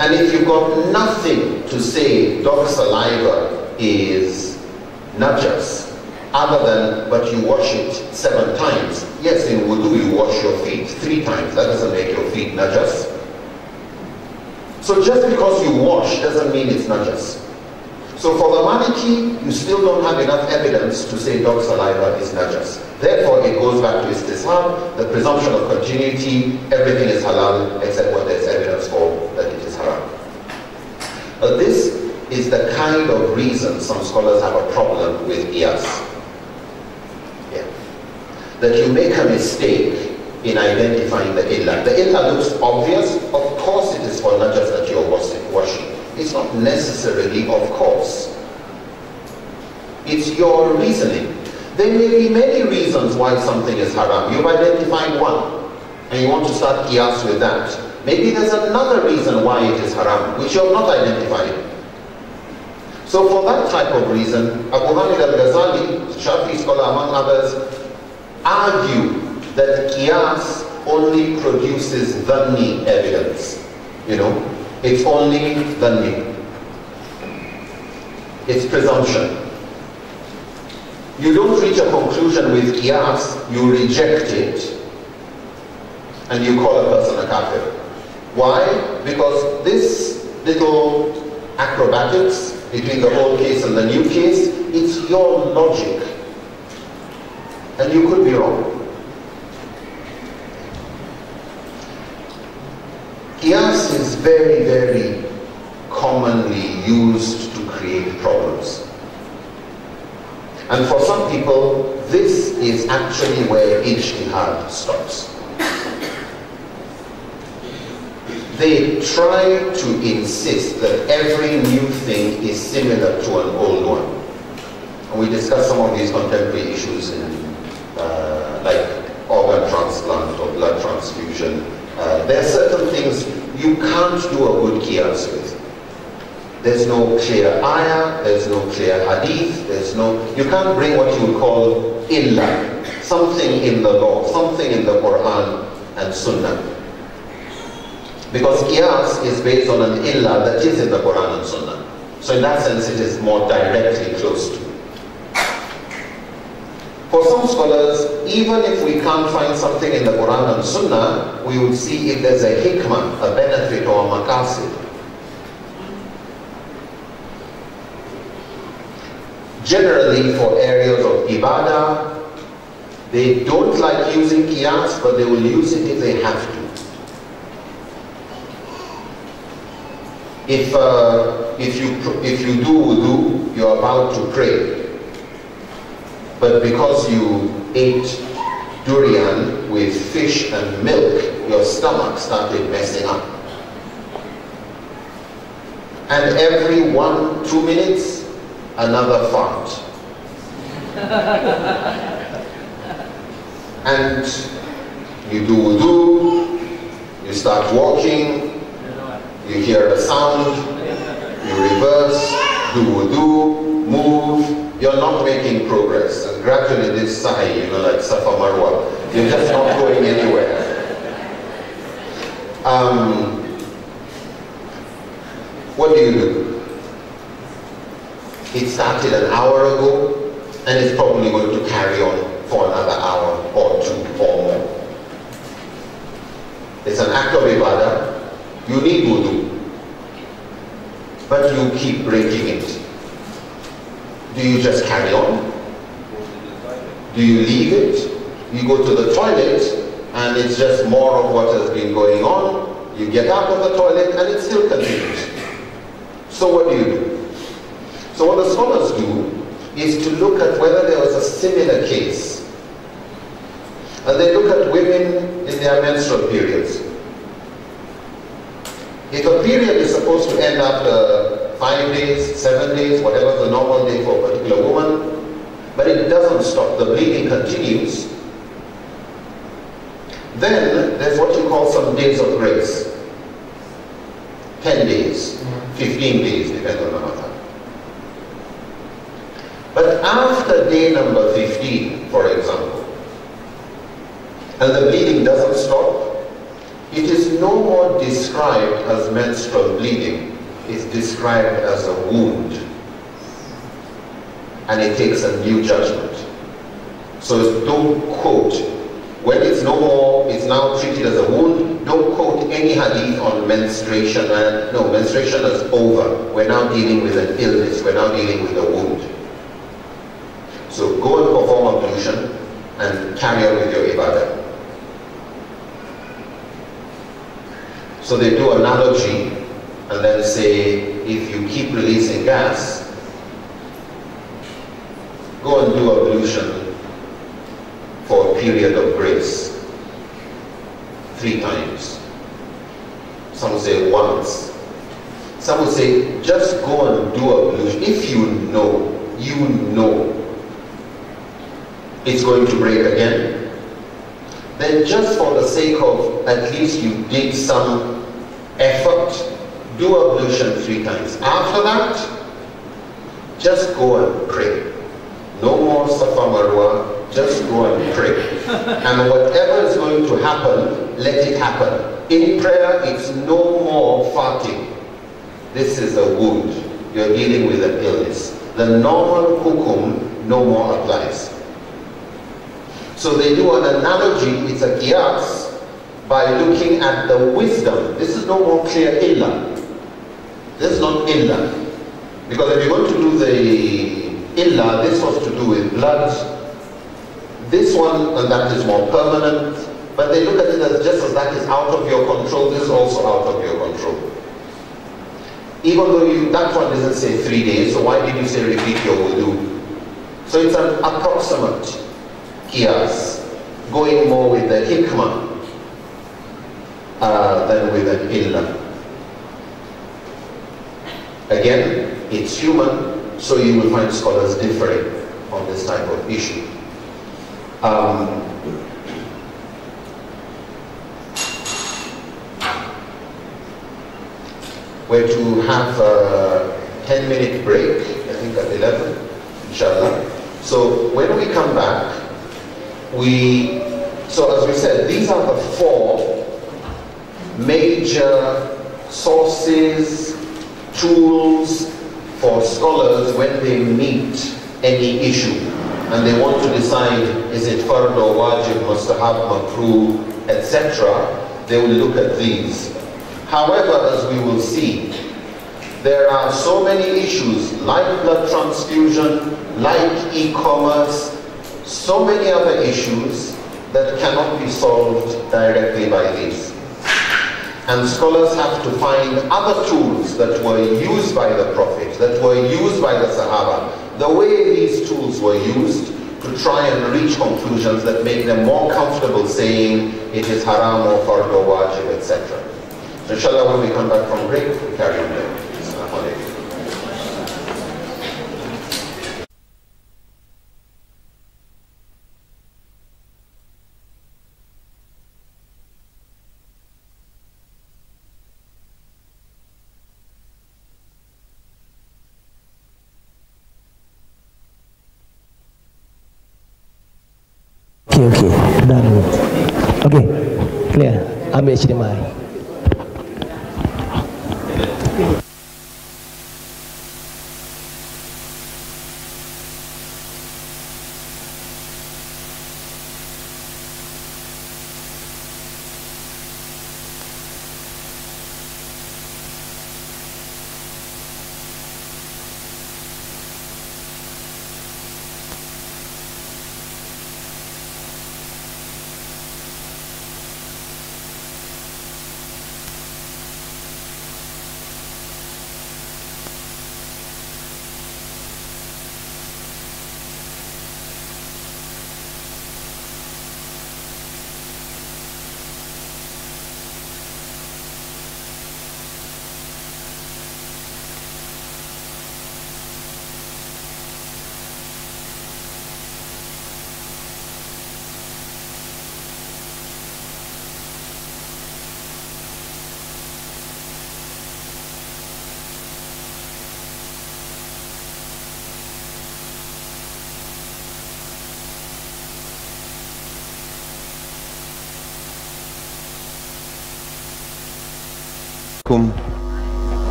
And if you've got nothing to say dog saliva is najas, other than, but you wash it 7 times. Yes, in wudu you wash your feet 3 times. That doesn't make your feet najas. So just because you wash doesn't mean it's najas. So for the Maliki, you still don't have enough evidence to say dog saliva is najas. Therefore, it goes back to istishab, the presumption of continuity, everything is halal except what there's evidence for that it is haram. But this is the kind of reason some scholars have a problem with qiyas. Yeah. That you make a mistake in identifying the illah. The illah looks obvious. Of course it is for najas that you're washing. It's not necessarily of course. It's your reasoning. There may be many reasons why something is haram. You've identified one, and you want to start qiyas with that. Maybe there's another reason why it is haram, which you have not identified. So for that type of reason, Abu Hamid al-Ghazali, Shafi'i scholar among others, argue that qiyas only produces dhanni evidence. You know, it's only dhanni. It's presumption. You don't reach a conclusion with qiyas, you reject it, and you call a person a kafir. Why? Because this little acrobatics between the old case and the new case, it's your logic. And you could be wrong. Qiyas is very, very commonly used to create problems. And for some people, this is actually where ijtihad stops. They try to insist that every new thing is similar to an old one. And we discussed some of these contemporary issues in like organ transplant or blood transfusion. There are certain things you can't do a good qiyas with. There's no clear ayah, there's no clear hadith, you can't bring what you would call illah, something in the law, something in the Quran and Sunnah. Because qiyas is based on an illah that is in the Quran and Sunnah. So in that sense it is more directly close to. For some scholars, even if we can't find something in the Quran and Sunnah, we would see if there's a hikmah, a benefit or a maqasid. Generally, for areas of ibadah, they don't like using qiyas, but they will use it if they have to. If you do wudu, you're about to pray, but because you ate durian with fish and milk, your stomach started messing up. And every 1-2 minutes, another fart. And you do wudu, you start walking, you hear a sound, you reverse, do wudu, move, you're not making progress. And gradually this sa'i, you know, like Safa Marwa, you're just not going anywhere. What do? It started an hour ago, and it's probably going to carry on for another hour or 2 or more. It's an act of ibadah. You need wudu, but you keep breaking it. Do you just carry on? Do you leave it? You go to the toilet, and it's just more of what has been going on. You get out of the toilet, and it still continues. So what do? So what the scholars do is to look at whether there was a similar case. And they look at women in their menstrual periods. If a period is supposed to end after 5 days, 7 days, whatever the normal day for a particular woman, but it doesn't stop, the bleeding continues, then there's what you call some days of grace. 10 days, 15 days, depending on the matter. But after day number 15, for example, and the bleeding doesn't stop, it is no more described as menstrual bleeding. It's described as a wound. And it takes a new judgment. So don't quote. When it's no more, it's now treated as a wound, don't don't quote any hadith on menstruation. No, menstruation is over. We're now dealing with an illness. We're now dealing with a wound. So go and perform ablution and carry on with your ibadah. So they do analogy and then say, if you keep releasing gas, go and do ablution for a period of grace 3 times. Some will say once. Some will say just go and do ablution. If you know it's going to break again, then just for the sake of at least you did some effort, do ablution 3 times. After that, just go and pray. No more Safa Marwa, just go and pray. And whatever is going to happen, let it happen. In prayer, it's no more farting. This is a wound. You're dealing with an illness. The normal hukum no more applies. So they do an analogy, it's a qiyas, by looking at the wisdom. This is no more clear illah. This is not illah. Because if you're going to do the illah, this was to do with blood. This one, and that is more permanent. But they look at it as just as that is out of your control, this is also out of your control. Even though that one doesn't say 3 days, so why did you say repeat your wudu? So it's an approximate qiyas, going more with the hikmah than with an illah. Again, it's human, so you will find scholars differing on this type of issue. We're to have a 10-minute break, I think at 11, inshallah. So when we come back, so as we said, these are the 4 major sources, tools for scholars when they meet any issue and they want to decide, is it fard or wajib, mustahab, makruh, etc. They will look at these. However, as we will see, there are so many issues like blood transfusion, like e-commerce, so many other issues that cannot be solved directly by these. And scholars have to find other tools that were used by the Prophet, that were used by the Sahaba, the way these tools were used to try and reach conclusions that make them more comfortable saying it is haram or fard or wajib, etc. So inshallah, when we come back from break, we carry on there. Assalamu alaikum. Okay, done. Okay, clear. Ambil HDMI.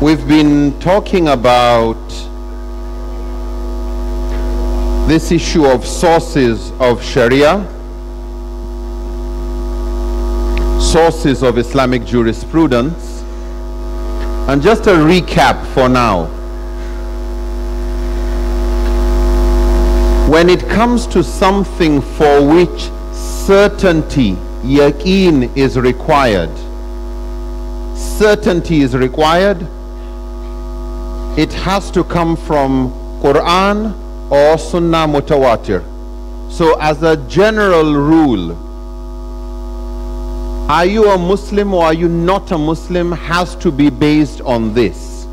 We've been talking about this issue of sources of Sharia, sources of Islamic jurisprudence, and just a recap for now. When it comes to something for which certainty, yaqeen, is required, certainty is required, it has to come from Quran or Sunnah Mutawatir. So as a general rule, are you a Muslim or are you not a Muslim has to be based on this.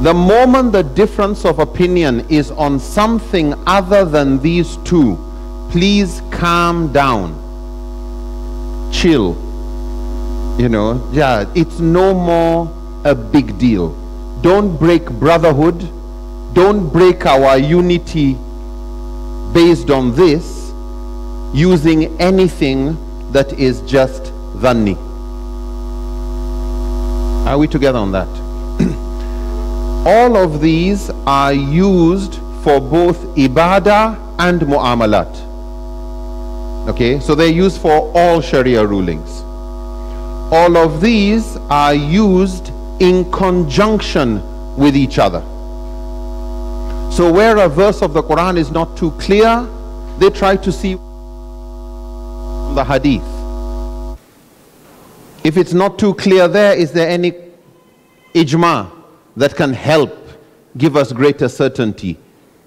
The moment the difference of opinion is on something other than these two, please calm down, chill. You know, yeah, it's no more a big deal. Don't break brotherhood, don't break our unity based on this, using anything that is just dhanni. Are we together on that? All of these are used for both ibadah and mu'amalat. Okay, so they're used for all Sharia rulings. All of these are used in conjunction with each other. So where a verse of the Quran is not too clear, they try to see the hadith. If it's not too clear there, is there any ijma that can help give us greater certainty?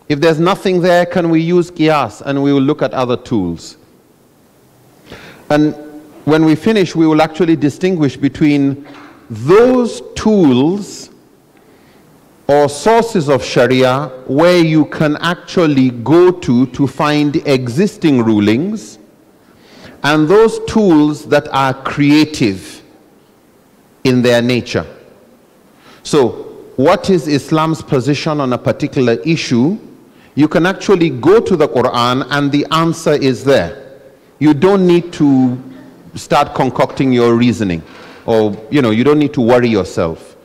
If there's nothing there, can we use qiyas, and we will look at other tools. And when we finish, we will actually distinguish between those tools or sources of Sharia where you can actually go to find existing rulings, and those tools that are creative in their nature. So, what is Islam's position on a particular issue? You can actually go to the Quran and the answer is there. You don't need to start concocting your reasoning, or you don't need to worry yourself.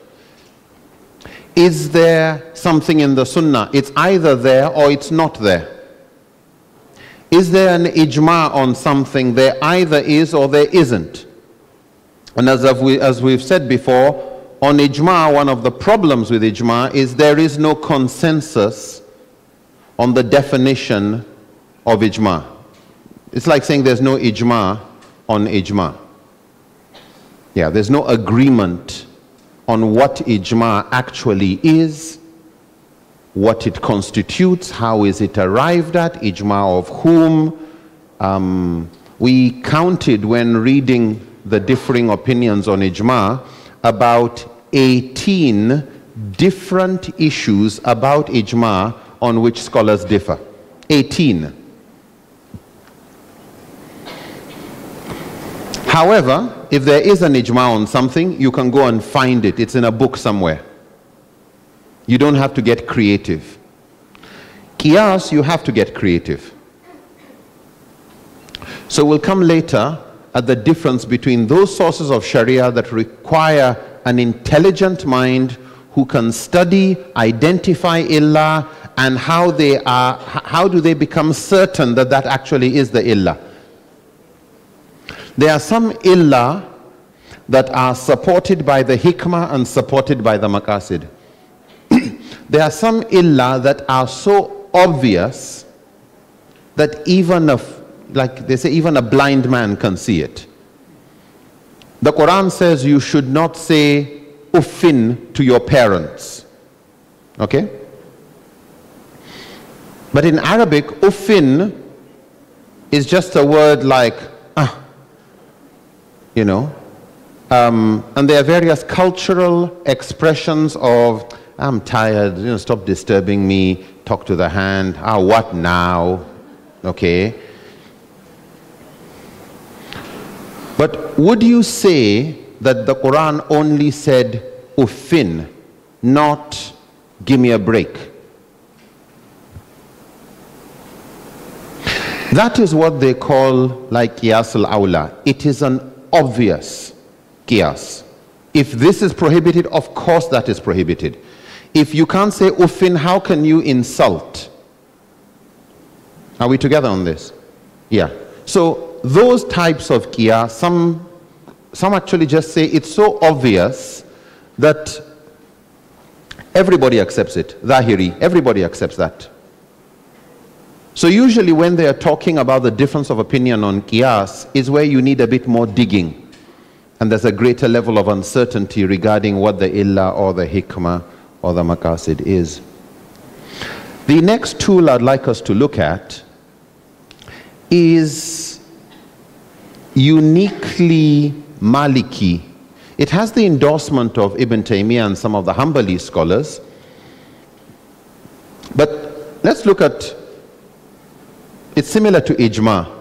Is there something in the Sunnah? It's either there or it's not there. Is there an ijma on something? There either is or there isn't. And as we've said before, on ijma, one of the problems with ijma is there is no consensus on the definition of ijma. It's like saying there's no ijma on ijma. Yeah, there's no agreement on what ijma actually is, what it constitutes, how is it arrived at, ijma of whom. We counted when reading the differing opinions on ijma about 18 different issues about ijma on which scholars differ. 18. However, if there is an ijma on something, you can go and find it. It's in a book somewhere. You don't have to get creative. Qiyas, you have to get creative. So we'll come later at the difference between those sources of Sharia that require an intelligent mind who can study, identify illah, and how do they become certain that that actually is the illah. There are some illah that are supported by the hikmah and supported by the maqasid. There are some illah that are so obvious that even like they say, even a blind man can see it. The Quran says you should not say uffin to your parents. Okay? But in Arabic, uffin is just a word like and there are various cultural expressions of I'm tired, stop disturbing me, talk to the hand, what now? Okay. But would you say that the Quran only said uffin, not give me a break? That is what they call like qiyas al-awla. It is an obvious qiyas. If this is prohibited, of course that is prohibited. If you can't say uffin, how can you insult? Are we together on this? Yeah. So those types of qiyas, some actually just say it's so obvious that everybody accepts it. Zahiri, everybody accepts that. So usually when they are talking about the difference of opinion on qiyas is where you need a bit more digging. And there's a greater level of uncertainty regarding what the illah or the hikmah or the maqasid is. The next tool I'd like us to look at is uniquely Maliki. It has the endorsement of Ibn Taymiyyah and some of the Hanbali scholars. But let's look at, it's similar to ijma.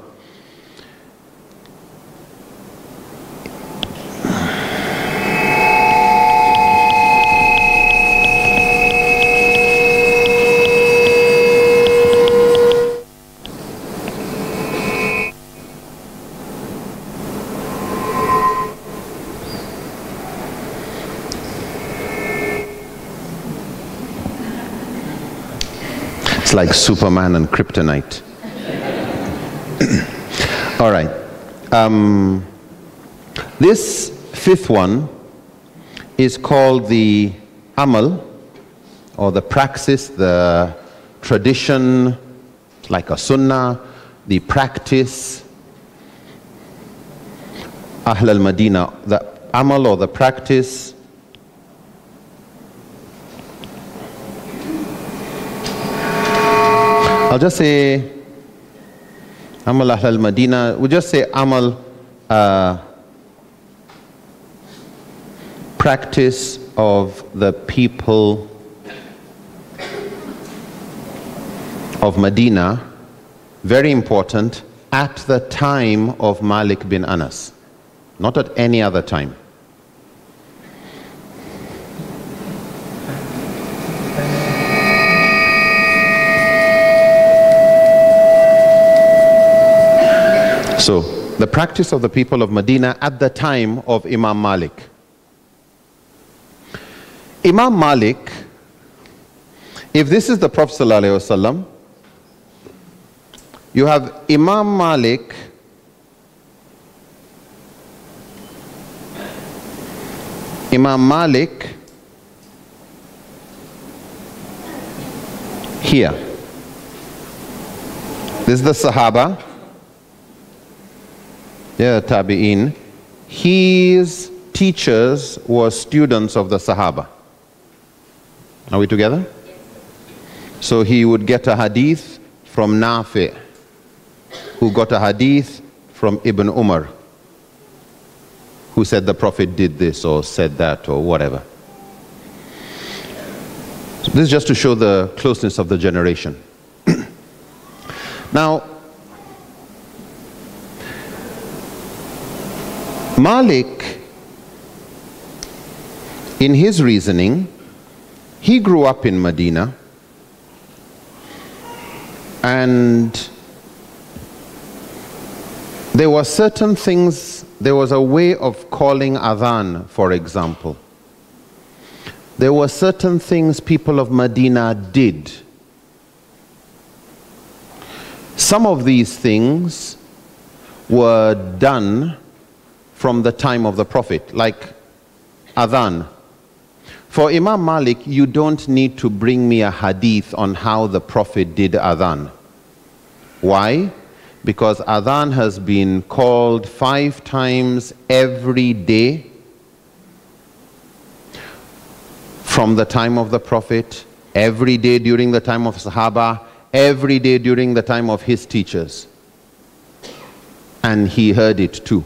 It's like Superman and kryptonite. All right. This fifth one is called the amal, or the praxis, the tradition, like a sunnah, the practice. Ahl al-Madina, the amal or the practice. I'll just say Amal Ahl al-Madina, we'll just say Amal, practice of the people of Medina, very important, at the time of Malik bin Anas, not at any other time. So, the practice of the people of Medina at the time of Imam Malik. Imam Malik, if this is the Prophet ﷺ, you have Imam Malik here. This is the Sahaba. Yeah, Tabi'in. His teachers were students of the Sahaba. Are we together? So he would get a hadith from Nafi, who got a hadith from Ibn Umar, who said the Prophet did this or said that or whatever. So this is just to show the closeness of the generation. Now, Malik, in his reasoning, he grew up in Medina, and there were certain things, there was a way of calling adhan, for example. There were certain things people of Medina did. Some of these things were done from the time of the Prophet, like adhan. For Imam Malik, you don't need to bring me a hadith on how the Prophet did adhan. Why? Because adhan has been called 5 times every day from the time of the Prophet, every day during the time of Sahaba, every day during the time of his teachers. And he heard it too.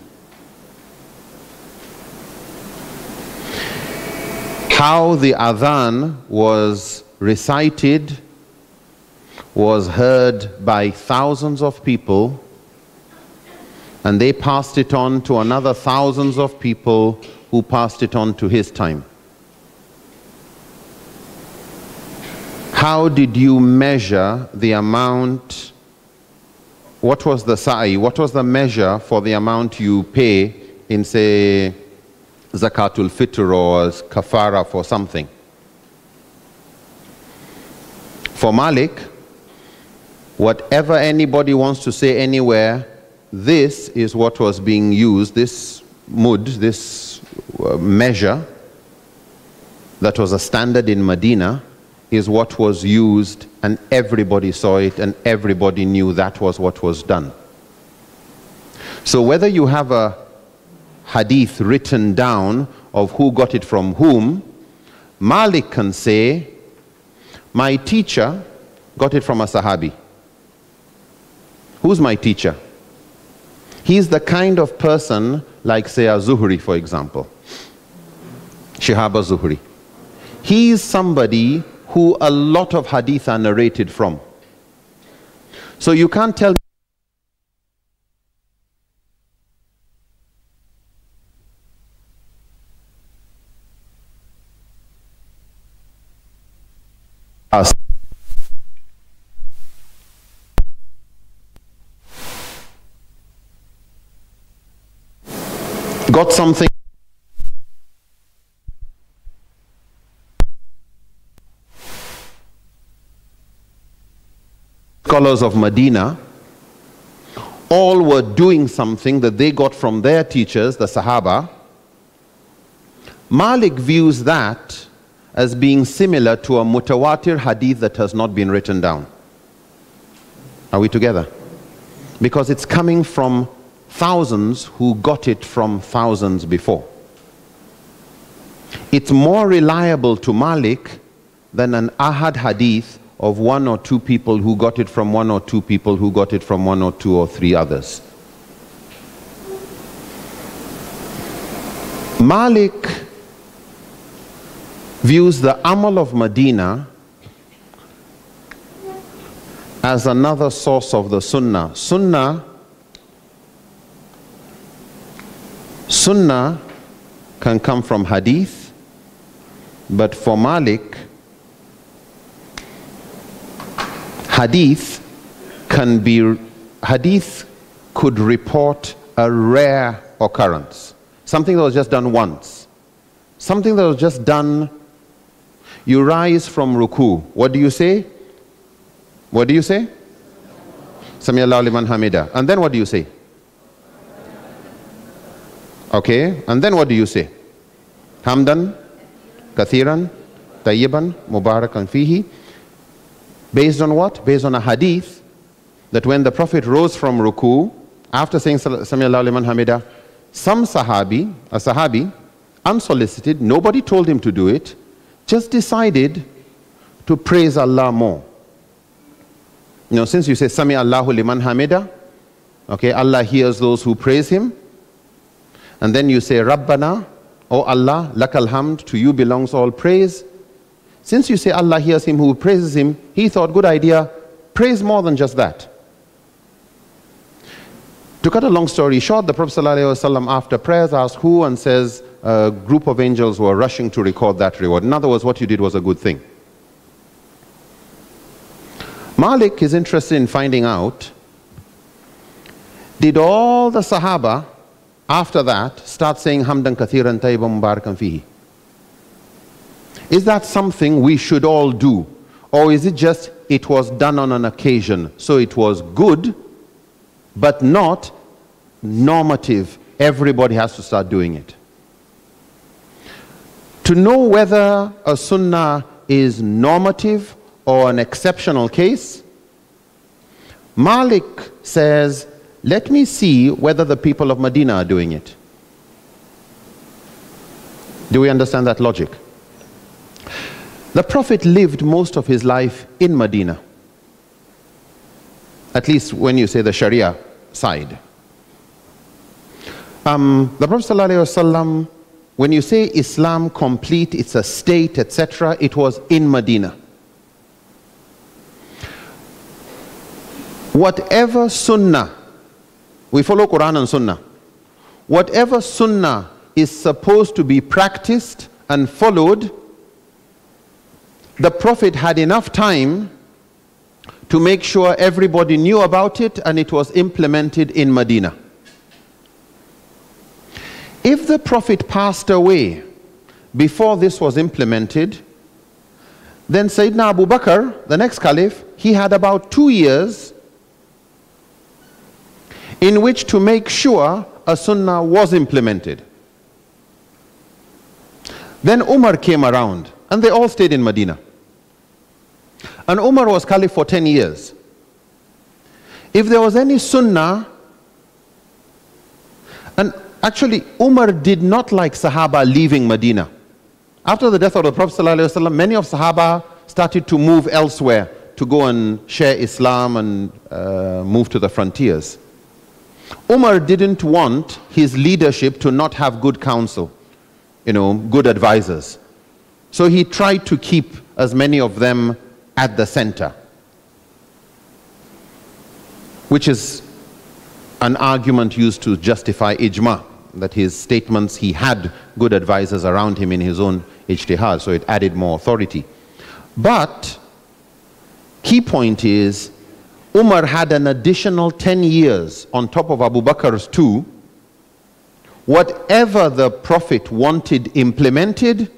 How the adhan was recited was heard by thousands of people, and they passed it on to another thousands of people who passed it on to his time. How did you measure the amount? What was the sa'i? What was the measure for the amount you pay in, say, Zakatul Fitr or Kafara for something? For Malik, Whatever anybody wants to say anywhere, this is what was being used, this mud, this measure that was a standard in Medina, is what was used, and everybody saw it and everybody knew that was what was done. So whether you have a hadith written down of who got it from whom, Malik can say, my teacher got it from a Sahabi. Who's my teacher? He's the kind of person like, say, a Zuhri, for example. Shihab Zuhri. He is somebody who a lot of hadith are narrated from. So you can't tell us. Got something. Scholars of Medina all were doing something that they got from their teachers, the Sahaba. Malik views that as being similar to a mutawatir hadith that has not been written down. Are we together? Because it's coming from thousands who got it from thousands before. It's more reliable to Malik than an ahad hadith of one or two people who got it from one or two people who got it from one or two or three others. Malik views the Amal of Medina as another source of the Sunnah. Sunnah can come from hadith, but for Malik, hadith could report a rare occurrence. Something that was just done once. Something that was just done. You rise from ruku. What do you say? What do you say? Sami Allahu liman hamida. And then what do you say? Okay. And then what do you say? Hamdan, kathiran, tayyiban, mubarakan fihi. Based on what? Based on a hadith that when the Prophet rose from ruku, after saying Sami Allahu liman hamida, some sahabi, a sahabi, unsolicited, nobody told him to do it, just decided to praise Allah more. You know, since you say Sami Allahu liman hamida, okay, Allah hears those who praise him, and then you say Rabbana, oh Allah, lakal hamd, to you belongs all praise. Since you say Allah hears him who praises him, he thought, good idea, praise more than just that. To cut a long story short, the Prophet ﷺ after prayers asked who, and says a group of angels were rushing to record that reward. In other words, what you did was a good thing. Malik is interested in finding out, did all the Sahaba after that start saying Hamdan kathiran tayyiban mubarakan fihi? Is that something we should all do? Or is it just, it was done on an occasion, so it was good, but not normative? Everybody has to start doing it. To know whether a sunnah is normative or an exceptional case, Malik says, let me see whether the people of Medina are doing it. Do we understand that logic? The Prophet lived most of his life in Medina. At least when you say the Sharia side. The Prophet ﷺ, when you say Islam complete, it's a state, etc., it was in Medina. Whatever sunnah, we follow Quran and sunnah. Whatever sunnah is supposed to be practiced and followed, the Prophet had enough time to make sure everybody knew about it and it was implemented in Medina. If the Prophet passed away before this was implemented, then Sayyidina Abu Bakr, the next caliph, he had about 2 years in which to make sure a sunnah was implemented. Then Umar came around, and they all stayed in Medina. And Umar was caliph for 10 years. If there was any sunnah, and actually Umar did not like Sahaba leaving Medina. After the death of the Prophet ﷺ, many of Sahaba started to move elsewhere to go and share Islam and move to the frontiers. Umar didn't want his leadership to not have good counsel, good advisors. So he tried to keep as many of them at the center, which is an argument used to justify ijma, that his statements, he had good advisors around him in his own ijtihad, so it added more authority. But key point is, Umar had an additional 10 years on top of Abu Bakr's 2. Whatever the Prophet wanted implemented,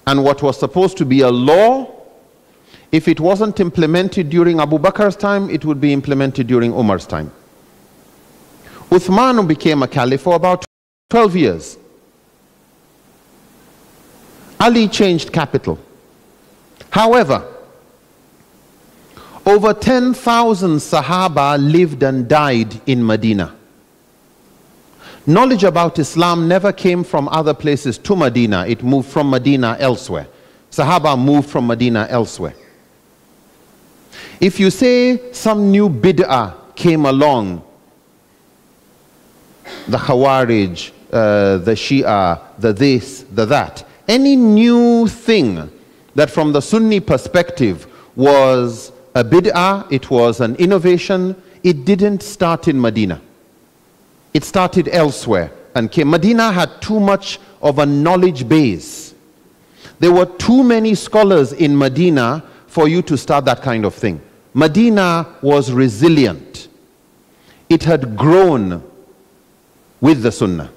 and what was supposed to be a law, if it wasn't implemented during Abu Bakr's time, it would be implemented during Umar's time. Uthman became a caliph for about 12 years. Ali changed capital. However, over 10,000 Sahaba lived and died in Medina. Knowledge about Islam never came from other places to Medina. It moved from Medina elsewhere. Sahaba moved from Medina elsewhere. If you say some new bid'ah came along, the Khawarij, the Shia, the this, the that, any new thing that from the Sunni perspective was a bid'ah, it was an innovation, it didn't start in Medina. It started elsewhere and came. Medina had too much of a knowledge base. There were too many scholars in Medina for you to start that kind of thing. Medina was resilient. It had grown with the Sunnah.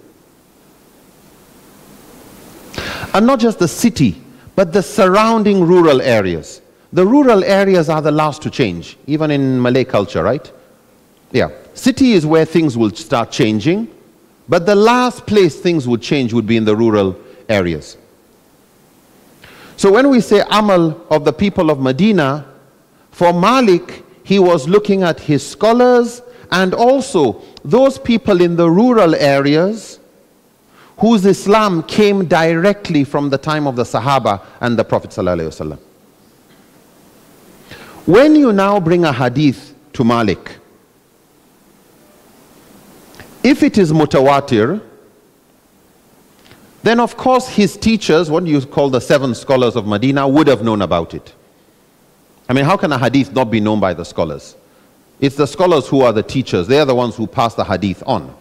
And not just the city, but the surrounding rural areas. The rural areas are the last to change, even in Malay culture, right? Yeah. City is where things will start changing, but the last place things would change would be in the rural areas. So when we say amal of the people of Medina, for Malik, he was looking at his scholars and also those people in the rural areas whose Islam came directly from the time of the Sahaba and the Prophet ﷺ. When you now bring a hadith to Malik, if it is mutawatir, then of course his teachers, what you call the 7 scholars of Medina, would have known about it. I mean, how can a hadith not be known by the scholars? It's the scholars who are the teachers. They are the ones who pass the hadith on.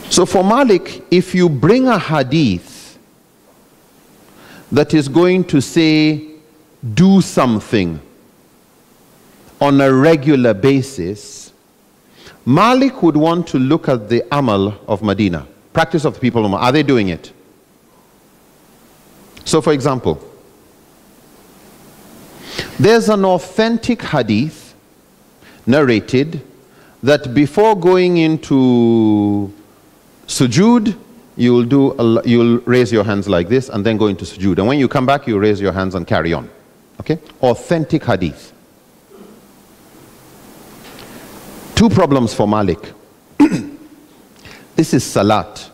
So for Malik, if you bring a hadith that is going to say, do something on a regular basis, Malik would want to look at the amal of Medina, practice of the people of Medina. Are they doing it? So for example, there's an authentic hadith narrated that before going into sujood, you'll raise your hands like this and then go into sujood. And when you come back, you raise your hands and carry on. Okay? Authentic hadith. 2 problems for Malik. This is salat.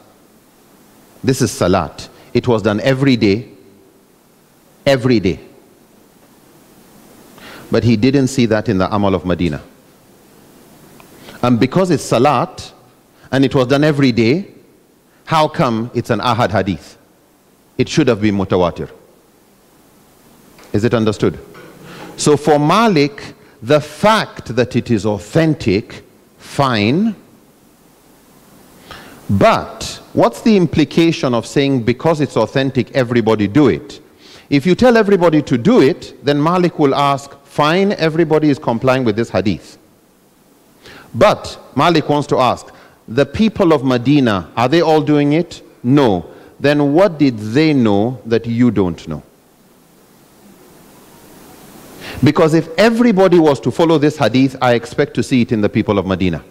This is salat. It was done every day. Every day. But he didn't see that in the amal of Medina. And because it's salat, and it was done every day, how come it's an ahad hadith? It should have been mutawatir. Is it understood? So for Malik, the fact that it is authentic, fine. But what's the implication of saying because it's authentic, everybody do it? If you tell everybody to do it, then Malik will ask, fine, everybody is complying with this hadith. But Malik wants to ask, the people of Medina, are they all doing it? No. Then what did they know that you don't know? Because if everybody was to follow this hadith, I expect to see it in the people of Medina.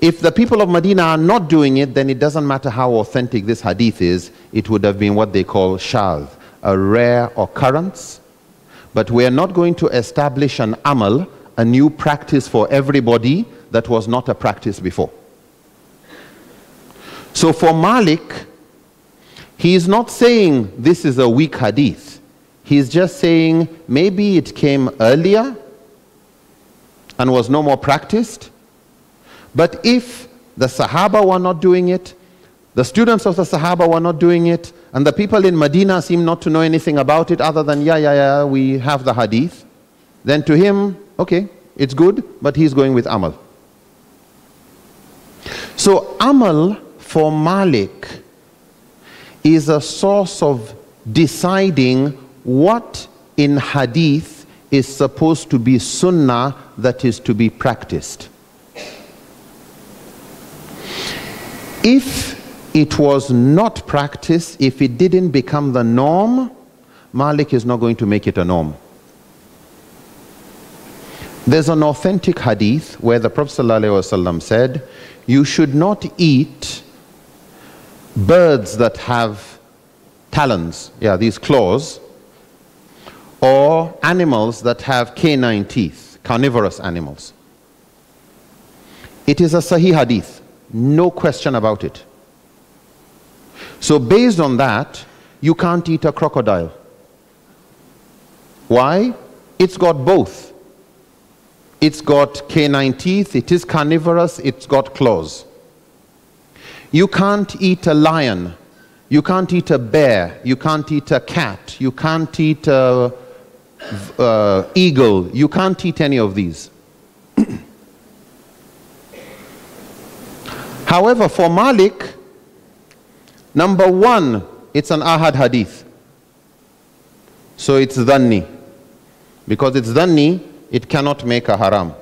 If the people of Medina are not doing it, then it doesn't matter how authentic this hadith is, it would have been what they call shadh, a rare occurrence. But we are not going to establish an amal, a new practice for everybody that was not a practice before. So for Malik, he is not saying this is a weak hadith. He's just saying maybe it came earlier and was no more practiced. But if the Sahaba were not doing it, the students of the Sahaba were not doing it, and the people in Medina seem not to know anything about it other than, we have the hadith, then to him, okay, it's good, but he's going with amal. So amal for Malik is a source of deciding what in hadith is supposed to be sunnah that is to be practiced. If it was not practiced, if it didn't become the norm, Malik is not going to make it a norm. There's an authentic hadith where the Prophet ﷺ said, you should not eat birds that have talons, these claws, or animals that have canine teeth, carnivorous animals. It is a Sahih hadith. No question about it. So based on that, you can't eat a crocodile. Why? It's got both. It's got canine teeth, it is carnivorous, it's got claws. You can't eat a lion, you can't eat a bear, you can't eat a cat, you can't eat a eagle, you can't eat any of these. However, for Malik, number one, it's an ahad hadith. So it's dhanni. Because it's dhanni, it cannot make a haram.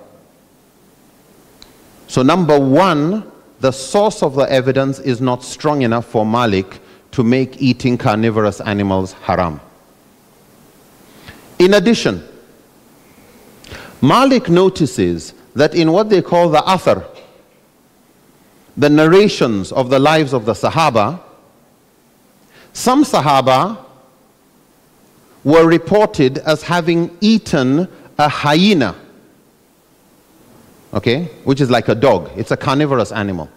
So number one, the source of the evidence is not strong enough for Malik to make eating carnivorous animals haram. In addition, Malik notices that in what they call the athar, the narrations of the lives of the Sahaba, some Sahaba were reported as having eaten a hyena, okay, which is like a dog. It's a carnivorous animal.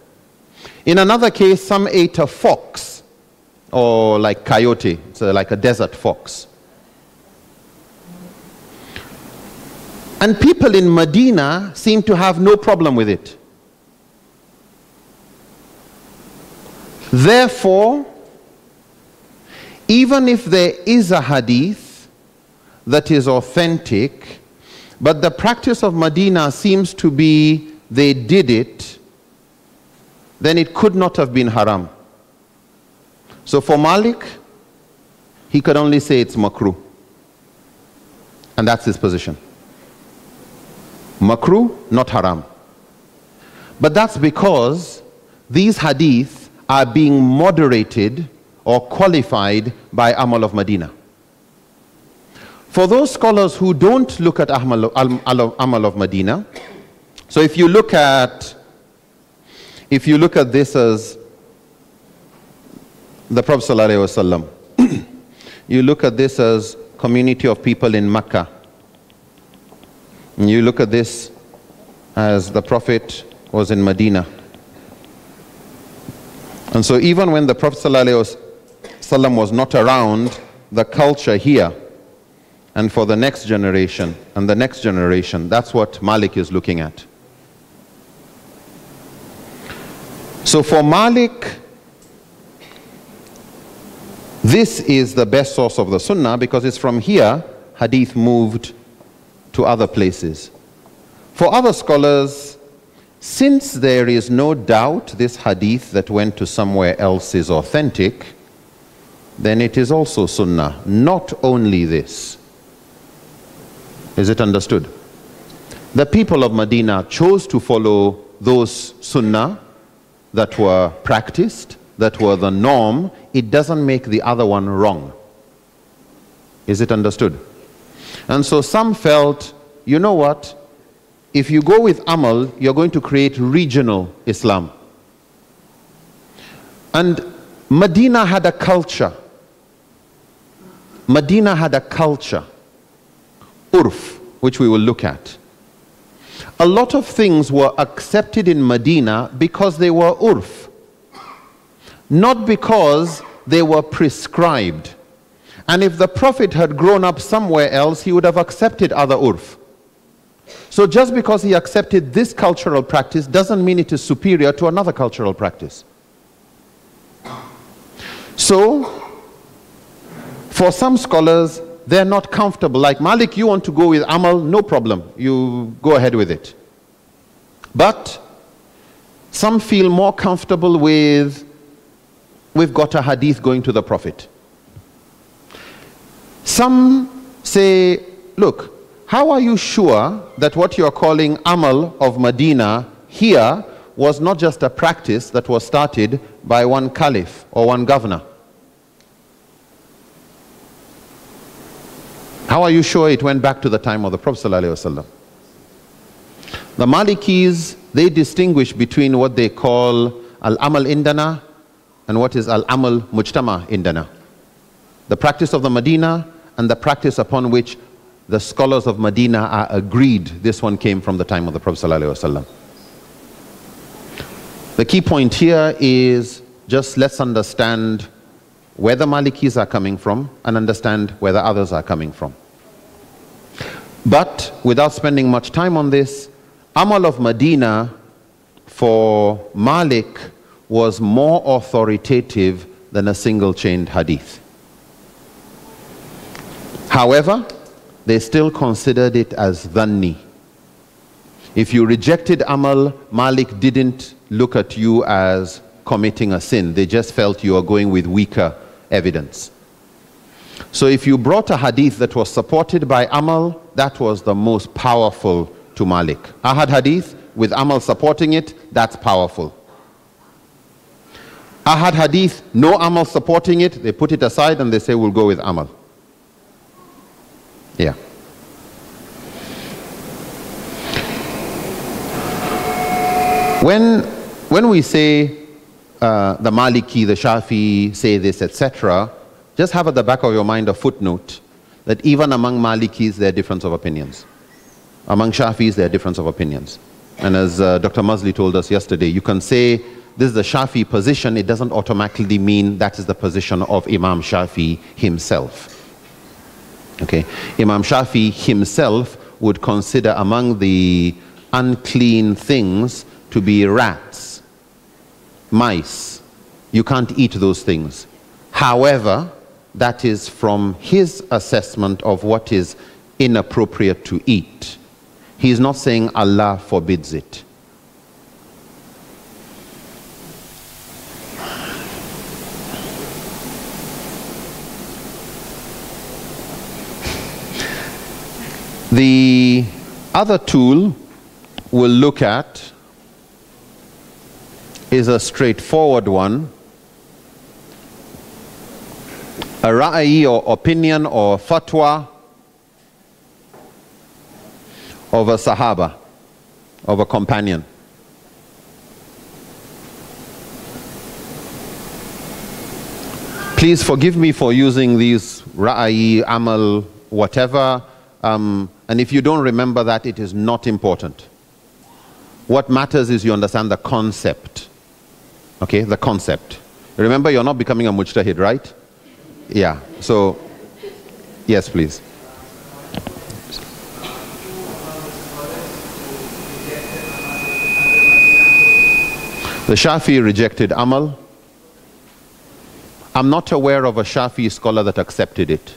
In another case, some ate a fox, or like coyote, it's like a desert fox. And people in Medina seem to have no problem with it. Therefore, even if there is a hadith that is authentic, but the practice of Medina seems to be they did it, then it could not have been haram. So for Malik, he could only say it's makruh. And that's his position. Makruh, not haram. But that's because these hadith are being moderated or qualified by Amal of Medina. For those scholars who don't look at Amal of Medina, so if you look at this as the Prophet ﷺ, you look at this as community of people in Mecca, and you look at this as the Prophet was in Medina. And so even when the Prophet ﷺ was not around, the culture here, and for the next generation, and the next generation, that's what Malik is looking at. So for Malik, this is the best source of the Sunnah, because it's from here hadith moved to other places. For other scholars, since there is no doubt this hadith that went to somewhere else is authentic, then it is also Sunnah, not only this. Is it understood? The people of Medina chose to follow those Sunnah that were practiced, that were the norm. It doesn't make the other one wrong. Is it understood? And so some felt, you know what? If you go with Amal, you're going to create regional Islam. And Medina had a culture. Medina had a culture, urf, which we will look at. A lot of things were accepted in Medina because they were urf, not because they were prescribed. And if the Prophet had grown up somewhere else, he would have accepted other urf. So just because he accepted this cultural practice doesn't mean it is superior to another cultural practice. So, for some scholars, they're not comfortable. Like Malik, you want to go with Amal, no problem. You go ahead with it. But some feel more comfortable with, we've got a hadith going to the Prophet. Some say, look, how are you sure that what you're calling Amal of Medina here was not just a practice that was started by one caliph or one governor? How are you sure it went back to the time of the Prophet ﷺ? The Malikis, they distinguish between what they call Al-Amal Indana and what is Al-Amal Mujtama Indana. The practice of the Medina and the practice upon which the scholars of Medina are agreed. This one came from the time of the Prophet ﷺ. The key point here is just let's understand where the Malikis are coming from and understand where the others are coming from. But without spending much time on this, Amal of Medina for Malik was more authoritative than a single chained hadith. However, they still considered it as dhanni. If you rejected Amal, Malik didn't look at you as committing a sin. They just felt you were going with weaker evidence. So if you brought a hadith that was supported by Amal, that was the most powerful to Malik. Ahad hadith with Amal supporting it, that's powerful. Ahad hadith, no Amal supporting it, they put it aside and they say we'll go with Amal. Yeah. When we say the Maliki, the Shafi say this, etc., just have at the back of your mind a footnote that even among Malikis there are difference of opinions. Among Shafis there are difference of opinions. And as Dr. Mazli told us yesterday, you can say this is the Shafi position, it doesn't automatically mean that is the position of Imam Shafi himself. Okay, Imam Shafi himself would consider among the unclean things to be rats, mice. You can't eat those things. However, that is from his assessment of what is inappropriate to eat. He is not saying Allah forbids it. The other tool we'll look at is a straightforward one. A ra'ayi or opinion or fatwa of a sahaba, of a companion. Please forgive me for using these ra'ayi, amal, whatever, and if you don't remember that, it is not important. What matters is you understand the concept. Okay, the concept. Remember, you're not becoming a mujtahid, right? Yeah, so, yes, please. The Shafi rejected Amal. I'm not aware of a Shafi scholar that accepted it.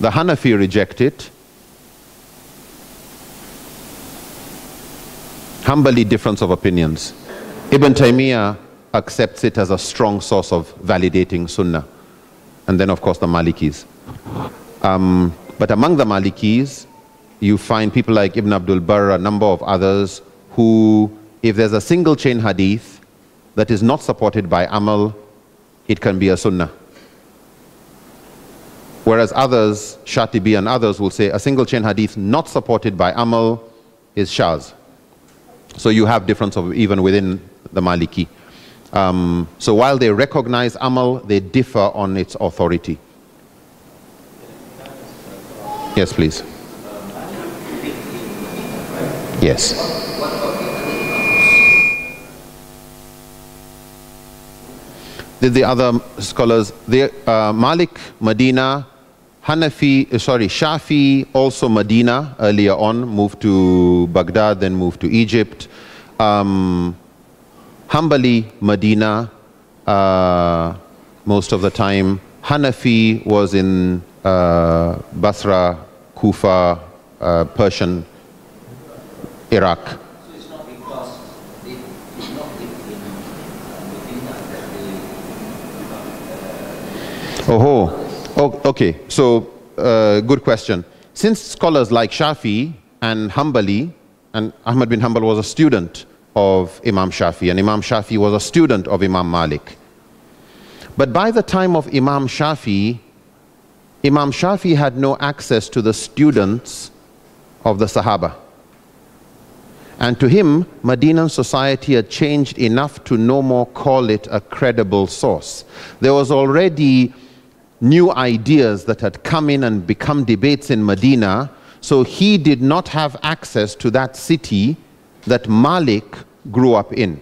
The Hanafi reject it. Hanbali, difference of opinions. Ibn Taymiyyah accepts it as a strong source of validating Sunnah. And then, of course, the Malikis. But among the Malikis, you find people like Ibn Abdul Barr, a number of others, who, if there's a single chain hadith that is not supported by Amal, it can be a Sunnah. Whereas others, Shatibi and others, will say a single chain hadith not supported by amal is shaz. So you have difference of even within the Maliki. So while they recognize amal, they differ on its authority. Yes, please. Yes. Did the other scholars, Malik, Medina, Shafi, also Medina earlier on, moved to Baghdad, then moved to Egypt. Hanbali, Medina, most of the time. Hanafi was in Basra, Kufa, Persian, Iraq. So it's not because it's not in Medina that they Okay. So, good question. Since scholars like Shafi and Hanbali, and Ahmad bin Hanbal was a student of Imam Shafi, and Imam Shafi was a student of Imam Malik. But by the time of Imam Shafi had no access to the students of the Sahaba. And to him, Medinan society had changed enough to no more call it a credible source. There was already new ideas that had come in and become debates in Medina, so he did not have access to that city that Malik grew up in.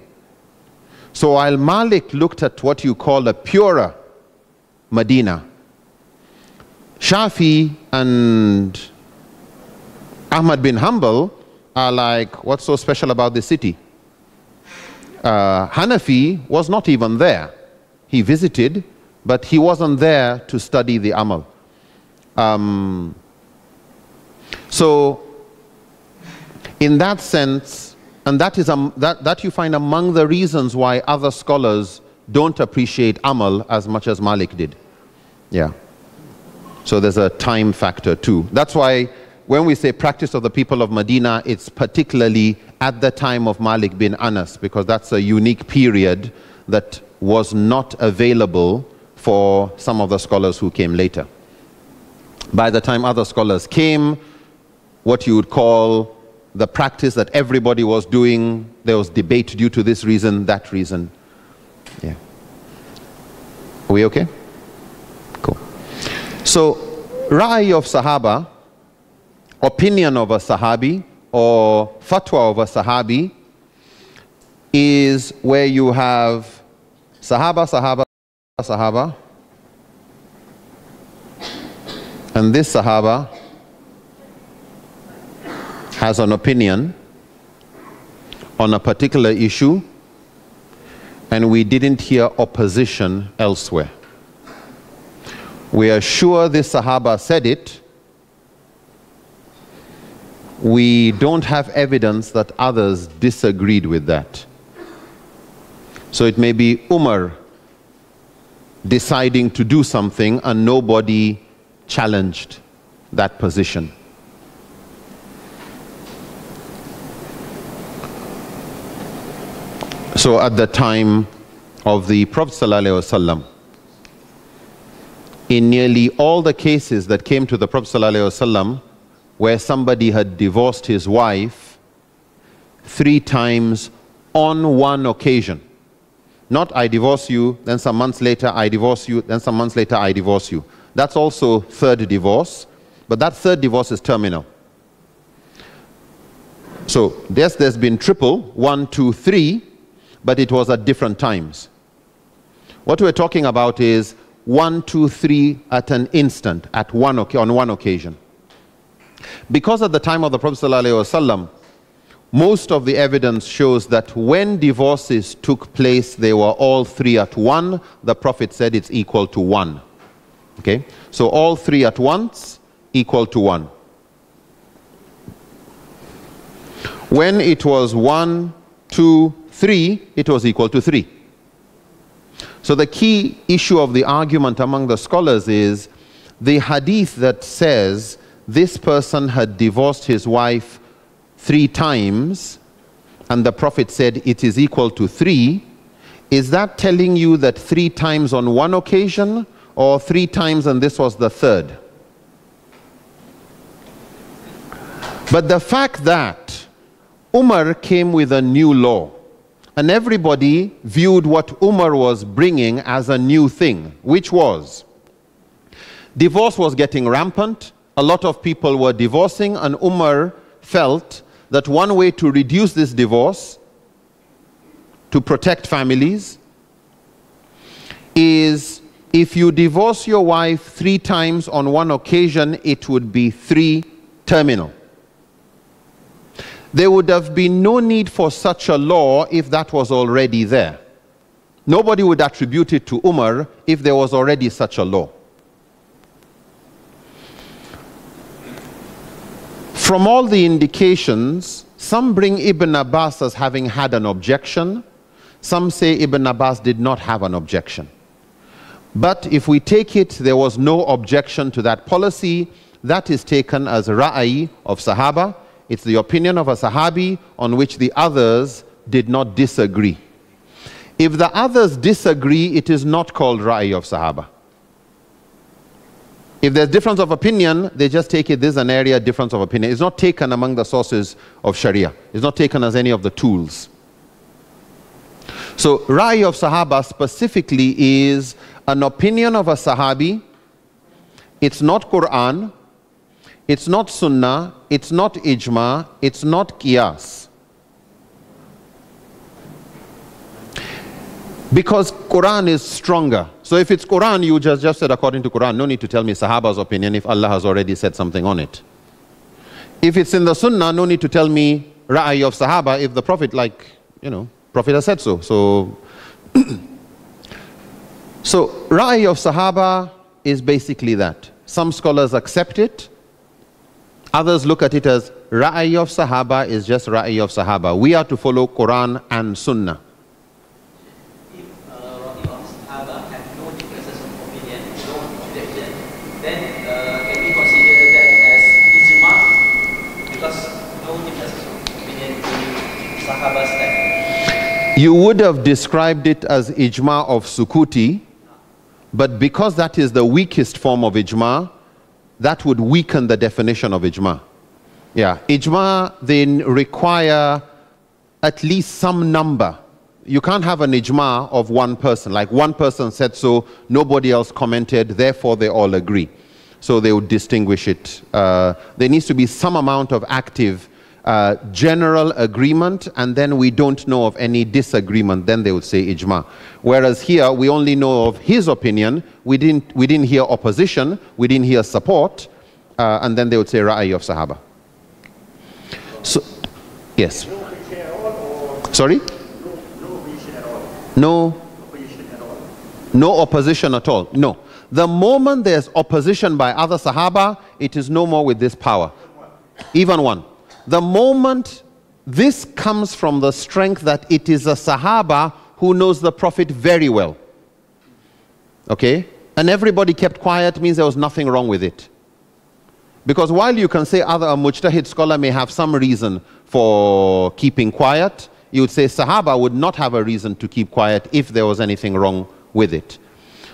So while Malik looked at what you call a purer Medina, Shafi and Ahmad bin Hanbal are like, what's so special about this city? Hanafi was not even there. He visited, but he wasn't there to study the Amal. So in that sense, and that is that you find among the reasons why other scholars don't appreciate Amal as much as Malik did. Yeah. So there's a time factor too. That's why when we say practice of the people of Medina, it's particularly at the time of Malik bin Anas, because that's a unique period that was not available for some of the scholars who came later. By the time other scholars came, what you would call the practice that everybody was doing, there was debate due to this reason, that reason. Yeah. Are we okay? Cool. So, Ra'i of Sahaba, opinion of a Sahabi, or fatwa of a Sahabi, is where you have Sahaba, and this Sahaba has an opinion on a particular issue, and we didn't hear opposition elsewhere. We are sure this Sahaba said it. We don't have evidence that others disagreed with that. So it may be Umar deciding to do something and nobody challenged that position. So at the time of the Prophet ﷺ, in nearly all the cases that came to the Prophet ﷺ, where somebody had divorced his wife 3 times on one occasion. Not I divorce you, then some months later I divorce you, then some months later I divorce you. That's also third divorce, but that third divorce is terminal. So yes, there's been triple, 1, 2, 3, but it was at different times. What we're talking about is 1, 2, 3 at an instant, on one occasion. Because at the time of the Prophet ﷺ, most of the evidence shows that when divorces took place, they were all 3 at one. The Prophet said it's equal to 1. Okay? So all 3 at once, equal to 1. When it was 1, 2, 3, it was equal to 3. So the key issue of the argument among the scholars is the hadith that says this person had divorced his wife 3 times and the Prophet said it is equal to 3. Is that telling you that 3 times on one occasion, or 3 times and this was the 3rd. But the fact that Umar came with a new law, and everybody viewed what Umar was bringing as a new thing, which was divorce was getting rampant. A lot of people were divorcing, and Umar felt that one way to reduce this divorce, to protect families, is if you divorce your wife 3 times on one occasion, it would be 3 terminal. There would have been no need for such a law if that was already there. Nobody would attribute it to Umar if there was already such a law. From all the indications, some bring Ibn Abbas as having had an objection. Some say Ibn Abbas did not have an objection. But if we take it, there was no objection to that policy. That is taken as Ra'i of Sahaba. It's the opinion of a Sahabi on which the others did not disagree. If the others disagree, it is not called Ra'i of Sahaba. If there's difference of opinion, they just take it, this is an area difference of opinion. It's not taken among the sources of Sharia. It's not taken as any of the tools. So Ra'i of Sahaba specifically is an opinion of a Sahabi. It's not Quran. It's not Sunnah, it's not Ijma, it's not Qiyas. Because Quran is stronger. So if it's Quran, you just said according to Quran, no need to tell me Sahaba's opinion if Allah has already said something on it. If it's in the Sunnah, no need to tell me Ra'i of Sahaba if the Prophet, Prophet has said so. So Ra'i of Sahaba is basically that. Some scholars accept it. Others look at it as Ra'i of Sahaba is just Ra'i of Sahaba. We are to follow Quran and Sunnah. If Ra'i of Sahaba have no differences of opinion, no objection, then can we consider that as Ijma? Because no differences of opinion in Sahaba's time. You would have described it as Ijma of Sukuti, but because that is the weakest form of Ijma, that would weaken the definition of Ijma. Yeah, Ijma then require at least some number. You can't have an Ijma of one person, like one person said so, nobody else commented, therefore they all agree. So they would distinguish it. There needs to be some amount of active general agreement, and then we don't know of any disagreement, then they would say Ijma. Whereas here, we only know of his opinion, we didn't hear opposition, we didn't hear support, and then they would say Ra'i of Sahaba. So, yes. Sorry? No opposition at all. No. The moment there's opposition by other Sahaba, it is no more with this power. Even one. The moment this comes from the strength that it is a Sahaba who knows the Prophet very well. Okay? And everybody kept quiet means there was nothing wrong with it. Because while you can say a mujtahid scholar may have some reason for keeping quiet, you would say Sahaba would not have a reason to keep quiet if there was anything wrong with it.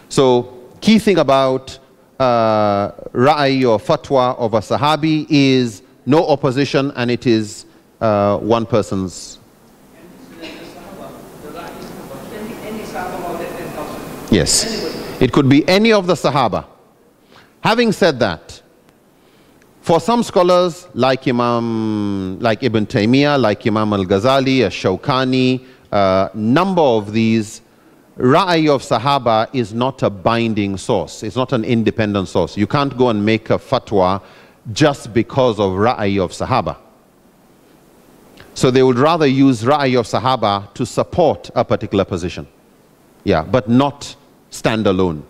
So, key thing about Ra'i or Fatwa of a Sahabi is no opposition, and it is one person's. Yes, it could be any of the Sahaba. Having said that, for some scholars like Ibn Taymiyyah, like Imam al-Ghazali, Ash-Shawkani, number of these, Ra'i of Sahaba is not a binding source. It's not an independent source. You can't go and make a fatwa just because of Ra'i of Sahaba. So they would rather use Ra'i of Sahaba to support a particular position. Yeah, but not stand alone.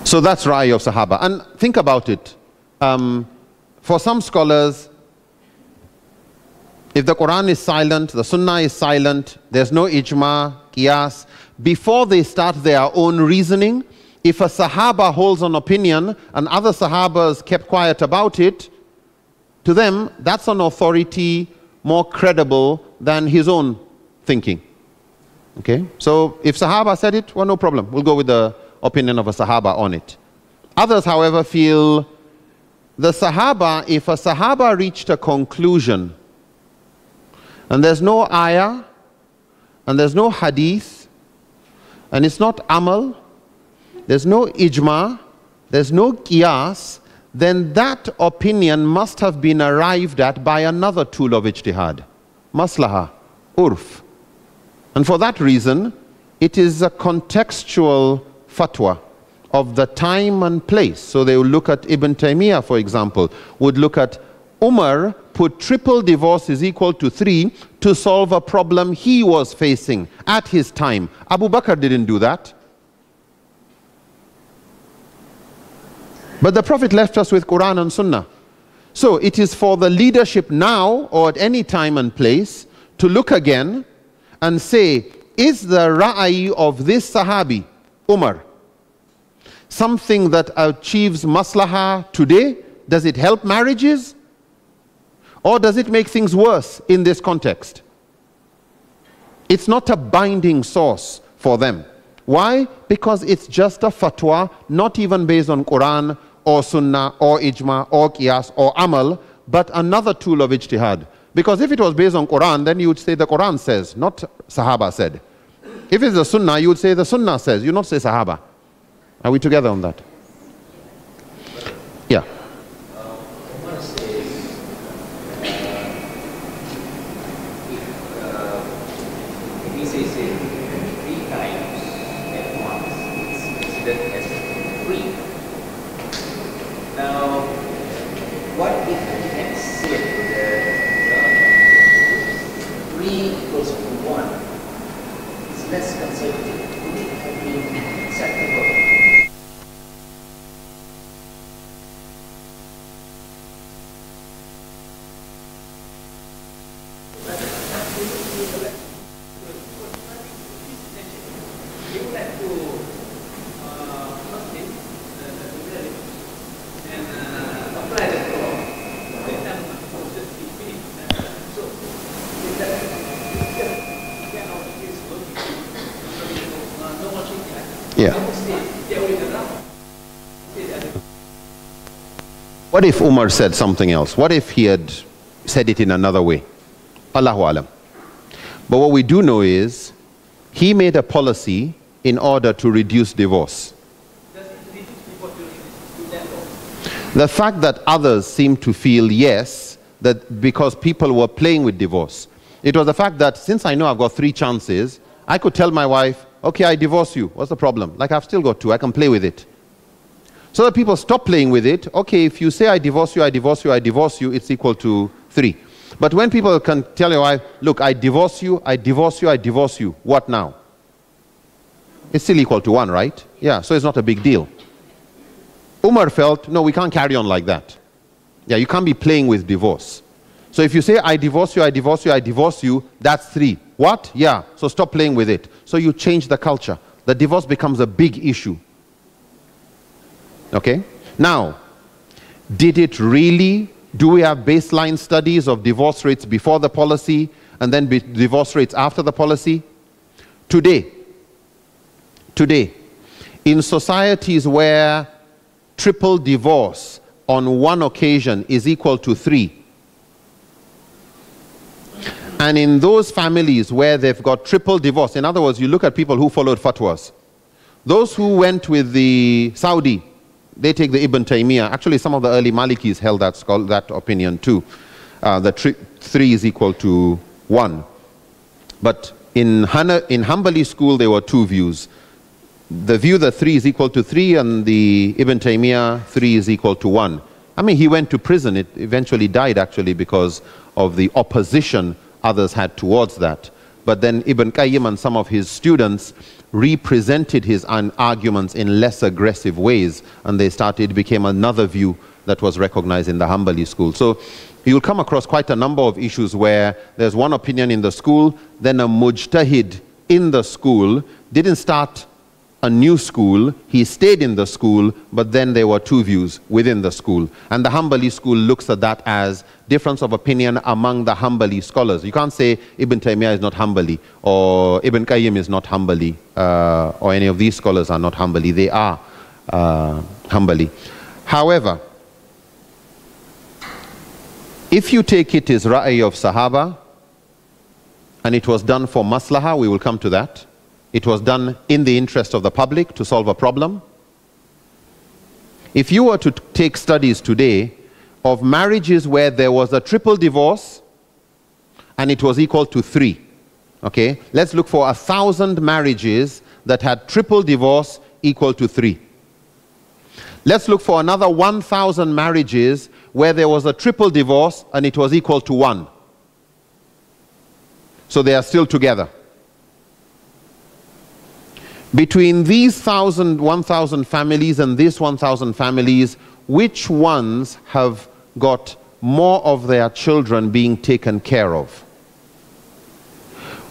So that's Ra'i of Sahaba. And think about it. For some scholars, if the Quran is silent, the Sunnah is silent, there's no Ijma, Qiyas, before they start their own reasoning, if a Sahaba holds an opinion and other Sahabas kept quiet about it, to them, that's an authority more credible than his own thinking. Okay, so if Sahaba said it, well, no problem. We'll go with the opinion of a Sahaba on it. Others, however, feel the Sahaba, if a Sahaba reached a conclusion and there's no ayah and there's no hadith and it's not amal, there's no ijma, there's no qiyas, then that opinion must have been arrived at by another tool of ijtihad, maslaha, urf. And for that reason, it is a contextual fatwa of the time and place. So they will look at Ibn Taymiyyah, for example, would look at Umar put triple divorce is equal to 3 to solve a problem he was facing at his time. Abu Bakr didn't do that. But the Prophet left us with Quran and Sunnah. So it is for the leadership now or at any time and place to look again and say, is the ra'ayi of this Sahabi, Umar, something that achieves maslaha today? Does it help marriages? Or does it make things worse in this context? It's not a binding source for them. Why? Because it's just a fatwa, not even based on Quran or Sunnah or Ijma or Qiyas or Amal, but another tool of ijtihad. Because if it was based on Quran, then you would say the Quran says, not Sahaba said. If it's the Sunnah, you would say the Sunnah says, you not say Sahaba. Are we together on that? Yeah. Umar says, if he says it 3 times at once, it's considered as 3. Now, what if he had said the 3 equals to 1? It's less conservative. Would it have been acceptable? Yeah. What if Umar said something else? What if he had said it in another way? Allahu alam. But what we do know is he made a policy in order to reduce divorce. The fact that others seem to feel yes, that because people were playing with divorce. It was the fact that since I know I've got 3 chances, I could tell my wife, okay, I divorce you. What's the problem? Like, I've still got 2. I can play with it. So that people stop playing with it. Okay, if you say I divorce you, I divorce you, I divorce you, it's equal to 3. But when people can tell your wife, look, I divorce you, I divorce you, I divorce you, what now? It's still equal to 1, right? Yeah, so it's not a big deal. Umar felt, no, we can't carry on like that. Yeah, you can't be playing with divorce. So if you say, I divorce you, I divorce you, I divorce you, that's 3. What? Yeah, so stop playing with it. So you change the culture. The divorce becomes a big issue. Okay? Now, did it really, do we have baseline studies of divorce rates before the policy and then divorce rates after the policy? Today, in societies where triple divorce on one occasion is equal to 3, and in those families where they've got triple divorce, in other words, you look at people who followed fatwas. Those who went with the Saudi, they take the Ibn Taymiyyah. Actually, some of the early Malikis held that opinion too. That 3 is equal to 1. But in Hanbali school, there were 2 views. The view that 3 is equal to 3 and the Ibn Taymiyyah 3 is equal to 1. I mean, he went to prison. It eventually died actually because of the opposition others had towards that. But then Ibn Qayyim and some of his students represented his arguments in less aggressive ways, and it became another view that was recognized in the Hanbali school. So you'll come across quite a number of issues where there's one opinion in the school, then a mujtahid in the school didn't start a new school, he stayed in the school, but then there were two views within the school. And the Hanbali school looks at that as difference of opinion among the Hanbali scholars. You can't say Ibn Taymiyyah is not Hanbali, or Ibn Qayyim is not Hanbali, or any of these scholars are not Hanbali. They are Hanbali. However, if you take it as Ra'i of Sahaba, and it was done for maslaha, we will come to that. It was done in the interest of the public to solve a problem. If you were to take studies today of marriages where there was a triple divorce and it was equal to 3, okay? Let's look for 1,000 marriages that had triple divorce equal to 3. Let's look for another 1,000 marriages where there was a triple divorce and it was equal to 1. So they are still together. Between these 1,000 families and these 1,000 families, which ones have got more of their children being taken care of?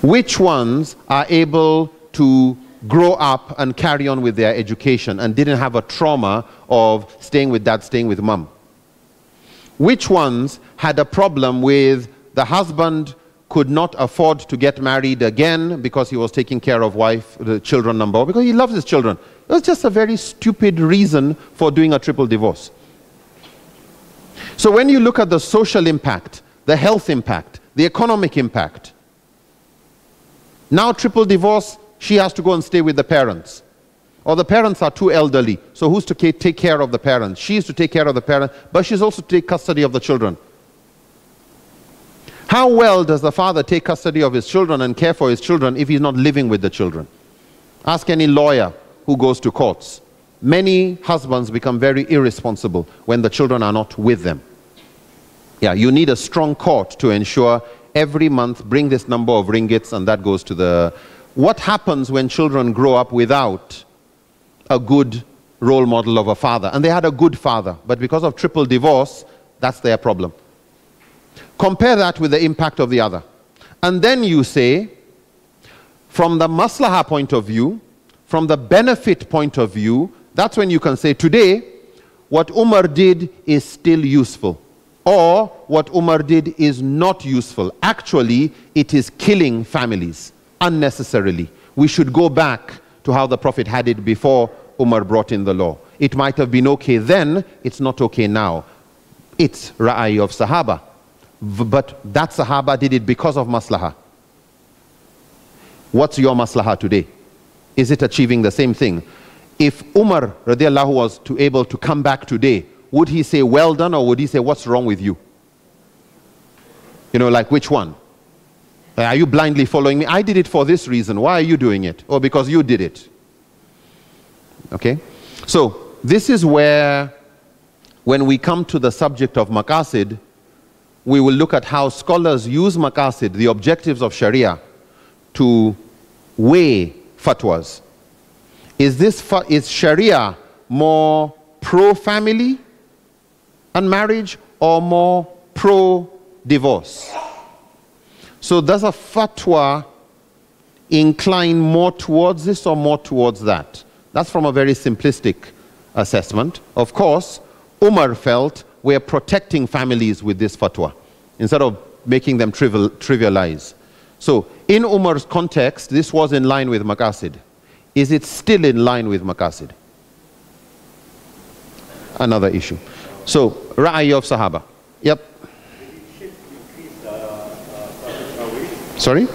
Which ones are able to grow up and carry on with their education and didn't have a trauma of staying with dad, staying with mom? Which ones had a problem with the husband could not afford to get married again because he was taking care of the children number, because he loves his children? It was just a very stupid reason for doing a triple divorce. So when you look at the social impact, the health impact, the economic impact, now triple divorce, she has to go and stay with the parents. Or the parents are too elderly, so who's to take care of the parents? She's to take care of the parents, but she's also to take custody of the children. How well does the father take custody of his children and care for his children if he's not living with the children? Ask any lawyer who goes to courts. Many husbands become very irresponsible when the children are not with them. Yeah, you need a strong court to ensure every month bring this number of ringgits and that goes to the... What happens when children grow up without a good role model of a father? And they had a good father, but because of triple divorce, that's their problem. Compare that with the impact of the other. And then you say, from the maslaha point of view, from the benefit point of view, that's when you can say, today, what Umar did is still useful. Or what Umar did is not useful. Actually, it is killing families unnecessarily. We should go back to how the Prophet had it before Umar brought in the law. It might have been okay then, it's not okay now. It's Ra'i of Sahaba. But that Sahaba did it because of maslaha. What's your maslaha today? Is it achieving the same thing? If Umar radiallahu was able to come back today, would he say well done, or would he say what's wrong with you? You know, like which one? Are you blindly following me? I did it for this reason. Why are you doing it? Or because you did it? Okay? So this is where, when we come to the subject of maqasid, we will look at how scholars use maqasid, the objectives of Sharia, to weigh fatwas. Is Sharia more pro-family and marriage or more pro-divorce? So does a fatwa incline more towards this or more towards that? That's from a very simplistic assessment. Of course, Umar felt we're protecting families with this fatwa instead of making them trivialize. So in Umar's context, this was in line with maqasid. Is it still in line with maqasid? Another issue. So, Ra'i of Sahaba. Yep. Sorry?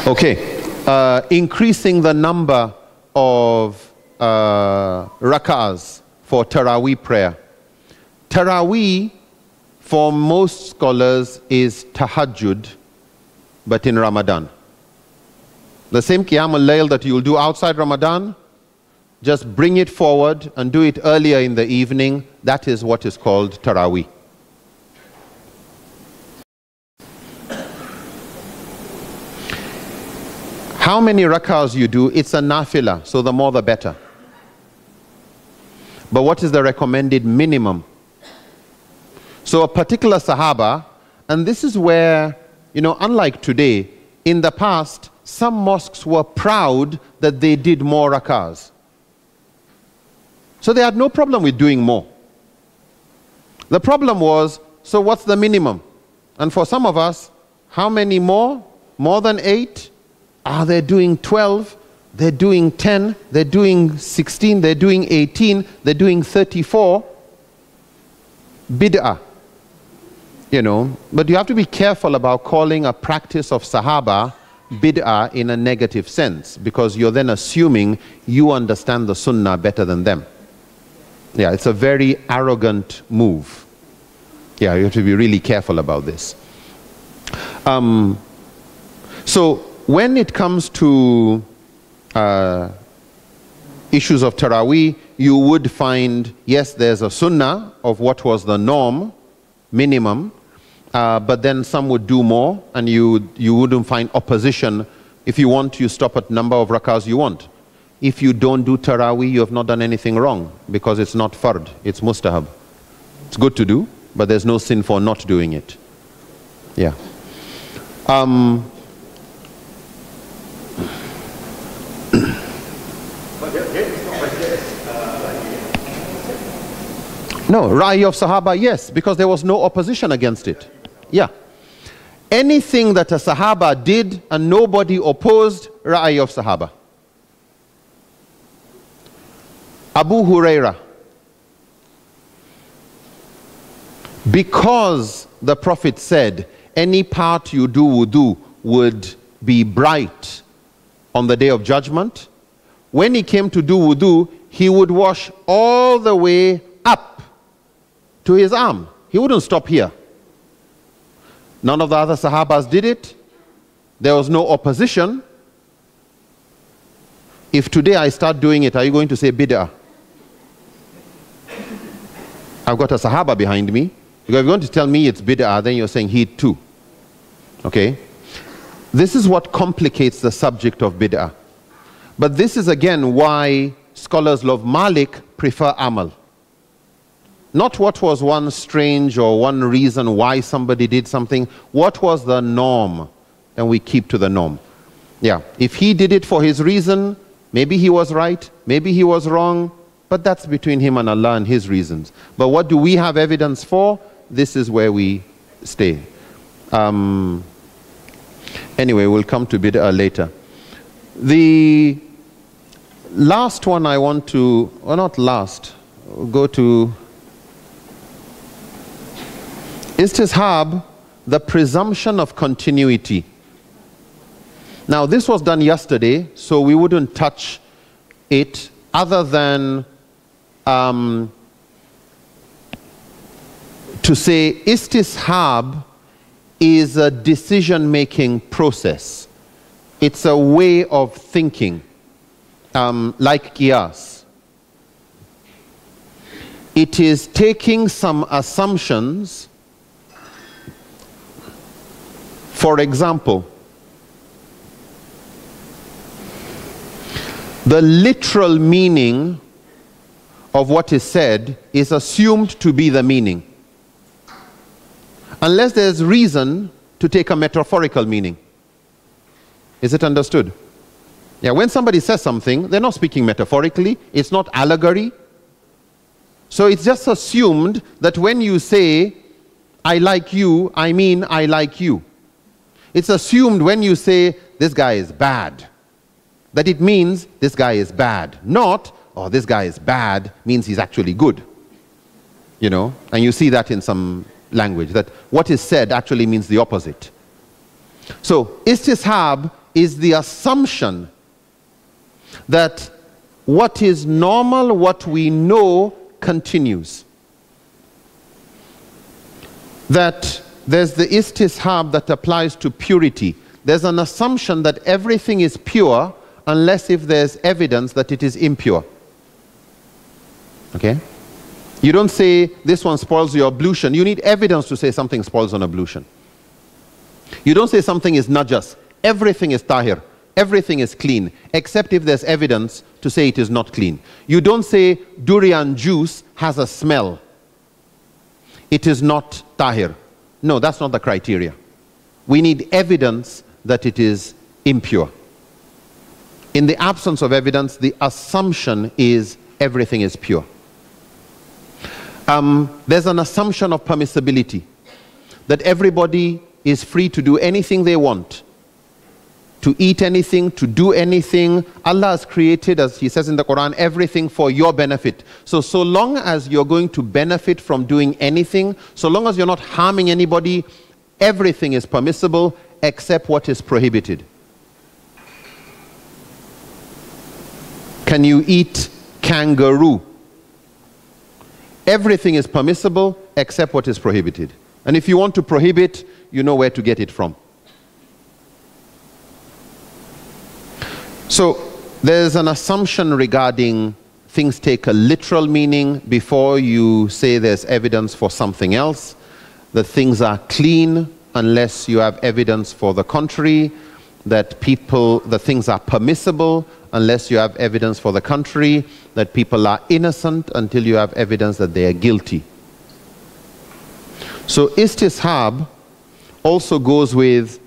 Okay. Increasing the number of rak'ahs for Taraweeh prayer. Taraweeh, for most scholars, is tahajjud, but in Ramadan. The same Qiyam al-Layl that you'll do outside Ramadan, just bring it forward and do it earlier in the evening. That is what is called Taraweeh. How many rak'ahs you do, it's a nafila, so the more the better. But what is the recommended minimum? So a particular Sahaba And this is where, you know, unlike today, in the past, some mosques were proud that they did more rakahs. So they had no problem with doing more. The problem was, so what's the minimum? And for some of us, how many more? More than 8? Are they doing 12? They're doing 10, they're doing 16, they're doing 18, they're doing 34. Bid'ah. You know, but you have to be careful about calling a practice of Sahaba bid'ah in a negative sense, because you're then assuming you understand the Sunnah better than them. Yeah, it's a very arrogant move. Yeah, you have to be really careful about this. So when it comes to issues of Taraweeh, you would find, yes, there's a Sunnah of what was the norm, minimum, but then some would do more, and you wouldn't find opposition. If you want, you stop at number of rakahs you want. If you don't do Taraweeh, you have not done anything wrong, because it's not fard, it's mustahab. It's good to do, but there's no sin for not doing it. Yeah. No, Ra'i of Sahaba, yes, because there was no opposition against it. Yeah. Anything that a Sahaba did and nobody opposed, Ra'i of Sahaba. Abu Huraira. Because the Prophet said, any part you do wudu would be bright on the day of judgment, when he came to do wudu, he would wash all the way up to his arm. He wouldn't stop here. None of the other Sahabas did it. There was no opposition. If today I start doing it, are you going to say bid'ah? I've got a Sahaba behind me. If you're going to tell me it's bid'ah, then you're saying he too. Okay? This is what complicates the subject of bid'ah. But this is again why scholars of Malik prefer amal. Not what was one strange or one reason why somebody did something. What was the norm? And we keep to the norm. Yeah, if he did it for his reason, maybe he was right, maybe he was wrong, but that's between him and Allah and his reasons. But what do we have evidence for? This is where we stay. Anyway, we'll come to bid'ah later. The last one I want to, or not last, go to istishab, the presumption of continuity. Now this was done yesterday, so we wouldn't touch it other than to say istishab is a decision-making process. It's a way of thinking, like qiyas. It is taking some assumptions. For example, the literal meaning of what is said is assumed to be the meaning, unless there's reason to take a metaphorical meaning. Is it understood? Yeah, when somebody says something, they're not speaking metaphorically, it's not allegory. So it's just assumed that when you say, I like you, I mean I like you. It's assumed when you say, this guy is bad, that it means this guy is bad. Not, oh, this guy is bad means he's actually good. You know, and you see that in some language, that what is said actually means the opposite. So, istishab is the assumption that what is normal, what we know, continues. That there's the istishab that applies to purity. There's an assumption that everything is pure unless if there's evidence that it is impure. Okay? You don't say this one spoils your ablution. You need evidence to say something spoils an ablution. You don't say something is najas. Everything is tahir. Everything is clean, except if there's evidence to say it is not clean. You don't say durian juice has a smell. It is not tahir. No, that's not the criteria. We need evidence that it is impure. In the absence of evidence, the assumption is everything is pure. There's an assumption of permissibility, that everybody is free to do anything they want, to eat anything, to do anything. Allah has created, as He says in the Quran, everything for your benefit. So long as you're going to benefit from doing anything, so long as you're not harming anybody, everything is permissible except what is prohibited. Can you eat kangaroo? Everything is permissible except what is prohibited. And if you want to prohibit, you know where to get it from. So there's an assumption regarding things take a literal meaning before you say there's evidence for something else, that things are clean unless you have evidence for the contrary, that things are permissible unless you have evidence for the contrary, that people are innocent until you have evidence that they are guilty. So istishab also goes with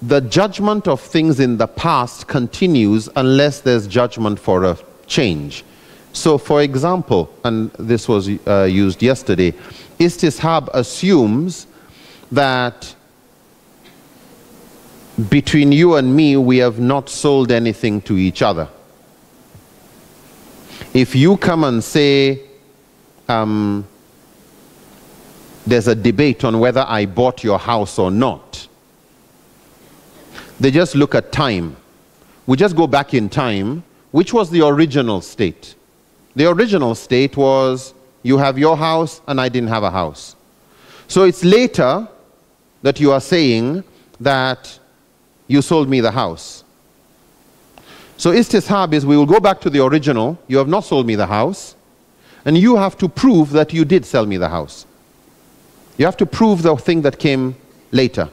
the judgment of things in the past continues unless there's judgment for a change. So for example, and this was used yesterday, istishab assumes that between you and me, we have not sold anything to each other. If you come and say, there's a debate on whether I bought your house or not, they just look at time. We just go back in time. Which was the original state? The original state was you have your house and I didn't have a house. So it's later that you are saying that you sold me the house. So istishab is we will go back to the original. You have not sold me the house, and you have to prove that you did sell me the house. You have to prove the thing that came later.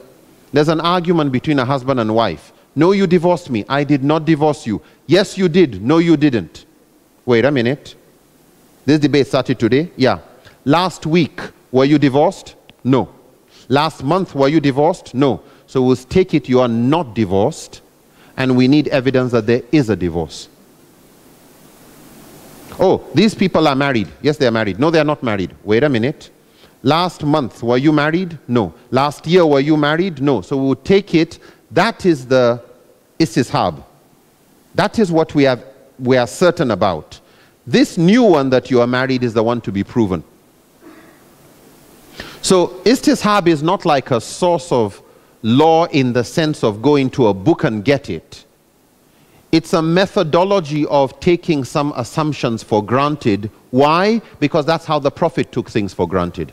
There's an argument between a husband and wife. No, you divorced me. I did not divorce you. Yes, you did. No, you didn't. Wait a minute. This debate started today? Yeah. Last week, were you divorced? No. Last month, were you divorced? No. So we'll take it you are not divorced, and we need evidence that there is a divorce. Oh, these people are married. Yes, they are married. No, they are not married. Wait a minute. Last month, were you married? No. Last year, were you married? No. So we'll take it. That is the istishab. That is what we are certain about. This new one that you are married is the one to be proven. So istishab is not like a source of law in the sense of going to a book and get it. It's a methodology of taking some assumptions for granted. Why? Because that's how the Prophet took things for granted.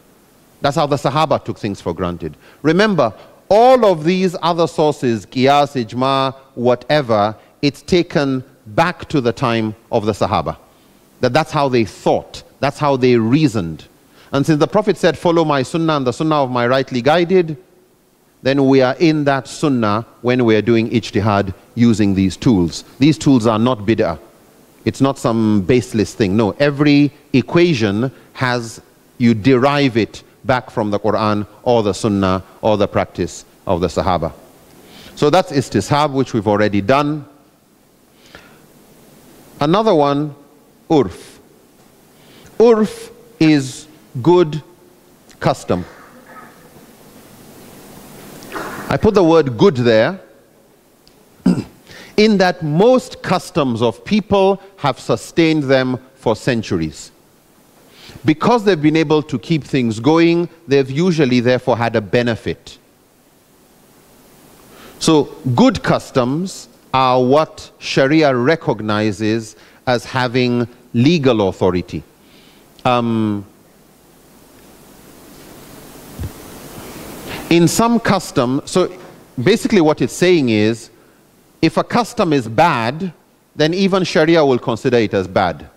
That's how the Sahaba took things for granted. Remember, all of these other sources, qiyas, ijma, whatever, it's taken back to the time of the Sahaba. That's how they thought. That's how they reasoned. And since the Prophet said, follow my sunnah and the sunnah of my rightly guided, then we are in that sunnah when we are doing ijtihad using these tools. These tools are not bid'ah. It's not some baseless thing. No, every equation has, you derive it back from the Quran or the sunnah or the practice of the Sahaba. So that's istishab, which we've already done. Another one, urf. Urf is good custom. I put the word good there in that most customs of people have sustained them for centuries. Because they've been able to keep things going, they've usually therefore had a benefit. So good customs are what Sharia recognizes as having legal authority. In some custom, so basically what it's saying is, if a custom is bad, then even Sharia will consider it as bad.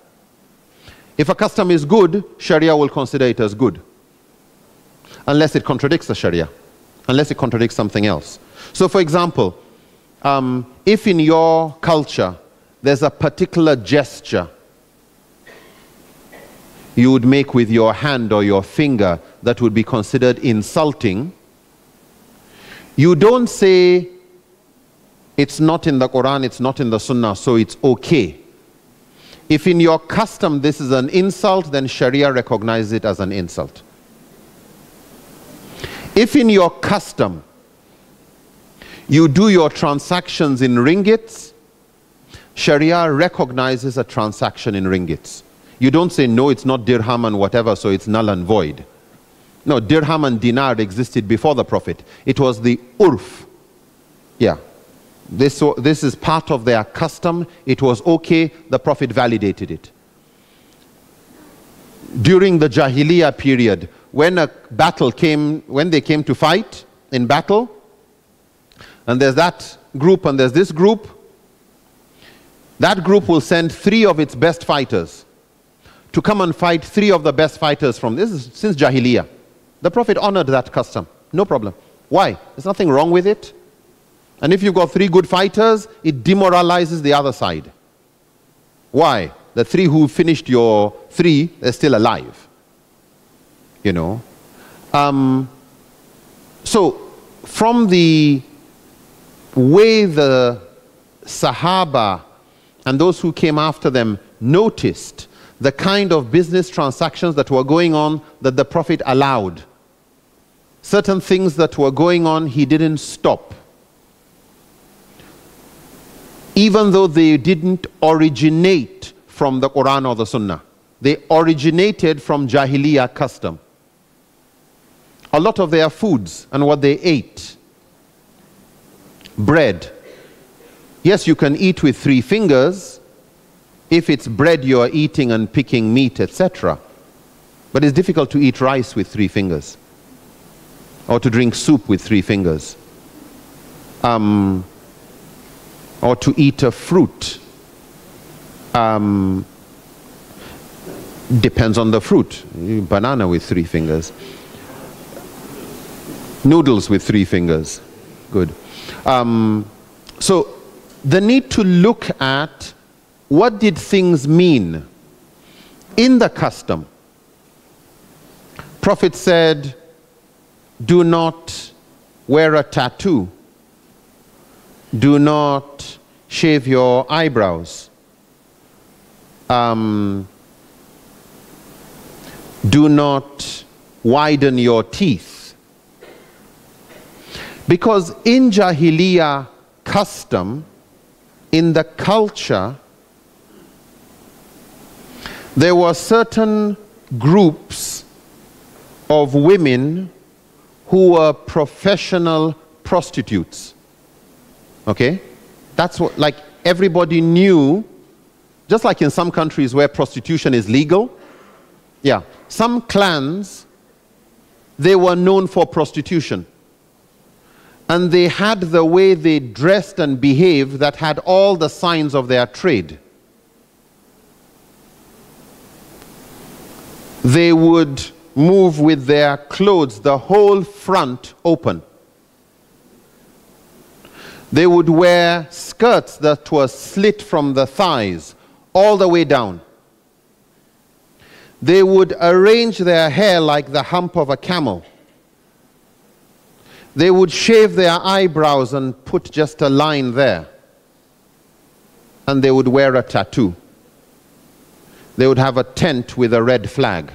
If a custom is good, Sharia will consider it as good. Unless it contradicts the Sharia. Unless it contradicts something else. So for example, if in your culture there's a particular gesture you would make with your hand or your finger that would be considered insulting, you don't say it's not in the Quran, it's not in the Sunnah, so it's okay. If in your custom this is an insult, then Sharia recognizes it as an insult. If in your custom you do your transactions in ringgits, Sharia recognizes a transaction in ringgits. You don't say, no, it's not dirham and whatever, so it's null and void. No, dirham and dinar existed before the Prophet. It was the urf. Yeah. This is part of their custom. It was okay. The Prophet validated it. During the Jahiliyyah period, when a battle came, when they came to fight in battle, and there's that group and there's this group, that group will send 3 of its best fighters to come and fight 3 of the best fighters from this is since Jahiliyyah. The Prophet honored that custom. No problem. Why? There's nothing wrong with it. And if you've got 3 good fighters, it demoralizes the other side. Why? The 3 who finished your 3, they're still alive. You know. So, from the way the Sahaba and those who came after them noticed the kind of business transactions that were going on that the Prophet allowed. Certain things that were going on, he didn't stop. Even though they didn't originate from the Quran or the Sunnah. They originated from Jahiliyyah custom. A lot of their foods and what they ate. Bread. Yes, you can eat with 3 fingers if it's bread you are eating and picking meat, etc. But it's difficult to eat rice with 3 fingers. Or to drink soup with 3 fingers. Or to eat a fruit. Depends on the fruit. Banana with 3 fingers. Noodles with 3 fingers. Good. So the need to look at what did things mean in the custom. Prophet said, do not wear a tattoo. Do not shave your eyebrows. Do not widen your teeth. Because in Jahiliyyah custom, in the culture, there were certain groups of women who were professional prostitutes. Okay? That's what, like, everybody knew, just like in some countries where prostitution is legal. Yeah, some clans, they were known for prostitution. And they had the way they dressed and behaved that had all the signs of their trade. They would move with their clothes, the whole front open. They would wear skirts that were slit from the thighs all the way down. They would arrange their hair like the hump of a camel. They would shave their eyebrows and put just a line there. And they would wear a tattoo. They would have a tent with a red flag.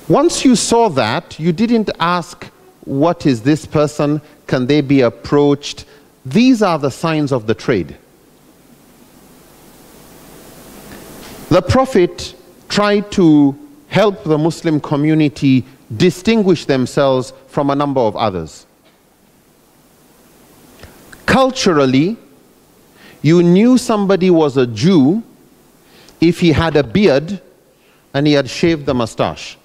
Once you saw that, you didn't ask, what is this person? Can they be approached? These are the signs of the trade. The Prophet tried to help the Muslim community distinguish themselves from a number of others. Culturally, you knew somebody was a Jew if he had a beard and he had shaved the mustache.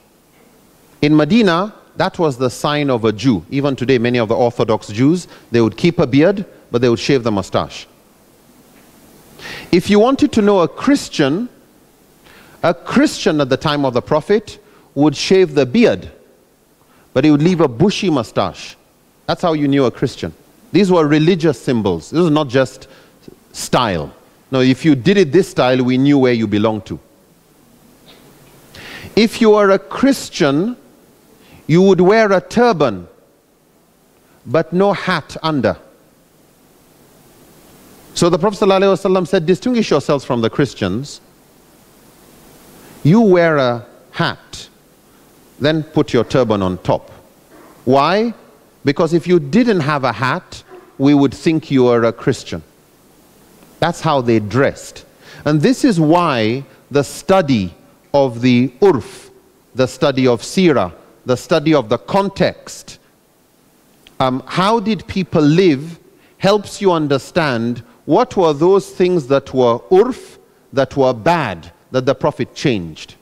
In Medina, that was the sign of a Jew. Even today, many of the Orthodox Jews, they would keep a beard, but they would shave the mustache. If you wanted to know a Christian at the time of the Prophet would shave the beard, but he would leave a bushy mustache. That's how you knew a Christian. These were religious symbols. This was not just style. No, if you did it this style, we knew where you belonged to. If you are a Christian, you would wear a turban, but no hat under. So the Prophet ﷺ said, distinguish yourselves from the Christians. You wear a hat, then put your turban on top. Why? Because if you didn't have a hat, we would think you were a Christian. That's how they dressed. And this is why the study of the urf, the study of seerah, the study of the context, how did people live, helps you understand what were those things that were urf, that were bad, that the Prophet changed.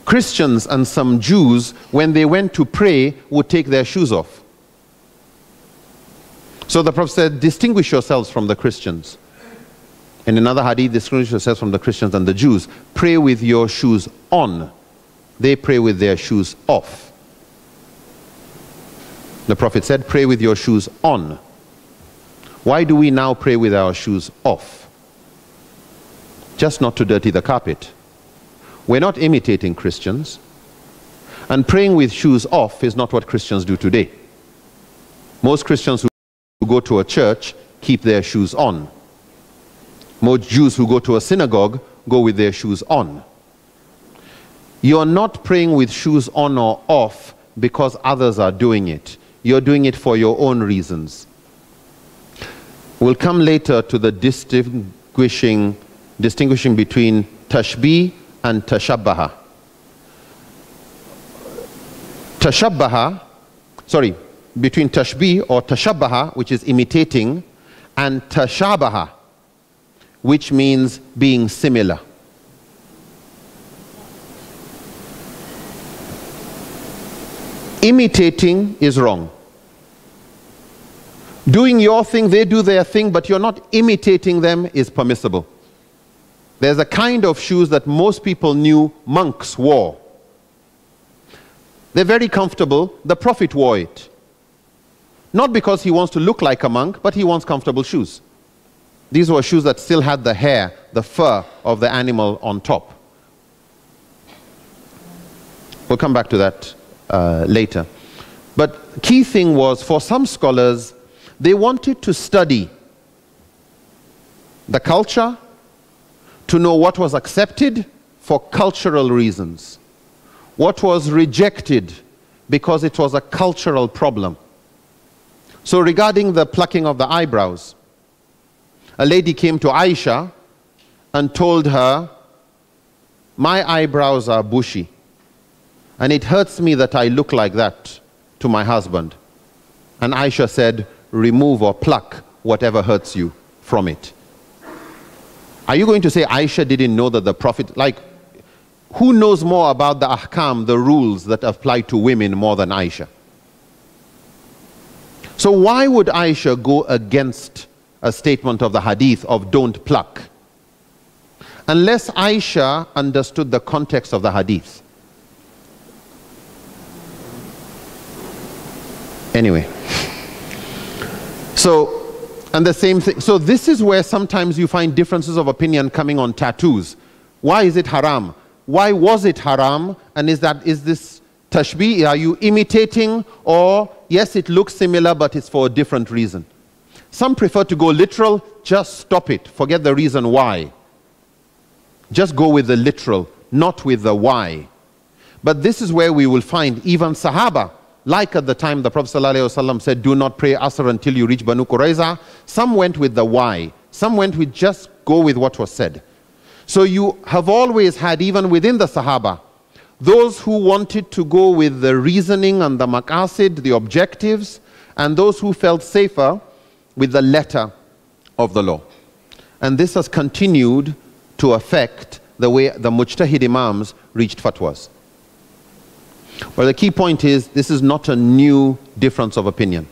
Christians and some Jews, when they went to pray, would take their shoes off. So the Prophet said, distinguish yourselves from the Christians. In another hadith, distinguish yourselves from the Christians and the Jews. Pray with your shoes on. They pray with their shoes off. The Prophet said, pray with your shoes on. Why do we now pray with our shoes off? Just not to dirty the carpet. We're not imitating Christians. And praying with shoes off is not what Christians do today. Most Christians who go to a church keep their shoes on. Most Jews who go to a synagogue go with their shoes on. You're not praying with shoes on or off because others are doing it. You're doing it for your own reasons. We'll come later to the distinguishing between tashbih and tashabbaha. Between tashbih or tashabbaha, which is imitating, and tashabaha, which means being similar. Imitating is wrong. Doing your thing, they do their thing, but you're not imitating them is permissible. There's a kind of shoes that most people knew monks wore. They're very comfortable. The Prophet wore it. Not because he wants to look like a monk, but he wants comfortable shoes. These were shoes that still had the hair, the fur of the animal on top. We'll come back to that later. But key thing was, for some scholars, they wanted to study the culture, to know what was accepted for cultural reasons, what was rejected because it was a cultural problem. So regarding the plucking of the eyebrows, a lady came to Aisha and told her, my eyebrows are bushy, and it hurts me that I look like that to my husband. And Aisha said, remove or pluck whatever hurts you from it. Are you going to say Aisha didn't know that the Prophet, like, who knows more about the ahkam, the rules that apply to women more than Aisha? So why would Aisha go against a statement of the hadith of don't pluck? Unless Aisha understood the context of the hadith. Anyway. So, and the same thing. So this is where sometimes you find differences of opinion coming on tattoos. Why is it haram? Why was it haram? And is this tashbih? Are you imitating? Or yes, it looks similar, but it's for a different reason. Some prefer to go literal. Just stop it. Forget the reason why. Just go with the literal, not with the why. But this is where we will find even Sahaba, like at the time the Prophet ﷺ said, do not pray Asr until you reach Banu Qurayza. Some went with the why. Some went with just go with what was said. So you have always had, even within the Sahaba, those who wanted to go with the reasoning and the maqasid, the objectives, and those who felt safer with the letter of the law. And this has continued to affect the way the mujtahid imams reached fatwas. But the key point is, this is not a new difference of opinion.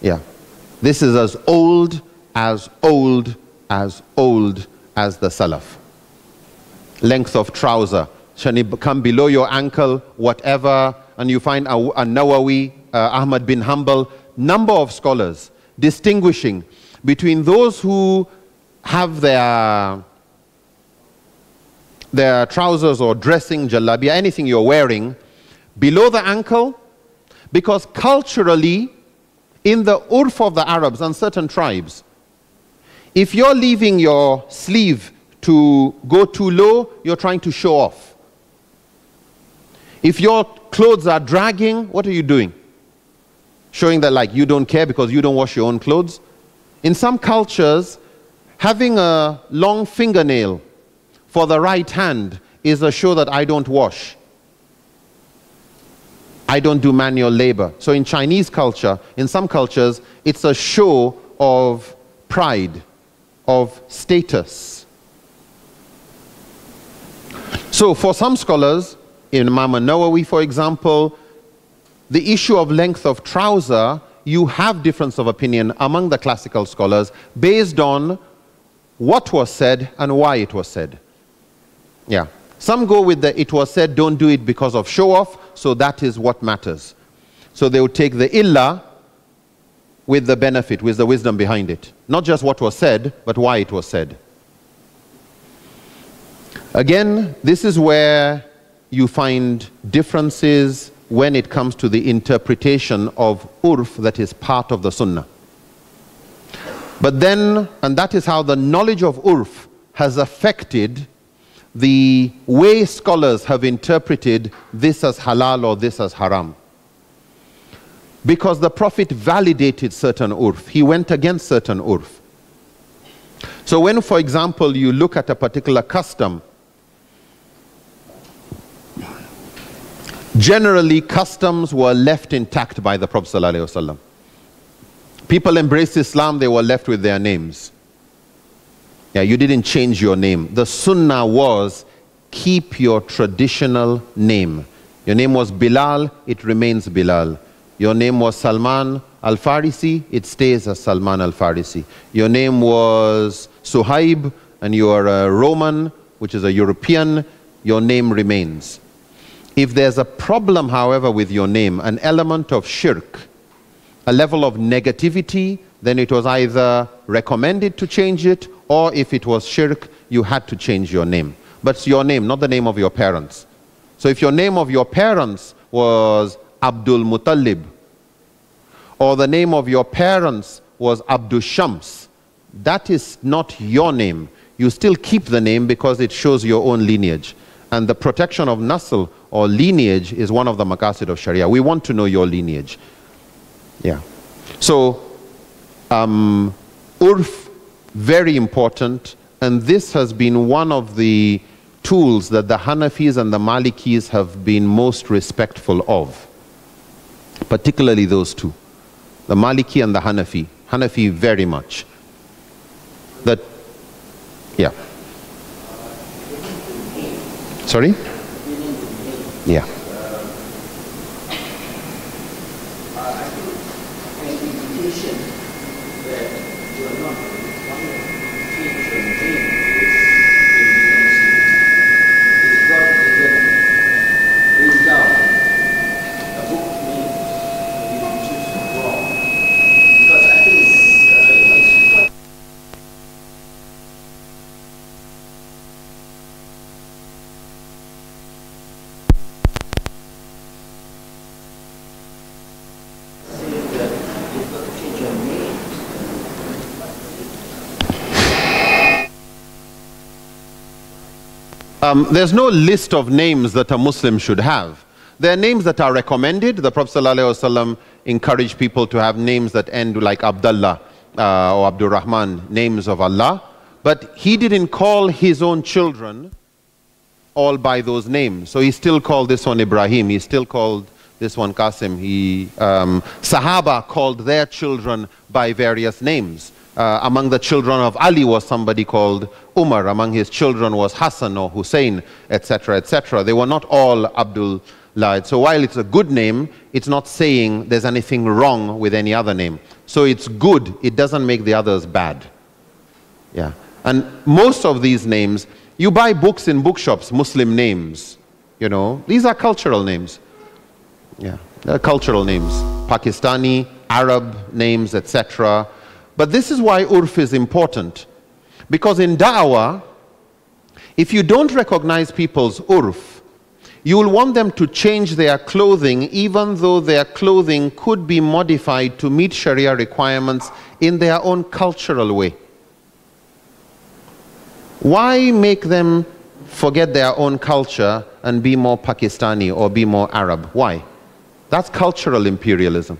Yeah. This is as old as the Salaf. Length of trouser. Shall it come below your ankle, whatever, and you find a Nawawi, Ahmad bin Hanbal, number of scholars distinguishing between those who have their their trousers or dressing, jalabia, anything you're wearing, below the ankle, because culturally, in the urf of the Arabs and certain tribes, if you're leaving your sleeve to go too low, you're trying to show off. If your clothes are dragging, what are you doing? Showing that like you don't care because you don't wash your own clothes. In some cultures, having a long fingernail for the right hand is a show that I don't wash. I don't do manual labor. So in Chinese culture, in some cultures, it's a show of pride, of status. So for some scholars, in Imam Nawawi, for example, the issue of length of trouser, you have difference of opinion among the classical scholars based on what was said and why it was said. Yeah. Some go with the it was said, don't do it because of show off, so that is what matters. So they would take the illah with the benefit, with the wisdom behind it. Not just what was said, but why it was said. Again, this is where you find differences when it comes to the interpretation of urf that is part of the sunnah. But then, and that is how the knowledge of urf has affected the way scholars have interpreted this as halal or this as haram. Because the Prophet validated certain urf. He went against certain urf. So when, for example, you look at a particular custom, generally customs were left intact by the Prophet ﷺ. People embraced Islam, they were left with their names. Yeah, you didn't change your name. The sunnah was, keep your traditional name. Your name was Bilal, it remains Bilal. Your name was Salman al-Farisi, it stays as Salman al-Farisi. Your name was Suhaib, and you are a Roman, which is a European, your name remains. If there's a problem, however, with your name, an element of shirk, a level of negativity, then it was either recommended to change it, or if it was shirk, you had to change your name. But it's your name, not the name of your parents. So if your name of your parents was Abdul Muttalib, or the name of your parents was Abdul Shams, that is not your name. You still keep the name because it shows your own lineage. And the protection of nasl or lineage is one of the maqasid of Sharia. We want to know your lineage. Yeah. So, urf, very important, and this has been one of the tools that the Hanafis and the Malikis have been most respectful of. Particularly those two. The Maliki and the Hanafi. Hanafi very much. That, yeah. Sorry? Yeah. There's no list of names that a Muslim should have. There are names that are recommended. The Prophet ﷺ encouraged people to have names that end like Abdullah or Abdul Rahman, names of Allah. But he didn't call his own children all by those names. So he still called this one Ibrahim. He still called this one Qasim. Sahaba called their children by various names. Among the children of Ali was somebody called Umar. Among his children was Hassan or Hussein, etc., etc. They were not all Abdullah. So while it's a good name, it's not saying there's anything wrong with any other name. So it's good. It doesn't make the others bad. Yeah. And most of these names, you buy books in bookshops, Muslim names. You know, these are cultural names. Yeah, they're cultural names. Pakistani, Arab names, etc. But this is why urf is important. Because in da'wah, If you don't recognize people's urf, you will want them to change their clothing even though their clothing could be modified to meet Sharia requirements in their own cultural way. Why make them forget their own culture and be more Pakistani or be more Arab? Why? That's cultural imperialism.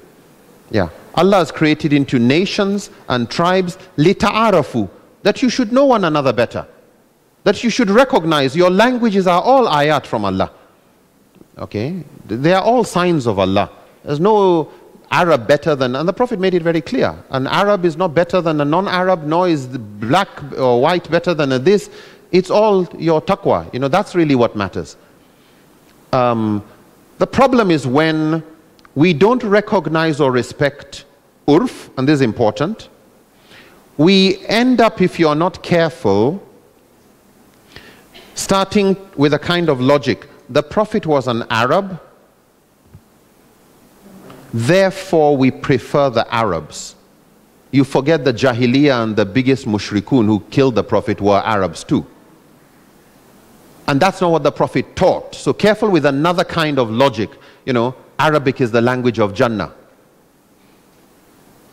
Yeah. Allah has created into nations and tribes lita'arafu, that you should know one another better, that you should recognize your languages are all ayat from Allah. Okay? They are all signs of Allah. There's no Arab better than, and the Prophet made it very clear, an Arab is not better than a non-Arab, nor is the black or white better than a this. It's all your taqwa. You know, that's really what matters. The problem is when we don't recognize or respect urf, and this is important, we end up, if you're not careful, starting with a kind of logic. The Prophet was an Arab, therefore we prefer the Arabs. You forget the Jahiliyyah and the biggest mushrikun who killed the Prophet were Arabs too. And that's not what the Prophet taught. So careful with another kind of logic. You know, Arabic is the language of Jannah.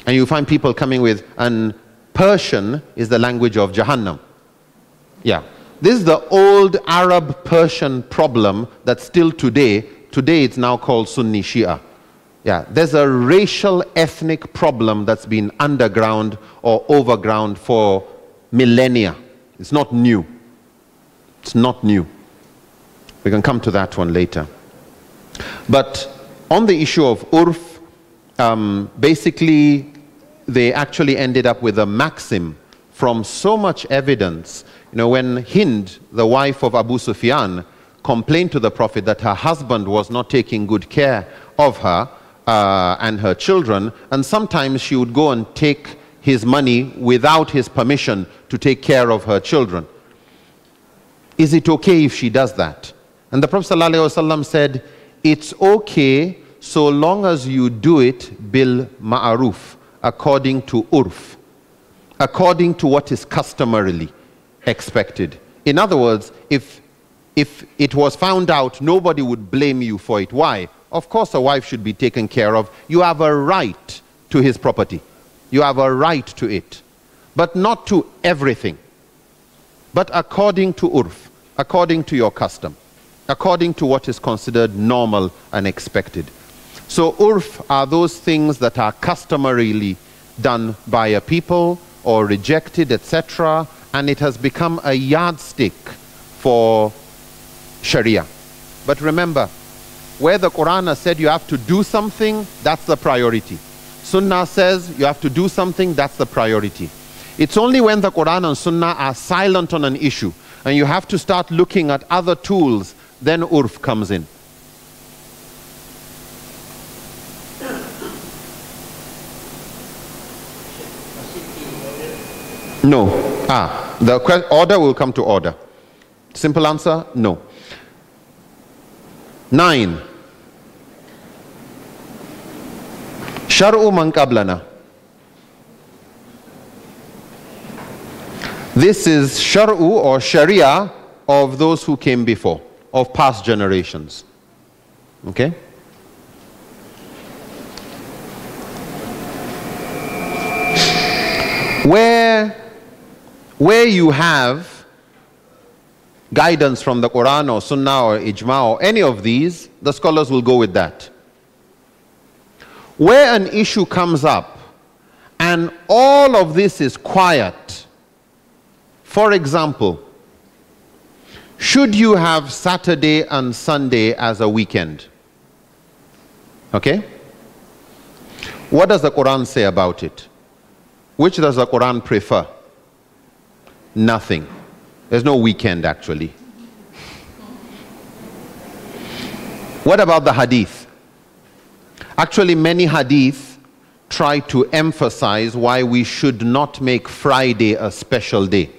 And you find people coming with, and Persian is the language of Jahannam. Yeah. This is the old Arab-Persian problem that still today it's now called Sunni Shia. Yeah, there's a racial ethnic problem that's been underground or overground for millennia. It's not new. It's not new. We can come to that one later. But on the issue of urf, basically they actually ended up with a maxim from so much evidence. You know, when Hind, the wife of Abu Sufyan, complained to the Prophet that her husband was not taking good care of her and her children, and sometimes she would go and take his money without his permission to take care of her children. Is it okay if she does that? And the Prophet ﷺ said, it's okay so long as you do it bil ma'aruf, according to urf, according to what is customarily expected. In other words, if it was found out, nobody would blame you for it. Why? Of course a wife should be taken care of. You have a right to his property. You have a right to it. But not to everything. But according to urf, according to your custom, according to what is considered normal and expected. So urf are those things that are customarily done by a people or rejected, etc., and it has become a yardstick for Sharia. But remember, where the Quran has said you have to do something, that's the priority. Sunnah says you have to do something, that's the priority. It's only when the Quran and Sunnah are silent on an issue and you have to start looking at other tools, then urf comes in. No. The order will come to order. Simple answer, no. 9. Shar'u man qablana. This is shar'u or sharia of those who came before, of past generations. Okay? Where you have guidance from the Quran or Sunnah or Ijma or any of these, the scholars will go with that. Where an issue comes up and all of this is quiet, for example, should you have Saturday and Sunday as a weekend? Okay? What does the Quran say about it? Which does the Quran prefer? Nothing. There's no weekend actually. What about the hadith? Actually, many hadith try to emphasize why we should not make Friday a special day.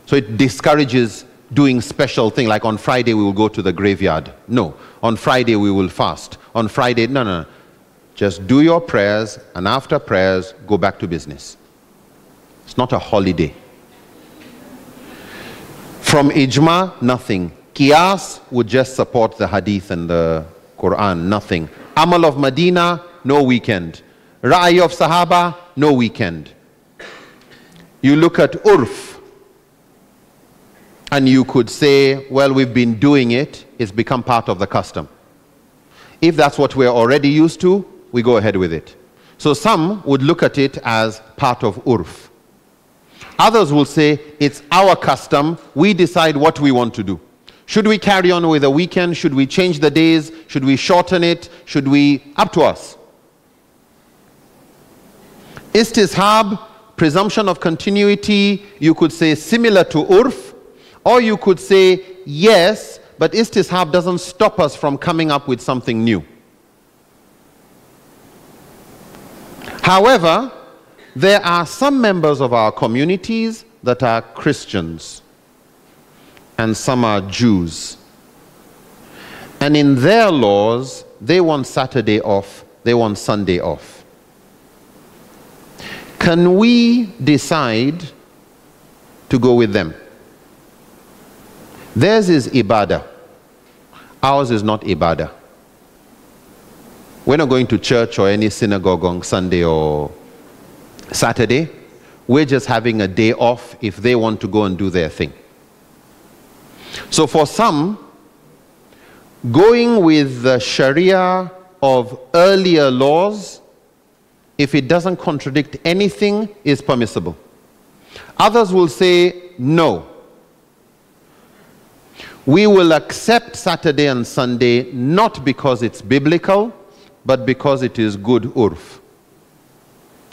So it discourages doing special things, like on Friday we will go to the graveyard. No. On Friday we will fast. On Friday, no. Just do your prayers, and after prayers, go back to business. It's not a holiday. From ijma, nothing. Qiyas would just support the hadith and the Quran, nothing. Amal of Medina, no weekend. Ra'i of Sahaba, no weekend. You look at urf, and you could say, well, we've been doing it, it's become part of the custom. If that's what we're already used to, we go ahead with it. So some would look at it as part of urf. Others will say, it's our custom, we decide what we want to do. Should we carry on with a weekend? Should we change the days? Should we shorten it? Should we? Up to us. Istishab, presumption of continuity, you could say similar to urf, or you could say yes, but istishab doesn't stop us from coming up with something new. However, there are some members of our communities that are Christians and some are Jews. And in their laws, they want Saturday off, they want Sunday off. Can we decide to go with them? Theirs is ibadah. Ours is not ibadah. We're not going to church or any synagogue on Sunday or Saturday. We're just having a day off if they want to go and do their thing. So for some, going with the Sharia of earlier laws, if it doesn't contradict anything, is permissible. Others will say, no. We will accept Saturday and Sunday not because it's biblical, but because it is good urf.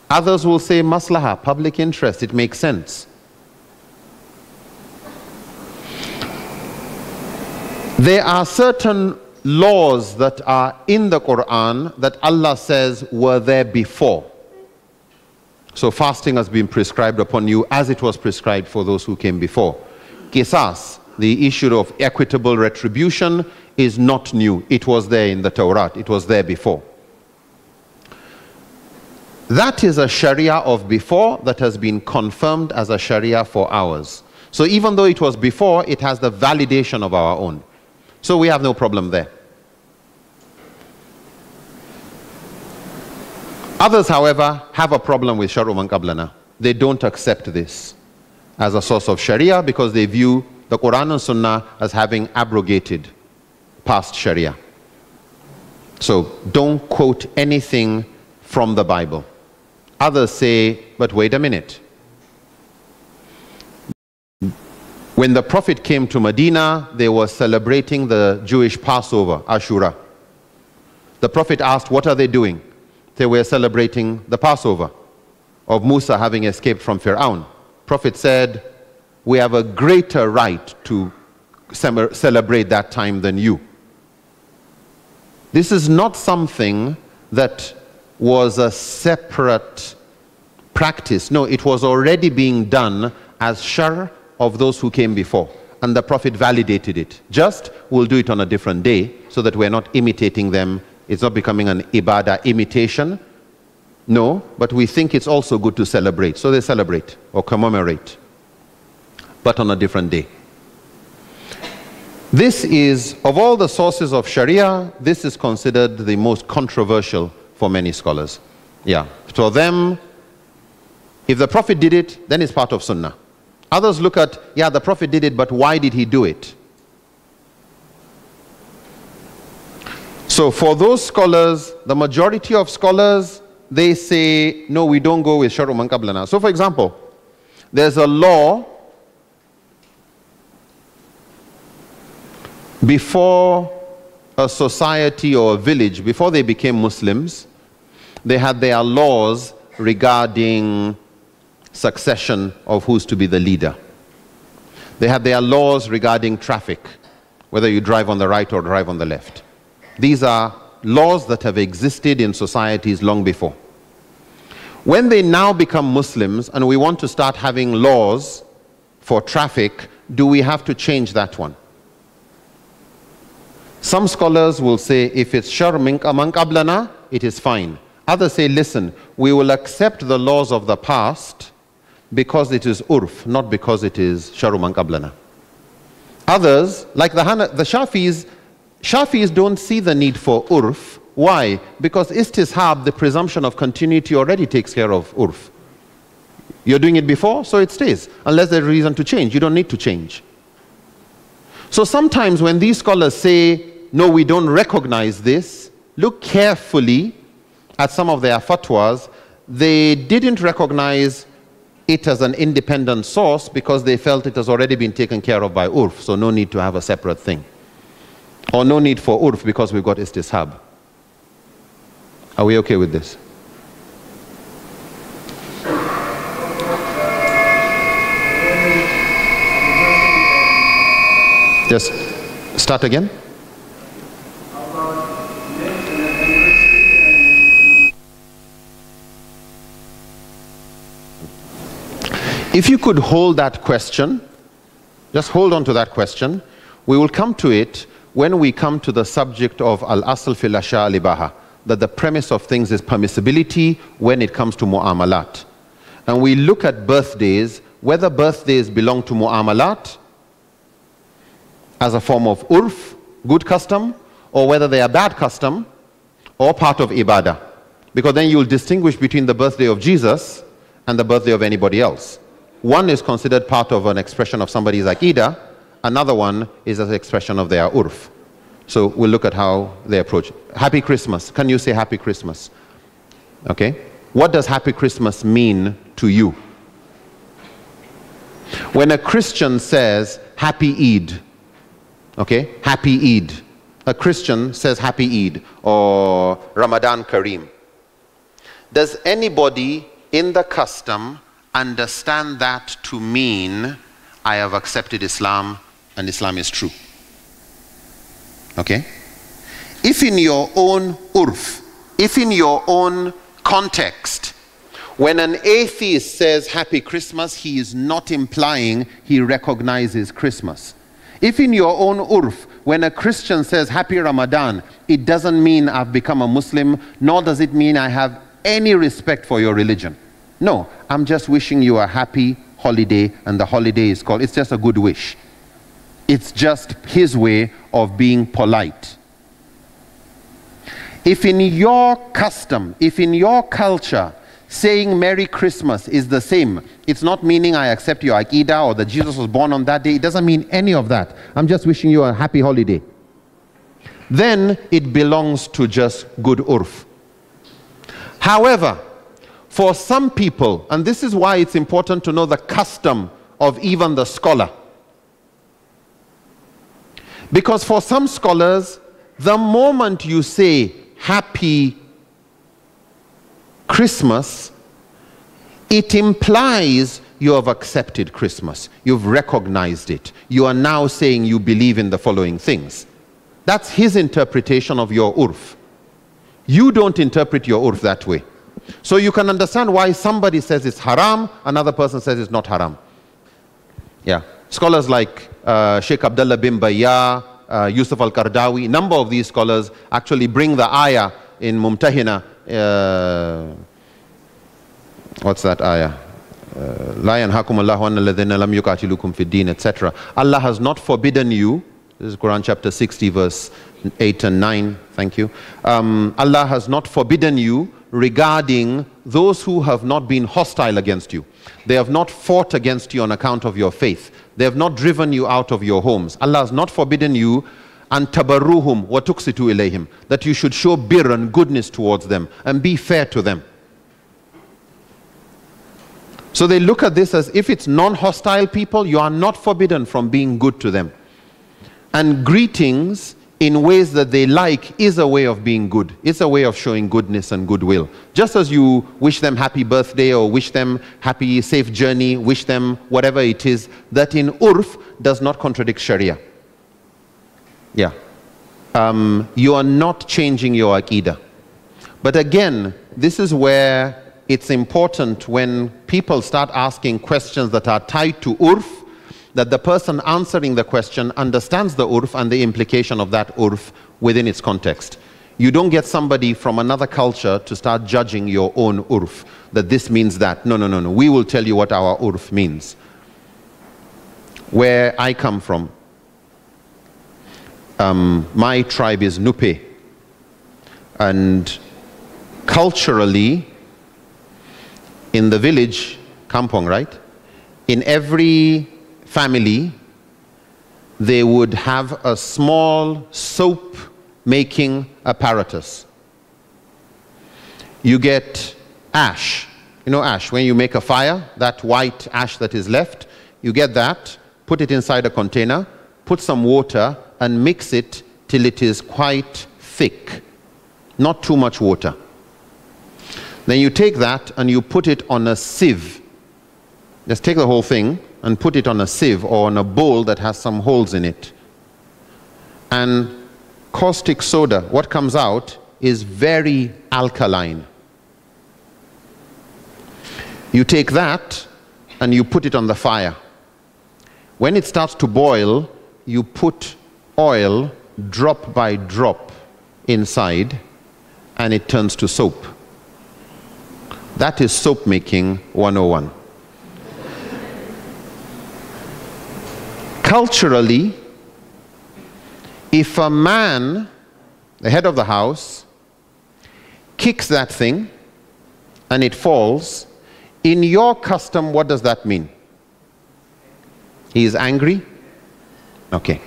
Others will say, maslaha, public interest, it makes sense. There are certain laws that are in the Quran that Allah says were there before. So fasting has been prescribed upon you as it was prescribed for those who came before. Qisas, the issue of equitable retribution, is not new. It was there in the Torah. It was there before. That is a Sharia of before that has been confirmed as a Sharia for ours. So even though it was before, it has the validation of our own. So we have no problem there. Others, however, have a problem with Shar'u Man Qablana. They don't accept this as a source of Sharia because they view the Quran and Sunnah as having abrogated past Sharia. So don't quote anything from the Bible. Others say, but wait a minute. When the Prophet came to Medina, they were celebrating the Jewish Passover, Ashura. The Prophet asked, what are they doing? They were celebrating the Passover of Musa having escaped from Fir'aun. Prophet said, we have a greater right to celebrate that time than you. This is not something that was a separate practice. No, it was already being done as shar of those who came before. And the Prophet validated it. Just, we'll do it on a different day so that we're not imitating them. It's not becoming an ibadah imitation. No, but we think it's also good to celebrate. So they celebrate or commemorate, but on a different day. This is, of all the sources of Sharia, this is considered the most controversial for many scholars. Yeah, for them, if the Prophet did it, then it's part of Sunnah. Others look at, yeah, the Prophet did it, but why did he do it? So for those scholars, the majority of scholars, they say, no, we don't go with Shar'u Man Qablana. So for example, there's a law before a society or a village, before they became Muslims, they had their laws regarding succession of who's to be the leader. They had their laws regarding traffic, whether you drive on the right or drive on the left. These are laws that have existed in societies long before. When they now become Muslims and we want to start having laws for traffic, do we have to change that one? Some scholars will say if it's Shar'u Man Qablana, it is fine. Others say, listen, we will accept the laws of the past because it is urf, not because it is Shar'u Man Qablana. Others, like the Shafis don't see the need for urf. Why? Because istishab, the presumption of continuity, already takes care of urf. You're doing it before, so it stays. Unless there's a reason to change. You don't need to change. So sometimes when these scholars say, no, we don't recognize this, look carefully at some of their fatwas. They didn't recognize it as an independent source because they felt it has already been taken care of by urf, so no need to have a separate thing. Or no need for urf because we've got istishab. Are we okay with this? Just start again. If you could hold that question, just hold on to that question. We will come to it when we come to the subject of al-asl fil asha al-ibaha, that the premise of things is permissibility when it comes to mu'amalat. And we look at birthdays, whether birthdays belong to mu'amalat as a form of urf, good custom, or whether they are bad custom or part of ibadah. Because then you'll distinguish between the birthday of Jesus and the birthday of anybody else. One is considered part of an expression of somebody's aqidah, another one is an expression of their urf. So we'll look at how they approach it. Happy Christmas. Can you say Happy Christmas? Okay. What does Happy Christmas mean to you? When a Christian says Happy Eid, okay, Happy Eid. A Christian says Happy Eid or Ramadan Kareem. Does anybody in the custom understand that to mean I have accepted Islam and Islam is true? Okay? If in your own urf, if in your own context, when an atheist says Happy Christmas, he is not implying he recognizes Christmas. If in your own urf, when a Christian says Happy Ramadan, it doesn't mean I've become a Muslim, nor does it mean I have any respect for your religion. No, I'm just wishing you a happy holiday, and the holiday is called, it's just a good wish. It's just his way of being polite. If in your custom, if in your culture, saying Merry Christmas is the same, it's not meaning I accept your aqidah or that Jesus was born on that day. It doesn't mean any of that. I'm just wishing you a happy holiday. Then it belongs to just good urf. However, for some people, and this is why it's important to know the custom of even the scholar. Because for some scholars, the moment you say Happy Christmas, it implies you have accepted Christmas. You've recognized it. You are now saying you believe in the following things. That's his interpretation of your urf. You don't interpret your urf that way. So you can understand why somebody says it's haram, another person says it's not haram. Yeah. Scholars like Sheikh Abdullah bin Bayya, Yusuf al-Qardawi, number of these scholars actually bring the ayah in Mumtahina. What's that ayah? La yanhakum Allahu anna alladhina lam yuqatilukum fid din, etc. Allah has not forbidden you. This is Quran chapter 60 verse 8 and 9. Thank you. Allah has not forbidden you regarding those who have not been hostile against you. They have not fought against you on account of your faith. They have not driven you out of your homes. Allah has not forbidden you an tabarruhum wa tuqsitu ilayhim, that you should show birr and goodness towards them and be fair to them. So they look at this as if it's non-hostile people, you are not forbidden from being good to them. And greetings in ways that they like is a way of being good. It's a way of showing goodness and goodwill. Just as you wish them happy birthday or wish them happy safe journey, wish them whatever it is, that in urf does not contradict Sharia. Yeah. You are not changing your aqidah. But again, this is where it's important when people start asking questions that are tied to urf, that the person answering the question understands the urf and the implication of that urf within its context. You don't get somebody from another culture to start judging your own urf, that this means that. No, no, no, no. We will tell you what our urf means. Where I come from, My tribe is Nupe, and culturally, in the village, Kampong, right? In every family, they would have a small soap-making apparatus. You get ash. You know ash, when you make a fire, that white ash that is left, you get that, put it inside a container, put some water, and mix it till it is quite thick. Not too much water. Then you take that and you put it on a sieve. Just take the whole thing and put it on a sieve or on a bowl that has some holes in it. And caustic soda, what comes out is very alkaline. You take that and you put it on the fire. When it starts to boil, you put oil drop by drop inside and it turns to soap. That is soap making 101. Culturally, if a man, the head of the house, kicks that thing and it falls, in your custom, what does that mean? He is angry? Okay.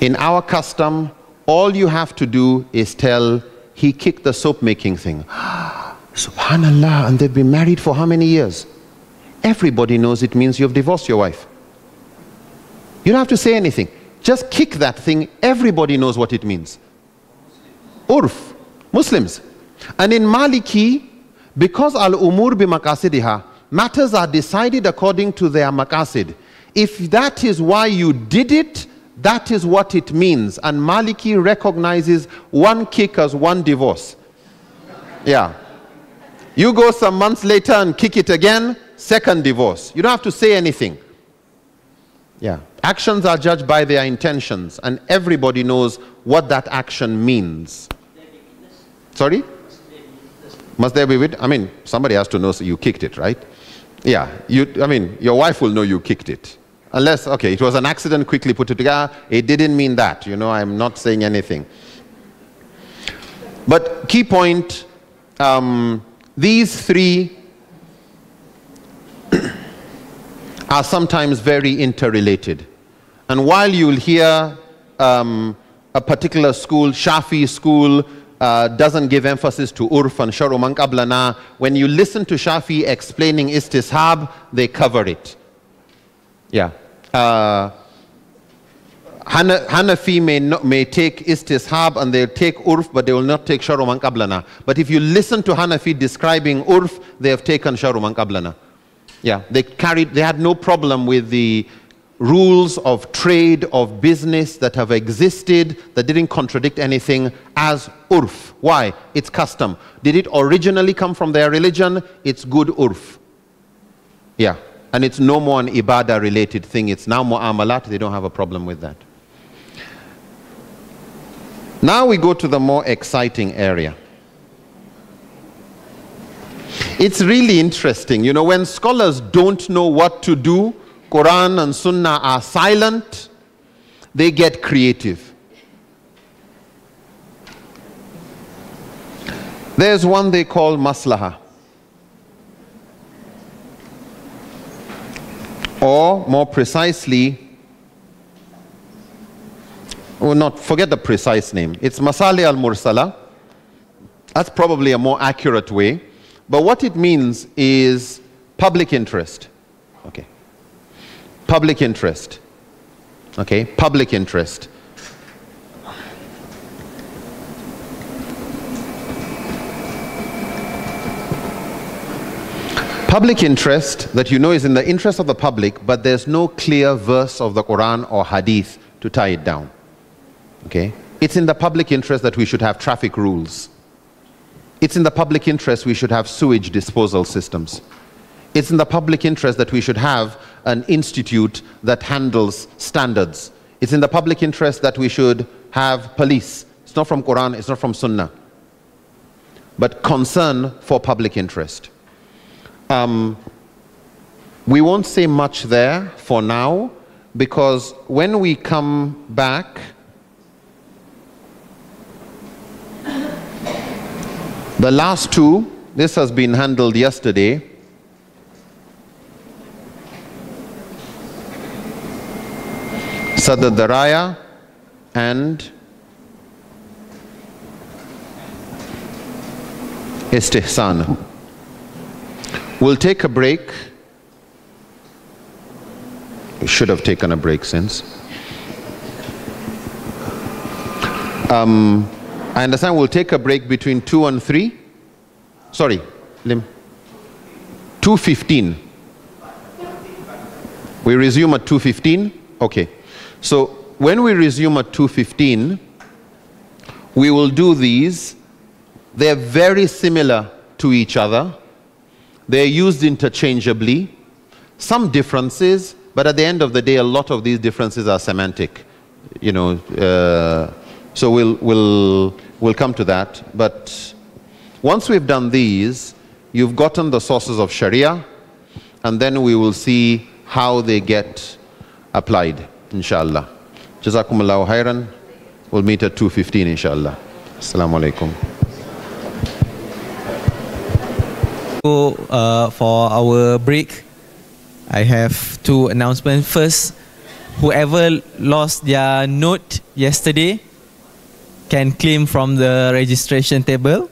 In our custom, all you have to do is tell, he kicked the soap making thing. Subhanallah, and they've been married for how many years? Everybody knows it means you've divorced your wife. You don't have to say anything. Just kick that thing, everybody knows what it means. Urf, Muslims. And in Maliki, because al-umur bi maqasidiha, matters are decided according to their maqasid. If that is why you did it, that is what it means. And Maliki recognizes one kick as one divorce. Yeah. You go some months later and kick it again, second divorce. You don't have to say anything. Yeah. Actions are judged by their intentions, and everybody knows what that action means. Sorry? Must there be witness? I mean, somebody has to know so you kicked it, right? Yeah. I mean, your wife will know you kicked it. Unless, okay, it was an accident, quickly put it together. It didn't mean that. You know, I'm not saying anything. But key point, these three are sometimes very interrelated. And while you'll hear a particular school, Shafi school, doesn't give emphasis to urf and sharu man qablana, when you listen to Shafi explaining istishab, they cover it. Yeah. Hanafi may take istishab and they'll take urf, but they will not take sharu man qablana. But if you listen to Hanafi describing urf, they have taken sharu man qablana. Yeah, they had no problem with the rules of trade, of business that have existed, that didn't contradict anything as urf. Why? It's custom. Did it originally come from their religion? It's good urf. Yeah, and it's no more an ibadah related thing. It's now mu'amalat. They don't have a problem with that. Now we go to the more exciting area. It's really interesting. You know, when scholars don't know what to do, Quran and Sunnah are silent, they get creative. There's one they call maslaha. Or more precisely, forget the precise name. It's Masali al-Mursala. That's probably a more accurate way. But what it means is public interest. Okay. Public interest. Okay, public interest. Public interest that you know is in the interest of the public, but there's no clear verse of the Quran or Hadith to tie it down. Okay? It's in the public interest that we should have traffic rules. It's in the public interest we should have sewage disposal systems. It's in the public interest that we should have an institute that handles standards. It's in the public interest that we should have police. It's not from Quran, it's not from Sunnah. But concern for public interest. We won't say much there for now, because when we come back The last two, this has been handled yesterday. Sadad Daraya and Istihsan. We'll take a break. We should have taken a break since. I understand we'll take a break between 2 and 3. Sorry, Lim. 2:15. We resume at 2:15? Okay. So when we resume at 2:15, we will do these. They're very similar to each other. They're used interchangeably. Some differences, but at the end of the day, a lot of these differences are semantic. You know, so we'll come to that. But once we've done these, you've gotten the sources of Sharia, and then we will see how they get applied, inshallah. Jazakumullahu khairan. We'll meet at 2:15, inshallah. Assalamu alaikum. For our break, I have two announcements. First, whoever lost their note yesterday can claim from the registration table.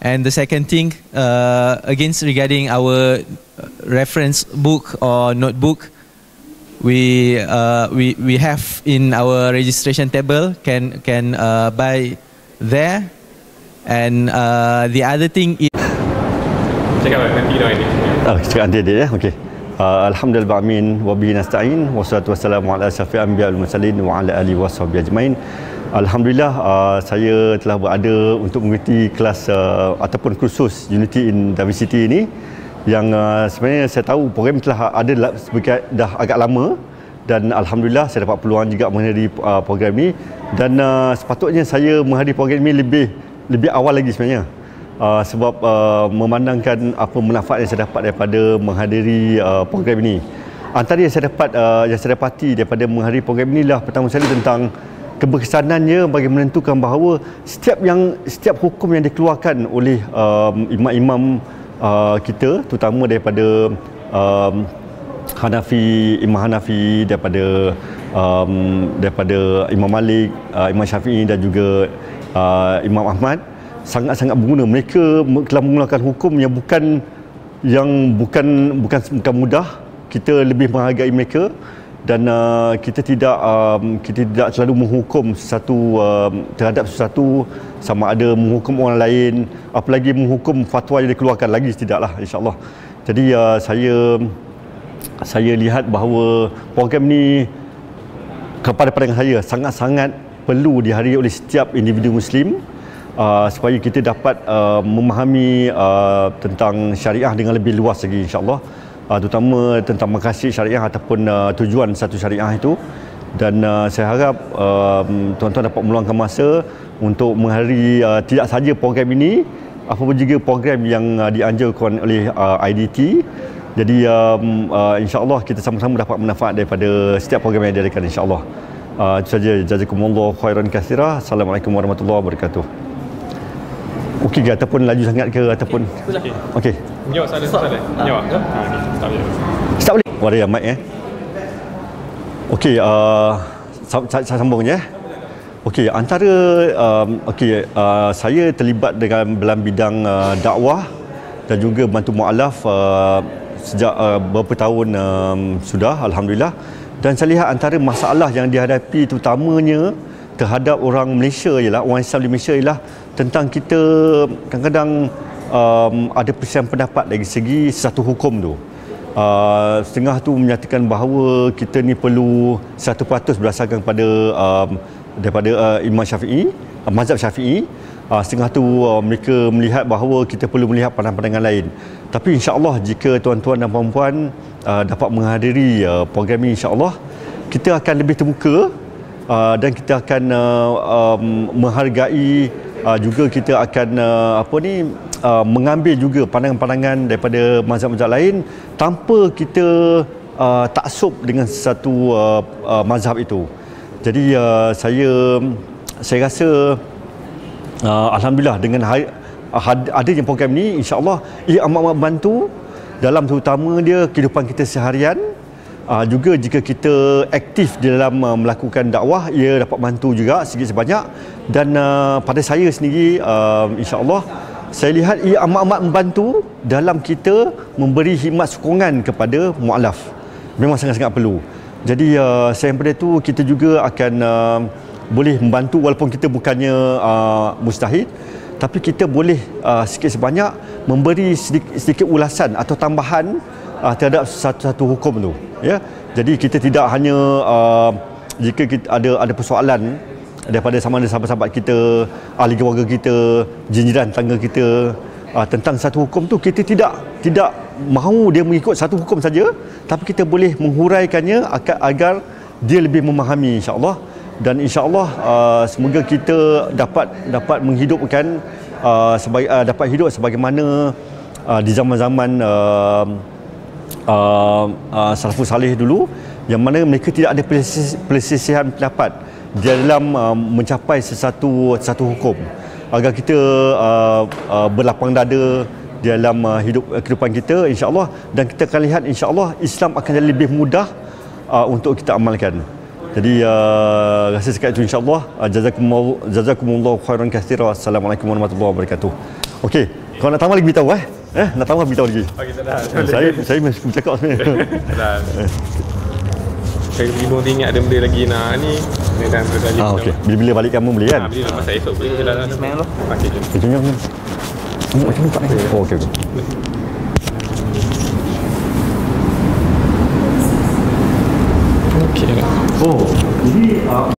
And the second thing, against regarding our reference book or notebook, we have in our registration table, can buy there. And the other thing is cakap nanti dah ini. Cakap nanti dia ya. Okey. Alhamdulillah amin wa bihi nasta'in wassalatu wassalamu ala asyrafil anbiya wal mursalin wa ala alihi washabbihi ajmain. Alhamdulillah saya telah berada untuk mengikuti kelas ataupun kursus Unity in Diversity ini yang sebenarnya saya tahu program telah ada dah agak lama, dan alhamdulillah saya dapat peluang juga menghadiri program ini, dan sepatutnya saya menghadiri program ini lebih awal lagi sebenarnya. Sebab memandangkan apa manfaat yang saya dapat daripada menghadiri program ini. Antara yang saya dapati daripada menghadiri program ini lah, pertama sekali tentang keberkesanannya bagi menentukan bahawa setiap hukum yang dikeluarkan oleh imam-imam kita, terutama daripada Imam Hanafi, daripada Imam Malik, Imam Syafi'i dan juga Imam Ahmad, sangat-sangat berguna. Mereka telah mengeluarkan hukum yang bukan mudah. Kita lebih menghargai mereka, dan kita tidak selalu menghukum terhadap sesuatu, sama ada menghukum orang lain, apalagi menghukum fatwa yang dikeluarkan, lagi tidaklah, insya-Allah. Jadi saya lihat bahawa program ni kepada pandangan saya sangat-sangat perlu dihadiri oleh setiap individu Muslim, supaya kita dapat memahami tentang syariah dengan lebih luas lagi, insya-Allah, terutama tentang makasih syariah ataupun tujuan satu syariah itu. Dan saya harap tuan-tuan dapat meluangkan masa untuk menghadiri tidak sahaja program ini, apapun juga program yang dianjurkan oleh IDT. Jadi insya-Allah kita sama-sama dapat manfaat daripada setiap program yang diadakan, insya-Allah. Itu saja. Jazakumullahu khairan katsira. Assalamualaikum warahmatullahi wabarakatuh. Okey ke, ataupun laju sangat ke, ataupun okey. Jawab soalan. Jawab. Start boleh. Ada mic Okey, saya sambung je. Okey, antara saya terlibat dalam bidang dakwah dan juga bantu mualaf sejak beberapa tahun sudah, alhamdulillah. Dan saya lihat antara masalah yang dihadapi terutamanya terhadap orang Malaysia ialah, orang Islam di Malaysia ialah tentang kita kadang-kadang ada perselisihan pendapat dari segi satu hukum tu. Setengah tu menyatakan bahawa kita ni perlu 100% berdasarkan daripada Imam Syafi'i, mazhab Syafi'i. Setengah tu mereka melihat bahawa kita perlu melihat pandangan-pandangan lain. Tapi insya-Allah jika tuan-tuan dan puan-puan dapat menghadiri program ini, insya-Allah kita akan lebih terbuka, dan kita akan menghargai, juga kita akan mengambil juga pandangan-pandangan daripada mazhab-mazhab lain tanpa kita taksub dengan satu mazhab itu. Jadi saya rasa alhamdulillah dengan adanya program ni, insya-Allah ia amat membantu dalam terutama dia kehidupan kita seharian. Juga jika kita aktif di dalam melakukan dakwah, ia dapat bantu juga sedikit sebanyak. Dan pada saya sendiri, insya-Allah saya lihat ia amat-amat membantu dalam kita memberi khidmat sokongan kepada mualaf. Memang sangat-sangat perlu. Jadi selain daripada itu, kita juga akan boleh membantu walaupun kita bukannya mustahid, tapi kita boleh sikit sebanyak memberi sedikit ulasan atau tambahan terhadap satu hukum tu, ya. Jadi kita tidak hanya jika kita ada persoalan daripada sama ada sahabat-sahabat kita, ahli keluarga kita, jiran tangga kita tentang satu hukum tu, kita tidak mahu dia mengikut satu hukum saja, tapi kita boleh menghuraikannya agar dia lebih memahami, insya-Allah. Dan insya-Allah semoga kita dapat menghidupkan dapat hidup sebagaimana di zaman-zaman salafus salih dulu, yang mana mereka tidak ada perselisihan pendapat di dalam mencapai satu hukum, agar kita berlapang dada di dalam kehidupan kita, insya-Allah. Dan kita akan lihat, insya-Allah, Islam akan jadi lebih mudah untuk kita amalkan. Jadi rasa sekat itu, insya-Allah. Jazakumullah khairan katsira. Assalamualaikum warahmatullahi wabarakatuh. Okey, kalau nak tambah lagi beritahu nak tambah beritahu lagi. Okey, tak dah. Saya mesti bercakap sebenarnya. Dah. Saya bingung ingat ada benda lagi nak ni. Dan terus lagi. Okey. Bila balik kamu beli kan? Beli lepas saya esok beli je lah. Semayang lah. Okey, jom. Macam ni tak ni. Okey. Okey. Oh, jadi